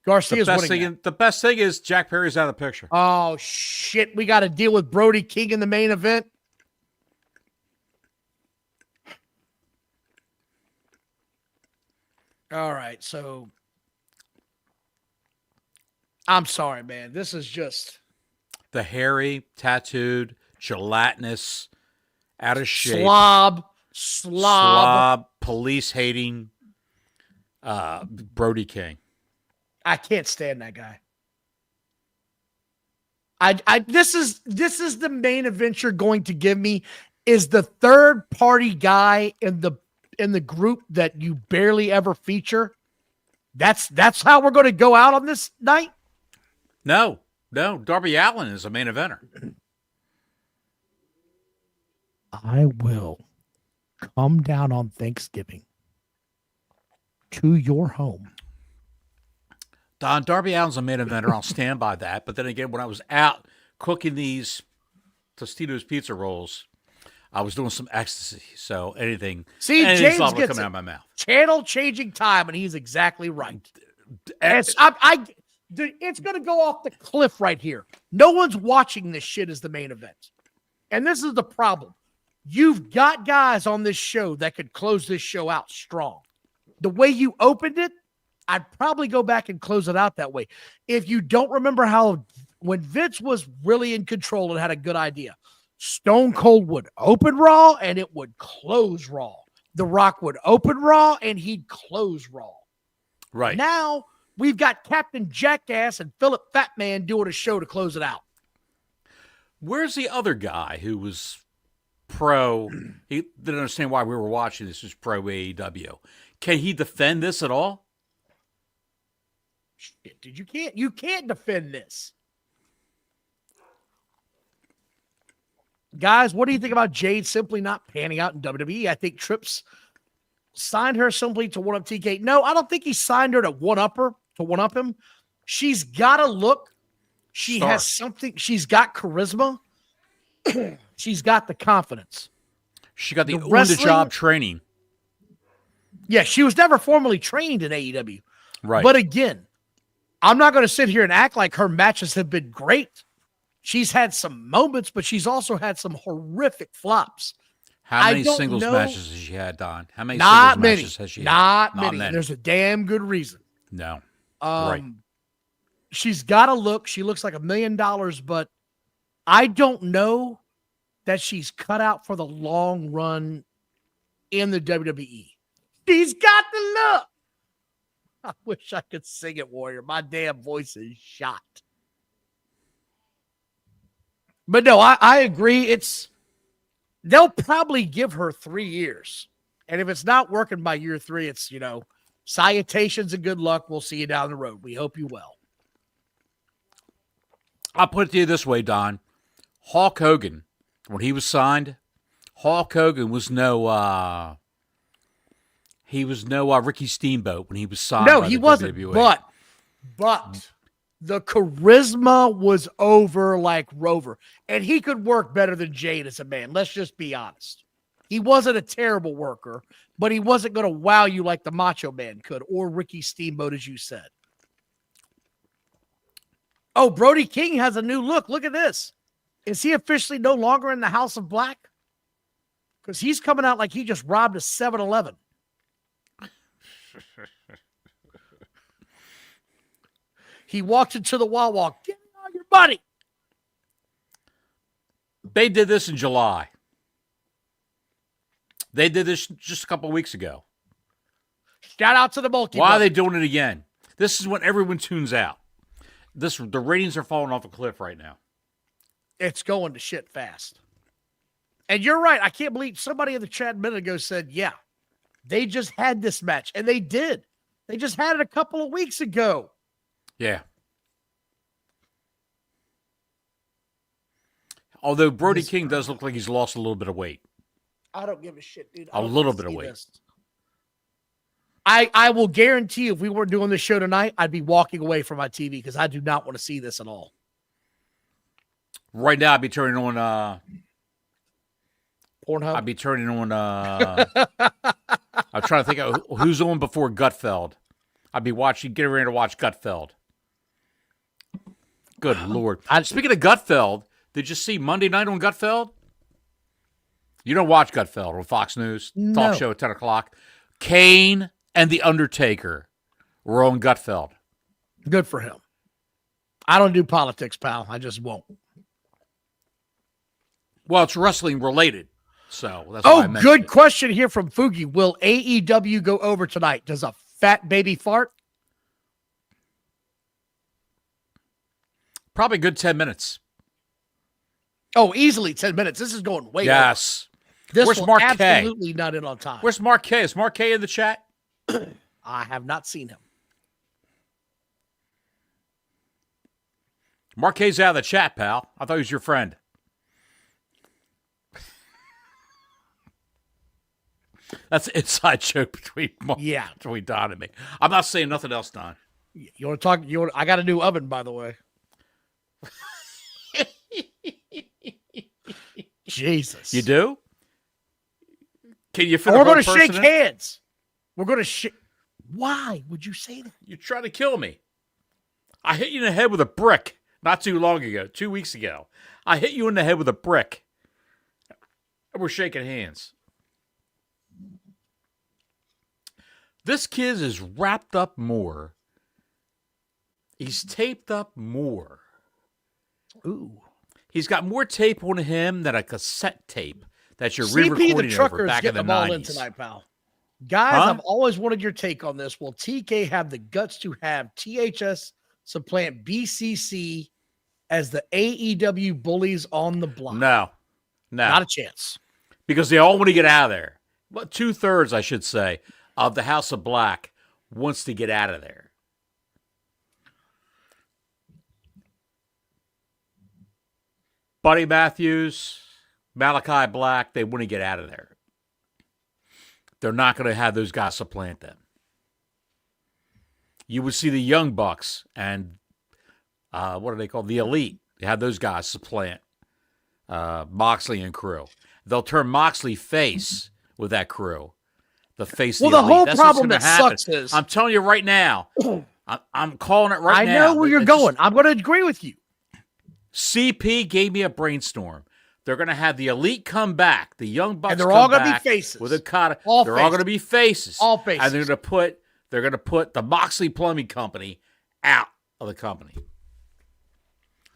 Garcia's winning that. The best thing is Jack Perry's out of the picture. Oh, shit. We got to deal with Brody King in the main event. All right, so I'm sorry, man. This is just the hairy, tattooed, gelatinous, out of shape, slob, police-hating Brody King. I can't stand that guy. This is the main event you're going to give me is the third party guy in the group that you barely ever feature. That's how we're going to go out on this night? No. Darby Allin is a main eventer. I will come down on Thanksgiving to your home. Don, Darby Allin's a main eventer. I'll stand by that. But then again, when I was out cooking these Tostitos pizza rolls, I was doing some ecstasy. So anything James gets coming out of my mouth. Channel changing time, and he's exactly right. It's going to go off the cliff right here. No one's watching this shit as the main event. And this is the problem. You've got guys on this show that could close this show out strong. The way you opened it, I'd probably go back and close it out that way. If you don't remember how when Vince was really in control and had a good idea, Stone Cold would open Raw and it would close Raw. The Rock would open Raw and he'd close Raw. Right. Now we've got Captain Jackass and Philip Fatman doing a show to close it out. Where's the other guy who was pro? He didn't understand why we were watching this. Was pro AEW. Can he defend this at all? Shit, dude, you can't defend this. Guys, what do you think about Jade simply not panning out in WWE? I think Trips signed her simply to one-up TK. No, I don't think he signed her to one-up him. She's got a look. She has something. She's got charisma. She's got the confidence. She got the on-the-job training. Yeah, she was never formally trained in AEW. Right. But again, I'm not going to sit here and act like her matches have been great. She's had some moments, but she's also had some horrific flops. How many singles matches has she had, Don? How many singles matches has she had? Not many. There's a damn good reason. No. Right. She's got a look. She looks like $1 million, but I don't know that she's cut out for the long run in the WWE. She's got the look. I wish I could sing it, Warrior. My damn voice is shot. But no, I agree. They'll probably give her 3 years. And if it's not working by year 3, it's, salutations and good luck. We'll see you down the road. We hope you well. I'll put it to you this way, Don. Hulk Hogan, when he was signed, Hulk Hogan was no Ricky Steamboat when he was signed. No, by he the wasn't. WWE. But the charisma was over like Rover. And he could work better than Jade as a man. Let's just be honest. He wasn't a terrible worker, but he wasn't going to wow you like the Macho Man could or Ricky Steamboat, as you said. Oh, Brody King has a new look. Look at this. Is he officially no longer in the House of Black? Because he's coming out like he just robbed a 7-Eleven. He walked into the Wawa. Get on your money. They did this in July. They did this just a couple of weeks ago. Shout out to the multi. Why are they doing it again? This is when everyone tunes out. The ratings are falling off a cliff right now. It's going to shit fast. And you're right. I can't believe somebody in the chat a minute ago said, yeah, they just had this match. And they did. They just had it a couple of weeks ago. Yeah. Although Brody King does look like he's lost a little bit of weight. I don't give a shit, dude. A little bit of weight. This. I will guarantee if we weren't doing this show tonight, I'd be walking away from my TV because I do not want to see this at all. Right now, I'd be turning on Pornhub. I'd be turning on I'm trying to think of who's on before Gutfeld. I'd be getting ready to watch Gutfeld. Good Lord. Speaking of Gutfeld, did you see Monday night on Gutfeld? You don't watch Gutfeld on Fox News talk show at 10 o'clock. Kane and The Undertaker were on Gutfeld. Good for him. I don't do politics, pal. I just won't. Well, it's wrestling related, so that's why I mentioned good it. question here from Fugi. Will AEW go over tonight? Does a fat baby fart? Probably a good 10 minutes. Oh, easily 10 minutes. This is going way Yes. over. This Where's will Mark K? absolutely not in on time. Where's Mark K? Is Mark K in the chat? I have not seen him. Mark K's out of the chat, pal. I thought he was your friend. That's an inside joke between Don and me. I'm not saying nothing else, Don. You want to talk? I got a new oven, by the way. Jesus. You do? Can you fit we're going to shake hands. We're going to shake. Why would you say that? You're trying to kill me. I hit you in the head with a brick not too long ago, 2 weeks ago. I hit you in the head with a brick. And we're shaking hands. This kid is wrapped up more. He's taped up more Ooh. He's got more tape on him than a cassette tape that you're CP re-recording the trucker over back is in the getting them all 90s. in tonight, pal. Guys, I've always wanted your take on this. Will TK have the guts to have THS supplant BCC as the AEW bullies on the block? No. Not a chance. Because they all want to get out of there. Well, 2/3, I should say, of the House of Black wants to get out of there. Buddy Matthews, Malachi Black, they want to get out of there. They're not going to have those guys supplant them. You would see the Young Bucks and what are they called? The Elite. You have those guys supplant Moxley and crew. They'll turn Moxley face with that crew. The face. Well, the whole That's problem that sucks is I'm telling you right now. I'm calling it right now. I know where you're going. I'm going to agree with you. CP gave me a brainstorm. They're going to have the Elite come back, the Young Bucks, and they're all going to be faces. With a kata. All they're faces. all going to be faces. All faces. And they're going to put the Moxley Plumbing Company out of the company.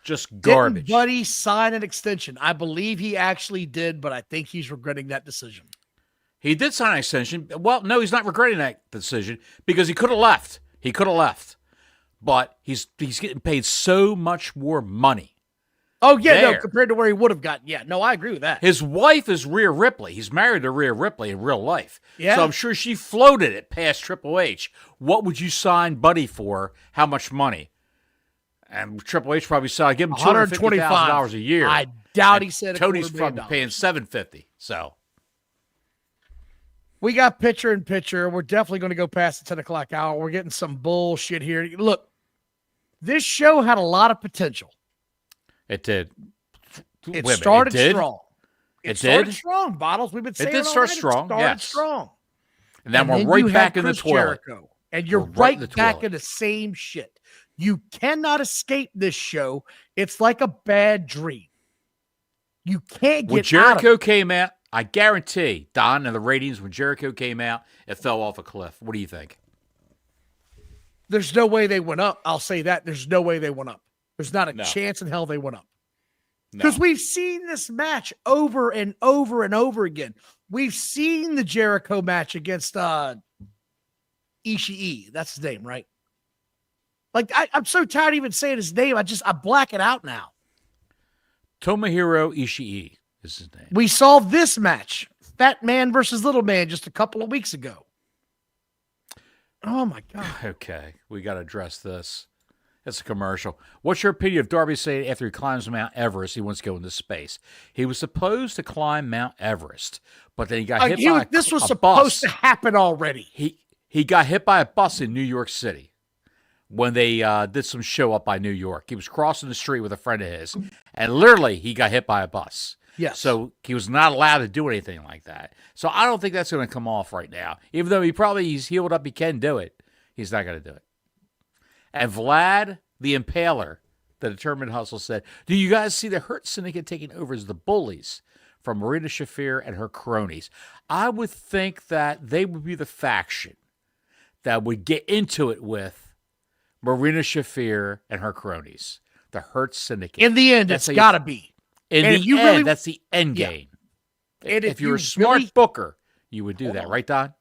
Just garbage. Didn't Buddy sign an extension? I believe he actually did, but I think he's regretting that decision. He did sign an extension. Well, no, he's not regretting that decision because he could have left. He could have left, but he's getting paid so much more money. Oh, yeah, no, compared to where he would have gotten. Yeah, no, I agree with that. His wife is Rhea Ripley. He's married to Rhea Ripley in real life. Yeah. So I'm sure she floated it past Triple H. What would you sign Buddy for? How much money? And Triple H probably said, give him $250,000 a year. I doubt he said Tony's probably paying $750,000. So we got picture in picture. We're definitely going to go past the 10 o'clock hour. We're getting some bullshit here. Look, this show had a lot of potential. It did. It started strong. It started strong, Bottles. We've been saying it did start strong. It started strong. And then we're right back in the toilet. Jericho, and you're right back in the same shit. You cannot escape this show. It's like a bad dream. You can't get when Jericho came out, I guarantee, Don, and the ratings, when Jericho came out, it fell off a cliff. What do you think? There's no way they went up. I'll say that. There's no way they went up. There's not a chance in hell they went up. Because we've seen this match over and over and over again. We've seen the Jericho match against Ishii. That's his name, right? Like, I'm so tired of even saying his name. I black it out now. Tomohiro Ishii is his name. We saw this match, Fat Man versus Little Man, just a couple of weeks ago. Oh, my God. Okay, we got to address this. It's a commercial. What's your opinion of Darby saying after he climbs Mount Everest, he wants to go into space? He was supposed to climb Mount Everest, but then he got hit by a bus. This was supposed to happen already. He got hit by a bus in New York City when they did some show up by New York. He was crossing the street with a friend of his, and literally he got hit by a bus. Yes. So he was not allowed to do anything like that. So I don't think that's going to come off right now. Even though he's healed up, he can do it. He's not going to do it. And Vlad, the Impaler, the Determined Hustle, said, do you guys see the Hurt Syndicate taking over as the bullies from Marina Shafir and her cronies? I would think that they would be the faction that would get into it with Marina Shafir and her cronies, the Hurt Syndicate. In the end, it's got to be. In the end, that's the end game. And if you're a smart booker, you would do that, right, Don?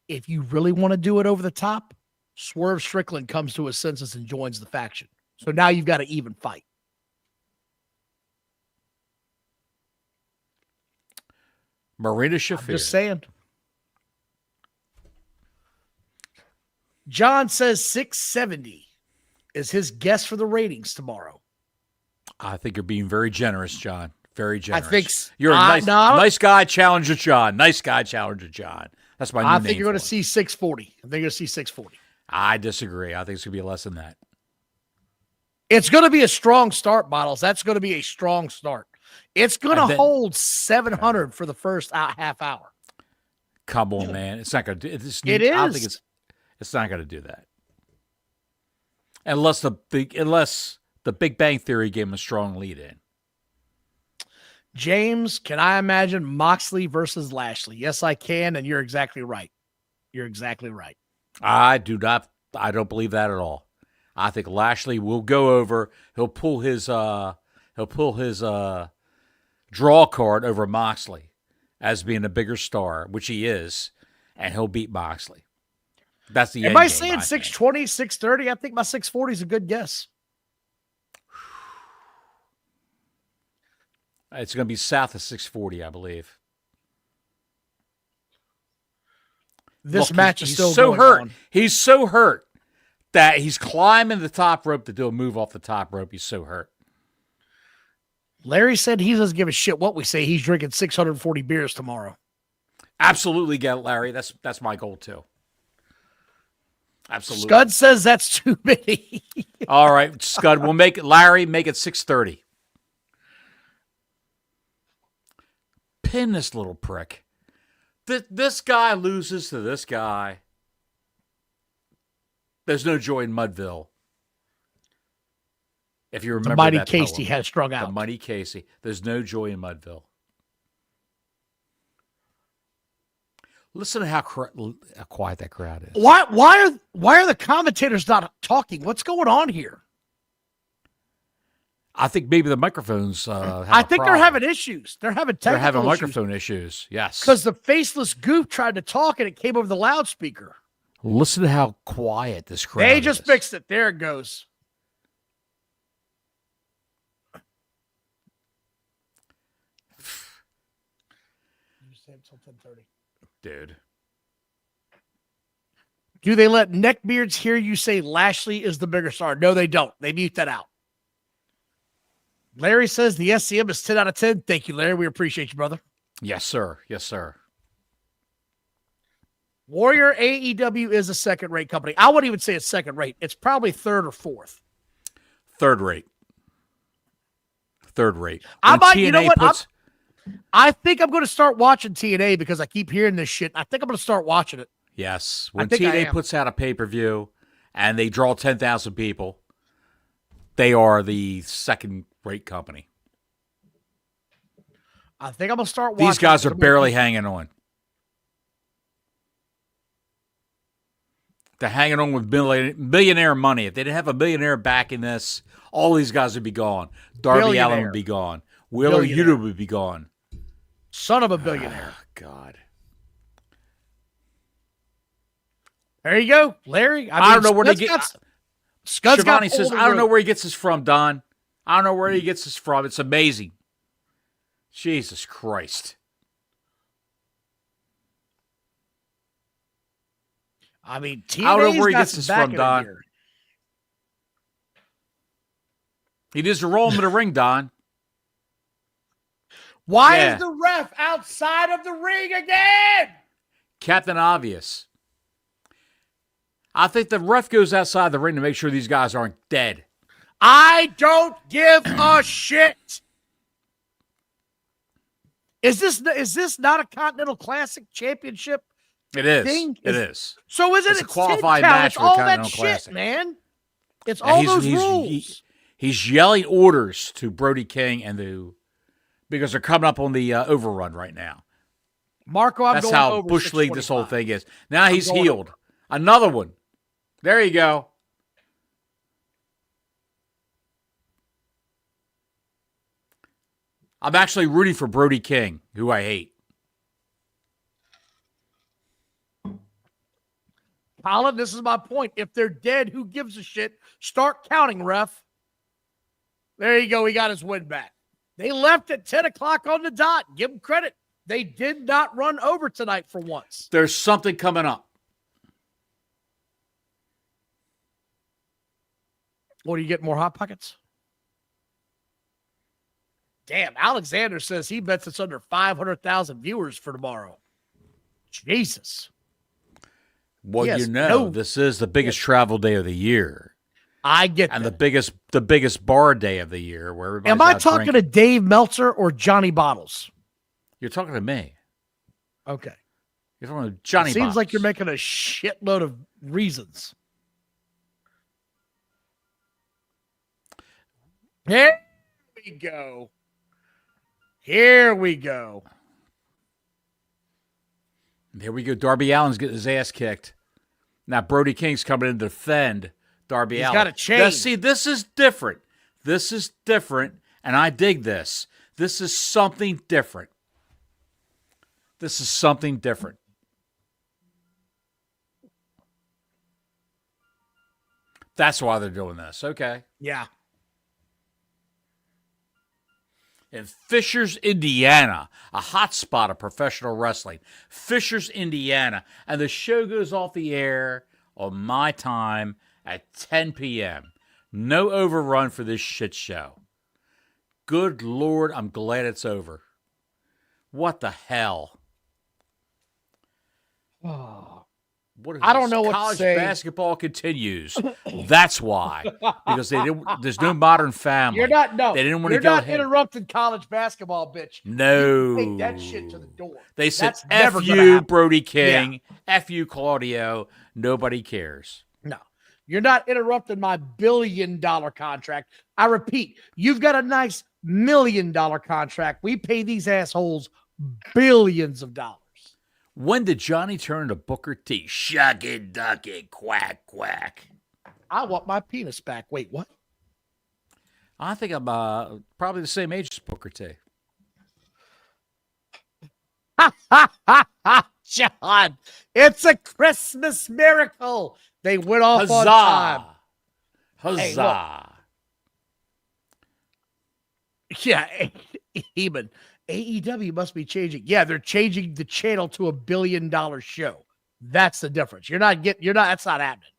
If you really want to do it over the top, Swerve Strickland comes to his senses and joins the faction. So now you've got an even fight. Marina Shafir. I'm just saying. John says 670 is his guess for the ratings tomorrow. I think you're being very generous, John. Very generous. I think you're a nice guy, Challenger John. Nice guy, Challenger John. That's my new name. I think you're going to see 640. I think you're going to see 640. I disagree. I think it's going to be less than that. It's going to be a strong start, Bottles. That's going to be a strong start. It's going to hold 700 for the first half hour. Come on, man. It's not going to do it. It is. I think it's not going to do that. Unless the Big Bang Theory gave him a strong lead in. James, can I imagine Moxley versus Lashley? Yes, I can, and you're exactly right. You're exactly right. I don't believe that at all. I think Lashley will go over. He'll pull his He'll pull his draw card over Moxley as being a bigger star, which he is, and he'll beat Moxley. That's the end Am I game, saying 620, 630? I think my 640 is a good guess. It's going to be south of 640, I believe. This match is still so going hurt. on. He's so hurt that he's climbing the top rope to do a move off the top rope. He's so hurt. Larry said he doesn't give a shit what we say. He's drinking 640 beers tomorrow. Absolutely get it, Larry. That's my goal too. Absolutely. Scud says that's too many. All right, Scud. We'll make it. Larry, make it 630. Pin this little prick. This guy loses to this guy. There's no joy in Mudville. If you remember the mighty that Casey poem. has strung out. The mighty Casey. There's no joy in Mudville. Listen to how quiet that crowd is. Why are the commentators not talking? What's going on here? I think maybe the microphones. I think they're having issues. They're having technical They're having issues. microphone issues. Yes, because the faceless goof tried to talk and it came over the loudspeaker. Listen to how quiet this crowd is. They just fixed it. There it goes. You said something 30. Dude. Do they let neckbeards hear you say Lashley is the bigger star? No, they don't. They mute that out. Larry says the SCM is 10 out of 10. Thank you, Larry. We appreciate you, brother. Yes, sir. Yes, sir. Warrior AEW is a second-rate company. I wouldn't even say it's second-rate. It's probably third or fourth. Third rate. Third rate. You know what? I think I'm going to start watching TNA because I keep hearing this shit. I think I'm going to start watching it. Yes. When TNA puts out a pay-per-view and they draw 10,000 people, they are the second-rate company. I think I'm going to start watching. These guys are barely hanging on. They're hanging on with billionaire money. If they didn't have a billionaire backing this, all these guys would be gone. Darby Allin would be gone. Wheeler Yuta would be gone. Son of a billionaire. Oh, God. There you go, Larry. I don't know where they get. Shivani says, I don't know where he gets this from, Don. I don't know where he gets this from. It's amazing. Jesus Christ. I mean, I don't know where he gets this from, Don. He needs to roll him in the ring, Don. Why is the ref outside of the ring again? Captain Obvious. I think the ref goes outside the ring to make sure these guys aren't dead. I don't give a shit. Is this not a Continental Classic Championship? It is. It is. So isn't it a qualifying match for all Continental that Classic. shit, man? It's all those rules. He's yelling orders to Brody King because they're coming up on the overrun right now. Marco, That's how Bush League this whole thing is. Now he's healed. Another one. There you go. I'm actually rooting for Brody King, who I hate. Colin, this is my point. If they're dead, who gives a shit? Start counting, ref. There you go. He got his win back. They left at 10 o'clock on the dot. Give them credit. They did not run over tonight for once. There's something coming up. What, do you get more Hot Pockets? Damn, Alexander says he bets it's under 500,000 viewers for tomorrow. Jesus. Well, this is the biggest travel day of the year. I get and that. the biggest bar day of the year where everybody's Am I talking to Dave Meltzer or Johnny Bottles? You're talking to me. Okay. You're talking to Johnny Seems Bottles. like you're making a shitload of reasons. Here we go. Here we go. Here we go. Darby Allin's getting his ass kicked. Now Brody King's coming in to defend Darby Allin. He's got a chain. Now, see, this is different. This is different, And I dig this. This is something different. This is something different. That's why they're doing this. Okay. Yeah. In Fishers, Indiana, a hot spot of professional wrestling. Fishers, Indiana. And the show goes off the air on my time at 10 p.m. No overrun for this shit show. Good Lord, I'm glad it's over. What the hell? Oh. What is I don't know what to college say. basketball continues. That's why. Because there's no Modern Family. You're not They didn't want you're to go not ahead. interrupting college basketball, bitch. No. You take that shit to the door. They said, That's never F gonna you, happen. Brody King. Yeah. F you, Claudio. Nobody cares. No. You're not interrupting my $1 billion contract. I repeat, you've got a nice $1 million contract. We pay these assholes billions of dollars. When did Johnny turn to Booker T? Shuck it, duck it, quack, quack. I want my penis back. Wait, what? I think I'm probably the same age as Booker T. John, it's a Christmas miracle. They went off Huzzah. on time. Huzzah. Hey, yeah, even AEW must be changing. Yeah, they're changing the channel to $1 billion show. That's the difference. That's not happening.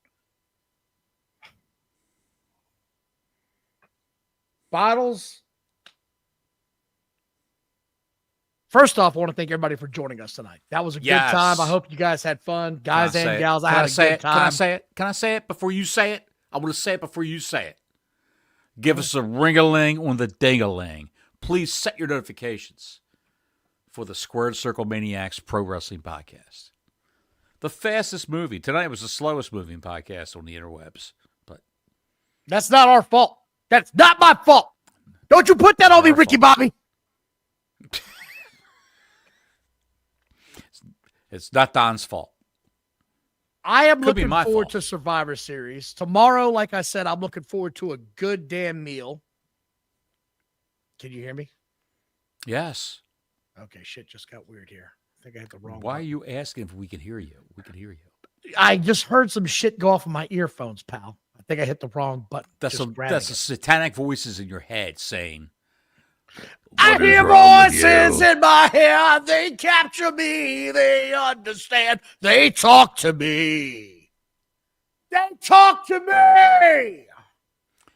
Bottles. First off, I want to thank everybody for joining us tonight. That was a good time. I hope you guys had fun. Guys and gals, I had a good time. Can I say it? Can I say it before you say it? I want to say it before you say it. Give us a ring-a-ling on the ding-a-ling. Please set your notifications for the Squared Circle Maniacs Pro Wrestling Podcast. The fastest movie. Tonight was the slowest moving podcast on the interwebs. But that's not our fault. That's not my fault. Don't you put that on me, Ricky Bobby. It's not Don's fault. I am looking forward to Survivor Series. Tomorrow, like I said, I'm looking forward to a good damn meal. Can you hear me? Yes. Okay, shit just got weird here. I think I hit the wrong Why one. are you asking if we can hear you? We can hear you. I just heard some shit go off of my earphones, pal. I think I hit the wrong button. That's the satanic voices in your head saying, I hear voices in my head. They capture me. They understand. They talk to me. They talk to me.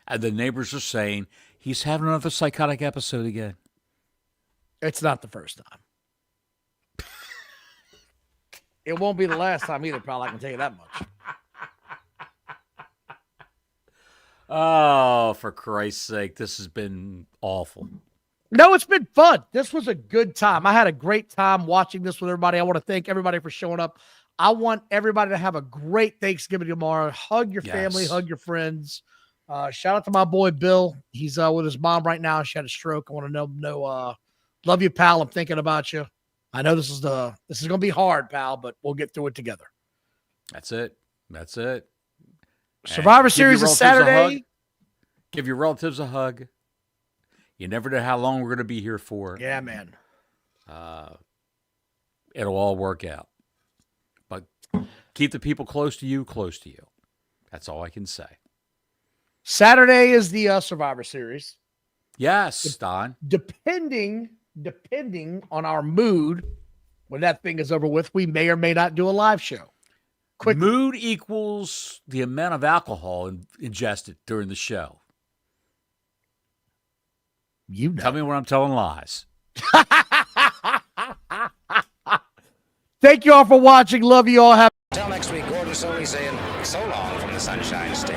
And the neighbors are saying, he's having another psychotic episode again. It's not the first time. It won't be the last time either, pal. I can tell you that much. Oh, for Christ's sake, this has been awful. No, it's been fun. This was a good time. I had a great time watching this with everybody. I want to thank everybody for showing up. I want everybody to have a great Thanksgiving tomorrow. Hug your family, hug your friends. Shout out to my boy Bill. He's with his mom right now. She had a stroke. I want to love you, pal. I'm thinking about you. I know this is going to be hard, pal, but we'll get through it together. That's it. Survivor Series is Saturday. Give your relatives a hug. You never know how long we're going to be here for. Yeah, man. It'll all work out. But keep the people close to you. That's all I can say. Saturday is the Survivor Series. Yes, Don. Depending on our mood, when that thing is over with, we may or may not do a live show. Quickly. Mood equals the amount of alcohol ingested during the show. You know. Tell me when I'm telling lies. Thank you all for watching. Love you all. Until next week, Gordon Soley saying so long from the Sunshine State.